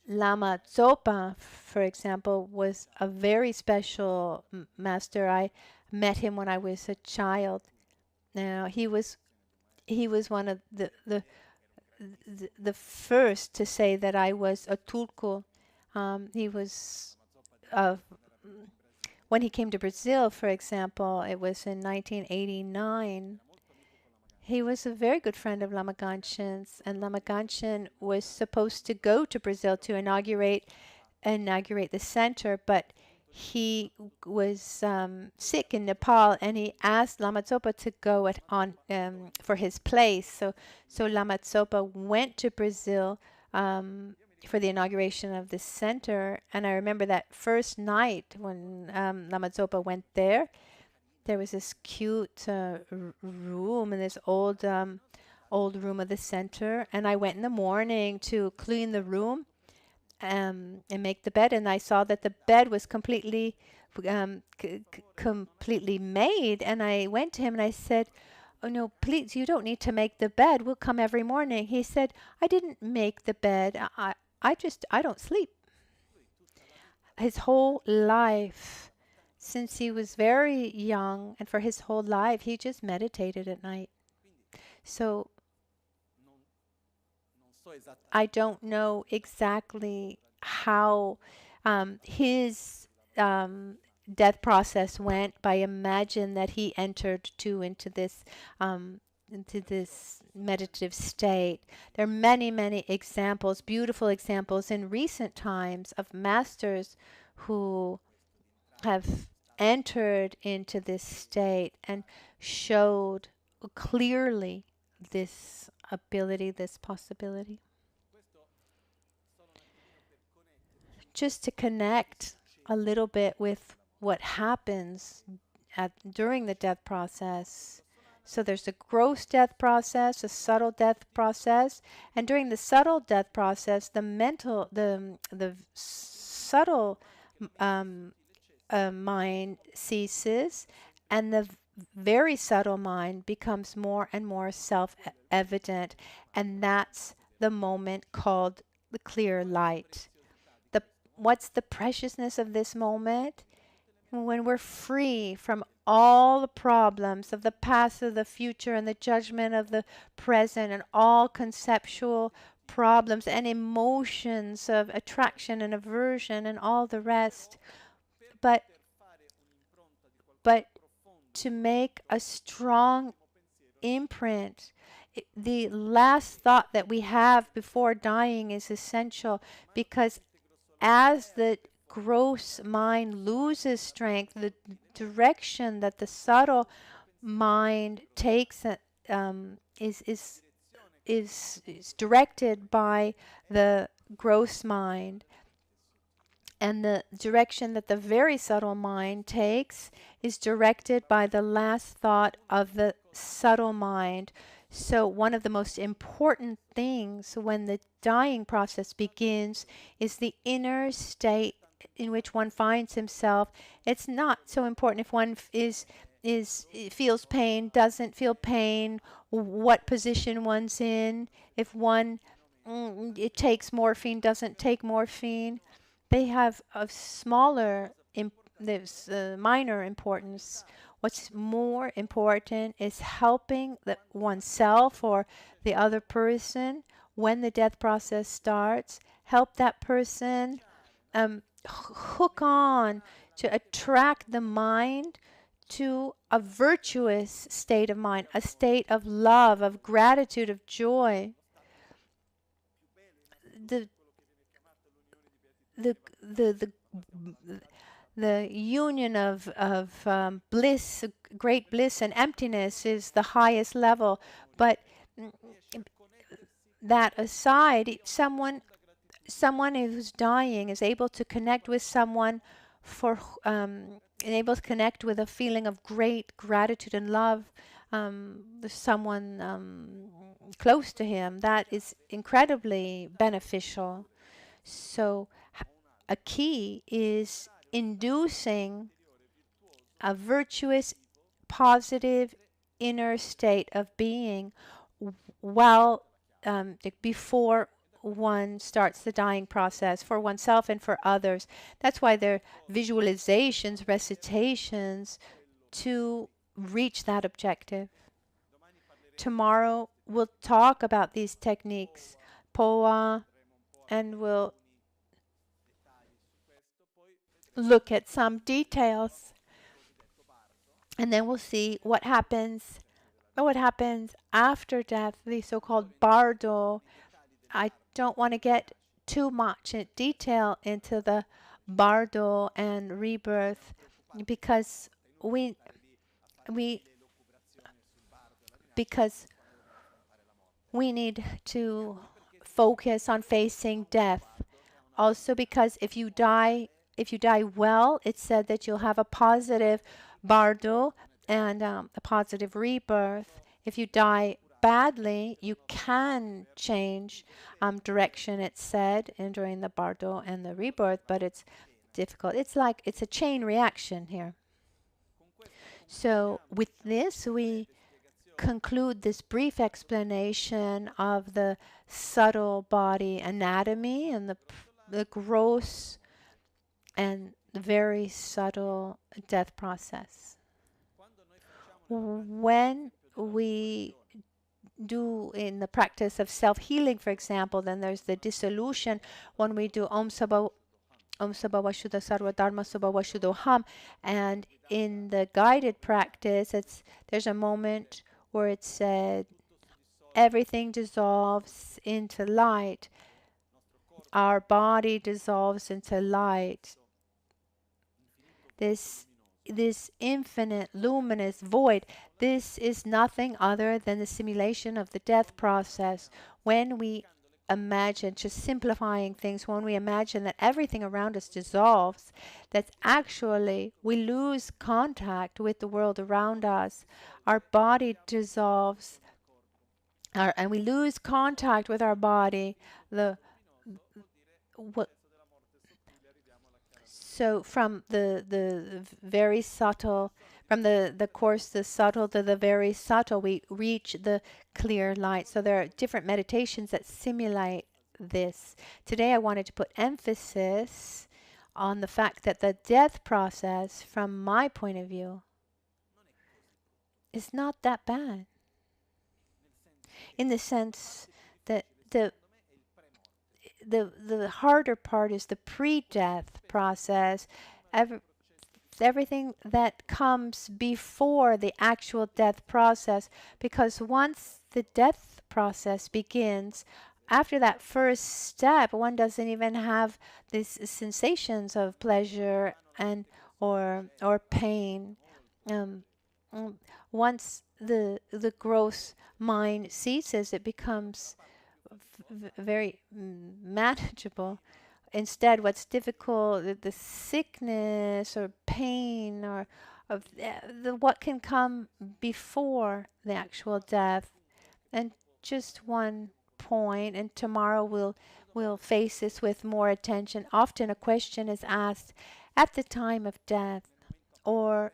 Lama Zopa, for example, was a very special master. I met him when I was a child. Now he was one of the first to say that I was a tulku. He was when he came to Brazil, for example, it was in 1989. He was a very good friend of Lama Ganshin's, and Lama Ganshin was supposed to go to Brazil to inaugurate the center, but he was sick in Nepal, and he asked Lama Zopa to go for his place. So Lama Zopa went to Brazil for the inauguration of the center, and I remember that first night when Lama Zopa went there. There was this cute room in this old room of the center, and I went in the morning to clean the room and make the bed, and I saw that the bed was completely made, and I went to him and I said, "Oh no, please, you don't need to make the bed. We'll come every morning." He said, "I didn't make the bed. I don't sleep." His whole life since he was very young, and for his whole life, he just meditated at night. So I don't know exactly how his death process went, but I imagine that he entered too into this meditative state. There are many, many examples, beautiful examples in recent times of masters who have entered into this state and showed clearly this ability, this possibility. Just to connect a little bit with what happens during the death process. So there's a gross death process, a subtle death process, and during the subtle death process, the subtle mind ceases, and the very subtle mind becomes more and more self-evident, and that's the moment called the clear light. What's the preciousness of this moment? When we're free from all the problems of the past, of the future, and the judgment of the present, and all conceptual problems and emotions of attraction and aversion and all the rest. But to make a strong imprint, the last thought that we have before dying is essential, because as the gross mind loses strength, the direction that the subtle mind takes is directed by the gross mind, and the direction that the very subtle mind takes is directed by the last thought of the subtle mind. So one of the most important things when the dying process begins is the inner state in which one finds himself. It's not so important if one feels pain, doesn't feel pain, what position one's in, if one it takes morphine, doesn't take morphine. They have a smaller, there's minor importance. What's more important is helping oneself or the other person when the death process starts. Help that person hook on to attract the mind to a virtuous state of mind, a state of love, of gratitude, of joy. The union of bliss, great bliss and emptiness is the highest level. But that aside, someone who's dying is able to connect with someone able to connect with a feeling of great gratitude and love, someone close to him. That is incredibly beneficial. So a key is inducing a virtuous, positive inner state of being before one starts the dying process, for oneself and for others. That's why there are visualizations, recitations to reach that objective. Tomorrow we'll talk about these techniques, POA, and we'll look at some details, and then we'll see what happens after death, the so-called bardo. I don't want to get too much in detail into the bardo and rebirth, because we need to focus on facing death. Also, because if you die well, it's said that you'll have a positive bardo and a positive rebirth. If you die badly, you can change direction, it's said, during the bardo and the rebirth, but it's difficult. It's a chain reaction here. So with this, we conclude this brief explanation of the subtle body anatomy and the gross and the very subtle death process. When we do in the practice of self-healing, for example, then there's the dissolution when we do Om Sabha Vashuddha Sarva Dharma Sabha Vashuddha Ham. And in the guided practice, there's a moment where it's said, everything dissolves into light. Our body dissolves into light. This infinite luminous void, this is nothing other than the simulation of the death process. When we imagine, just simplifying things, when we imagine that everything around us dissolves, that actually we lose contact with the world around us. Our body dissolves, and we lose contact with our body. So from the very subtle, from the coarse, the subtle to the very subtle, we reach the clear light. So there are different meditations that simulate this. Today I wanted to put emphasis on the fact that the death process, from my point of view, is not that bad. In the sense that the harder part is the pre-death process. Everything that comes before the actual death process, because once the death process begins, after that first step, one doesn't even have these sensations of pleasure and or pain. Once the gross mind ceases, it becomes very manageable. Instead, what's difficult, the sickness or pain or of what can come before the actual death. And just one point, and tomorrow we'll face this with more attention. Often a question is asked at the time of death, or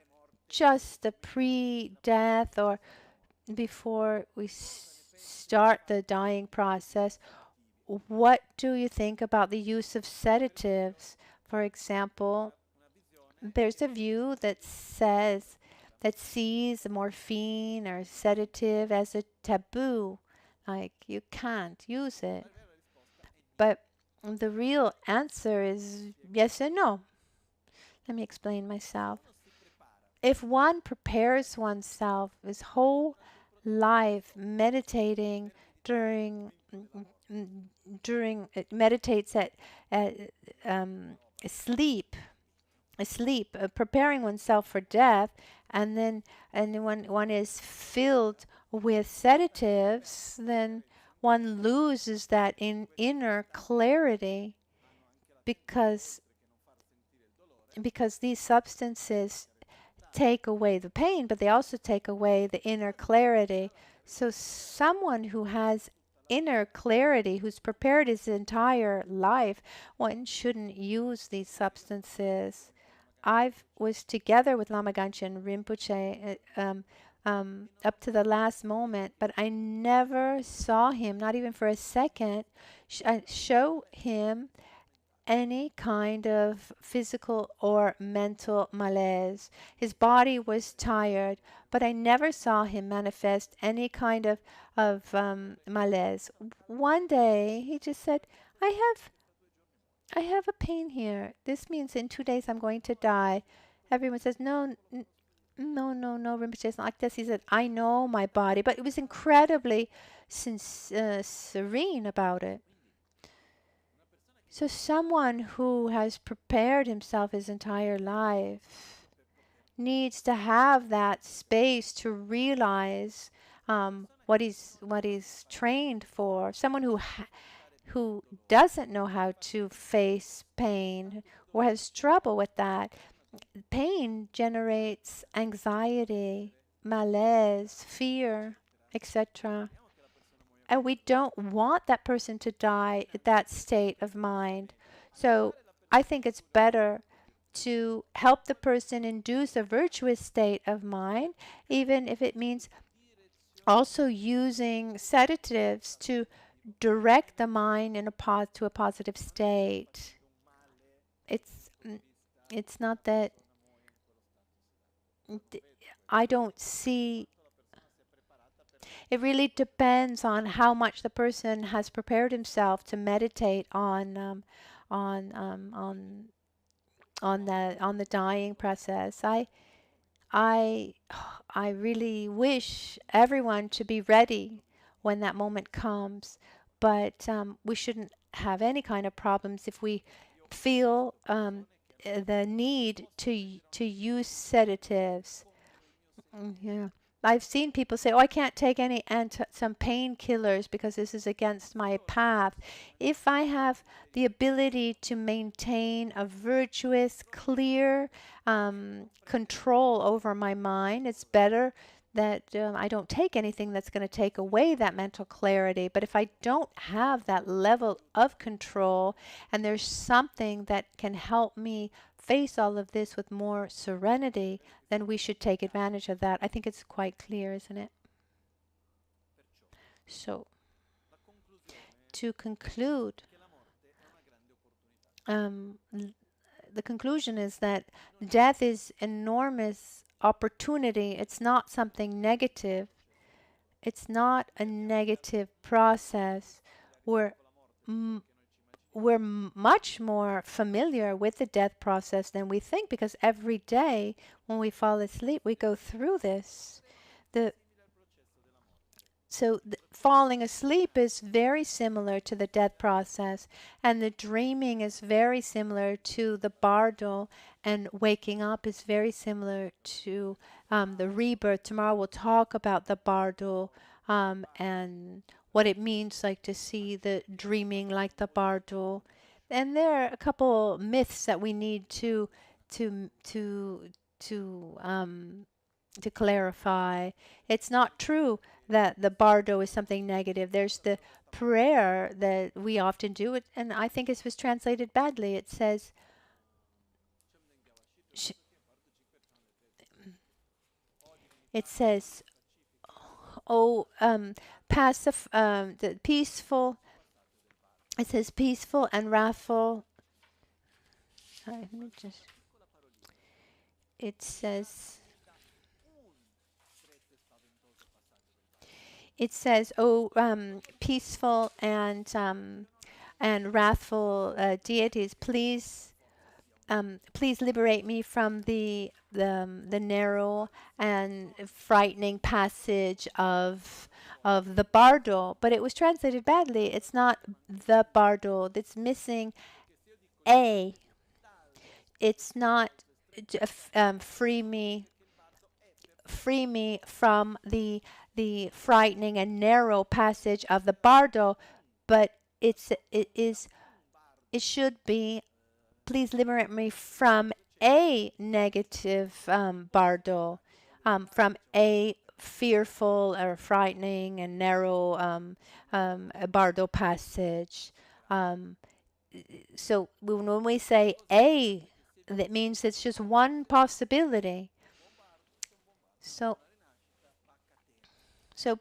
just the pre-death, or before we start the dying process. What do you think about the use of sedatives? For example, there's a view that sees morphine or sedative as a taboo, like you can't use it. But the real answer is yes and no. Let me explain myself. If one prepares oneself his whole life meditating meditates at sleep, preparing oneself for death, and then when one is filled with sedatives, then one loses that inner clarity, because these substances take away the pain, but they also take away the inner clarity. So someone who has inner clarity, who's prepared his entire life, one shouldn't use these substances. I was together with Lama Michel Rinpoche up to the last moment, but I never saw him, not even for a second, show him any kind of physical or mental malaise. His body was tired, but I never saw him manifest any kind of malaise. One day he just said, I have a pain here. This means in 2 days I'm going to die. Everyone says, no, Rinpoche, it's not like this. He said, I know my body, but it was incredibly serene about it. So someone who has prepared himself his entire life needs to have that space to realize what he's trained for. Someone who doesn't know how to face pain or has trouble with that. Pain generates anxiety, malaise, fear, etc. And we don't want that person to die at that state of mind. So I think it's better to help the person induce a virtuous state of mind, even if it means also using sedatives to direct the mind to a positive state. It's not that I don't see. It really depends on how much the person has prepared himself to meditate on um, on on the dying process. I I really wish everyone to be ready when that moment comes, but we shouldn't have any kind of problems if we feel the need to use sedatives. Yeah. I've seen people say, "Oh, I can't take any some painkillers because this is against my path." If I have the ability to maintain a virtuous, clear control over my mind, it's better that I don't take anything that's going to take away that mental clarity. But if I don't have that level of control and there's something that can help me face all of this with more serenity, then we should take advantage of that. I think it's quite clear, isn't it? So, to conclude, the conclusion is that death is enormous opportunity. It's not something negative. It's not a negative process. We're much more familiar with the death process than we think, because every day when we fall asleep, we go through this. So falling asleep is very similar to the death process, and the dreaming is very similar to the bardo, and waking up is very similar to the rebirth. Tomorrow we'll talk about the bardo and what it means, like to see the dreaming like the bardo. And there are a couple myths that we need to to to to clarify. It's not true that the bardo is something negative. There's the prayer that we often do, and I think it was translated badly. It says, it says, oh, the peaceful. It says peaceful and wrathful. Sorry, let me just. It says. It says, "Oh, peaceful and wrathful deities, please, please liberate me from the narrow and frightening passage of the bardo." But it was translated badly. It's not the bardo. It's missing a. It's not free me from the frightening and narrow passage of the bardo, but it should be, please liberate me from a negative bardo, from a fearful or frightening and narrow bardo passage. So when we say a, that means it's just one possibility.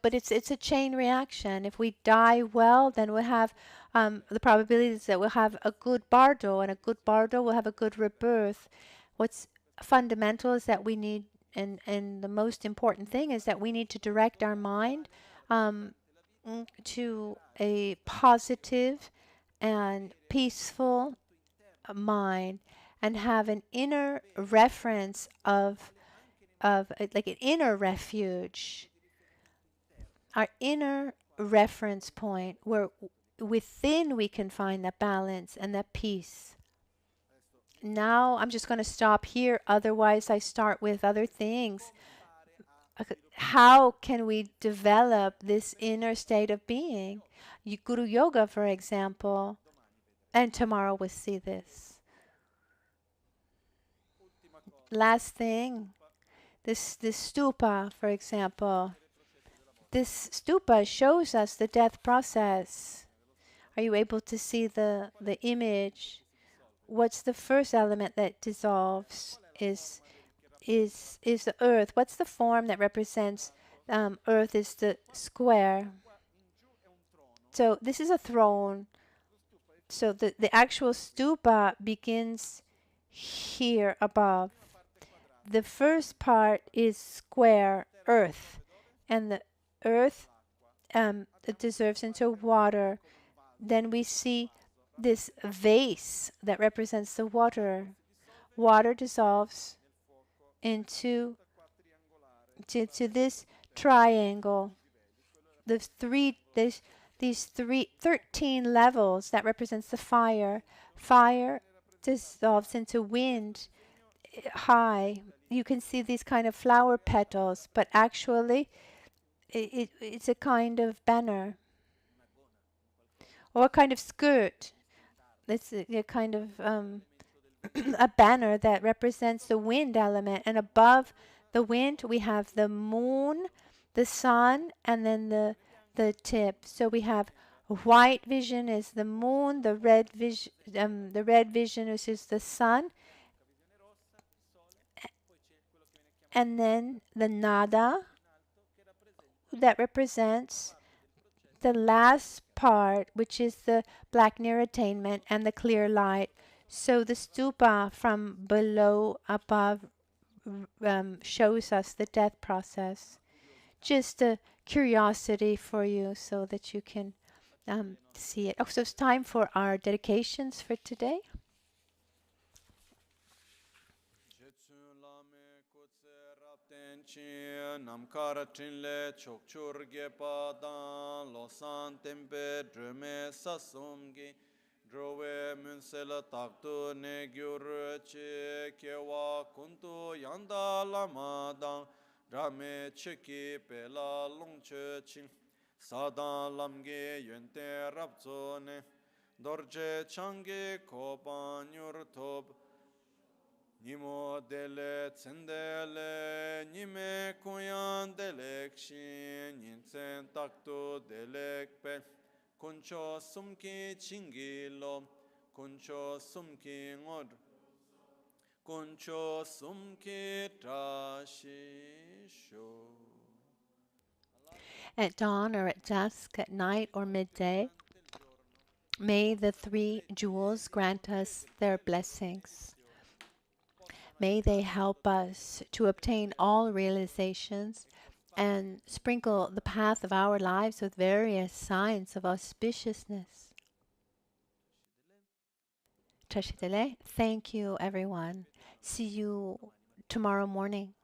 But it's a chain reaction. If we die well, then we'll have the probabilities that we'll have a good bardo, and a good bardo will have a good rebirth. What's fundamental is that we need, and the most important thing is that we need to direct our mind to a positive and peaceful mind, and have an inner reference of like an inner refuge, our inner reference point where within we can find that balance and that peace. Now I'm just going to stop here, otherwise I start with other things. How can we develop this inner state of being? Guru Yoga, for example, and tomorrow we'll see this. Last thing, this stupa, for example. This stupa shows us the death process. Are you able to see the image? What's the first element that dissolves? Is the earth. What's the form that represents earth? Is the square. So this is a throne. So the actual stupa begins here above. The first part is square earth, and the earth it dissolves into water. Then we see this vase that represents the water. Water dissolves into to this triangle. These 13 levels that represents the fire. Fire dissolves into wind high. You can see these kind of flower petals, but actually it's a kind of banner or a kind of skirt. It's a kind of a banner that represents the wind element, and above the wind we have the moon, the sun, and then the tip. So we have white vision is the moon, the red vision is the sun, and then the nada that represents the last part, which is the black near attainment and the clear light. So the stupa from below above shows us the death process. Just a curiosity for you so that you can see it. Oh, so it's time for our dedications for today. Namkara trinle chokchur gepadan losan tempe drume sasumgi drove munsela taktu ne gyurche kewa kuntu yanda lamadan drame cheki pela longche chin sadan lamge yente rabzone dorje change kopanyur tob Nimo dele tsendele, nime kuyan delek shin, yinsen takto delek pe, kuncho sumki chingilo, kuncho sumki ngod, kuncho sumki trashisho. At dawn or at dusk, at night or midday, may the three jewels grant us their blessings. May they help us to obtain all realizations and sprinkle the path of our lives with various signs of auspiciousness. Tashidele. Thank you, everyone. See you tomorrow morning.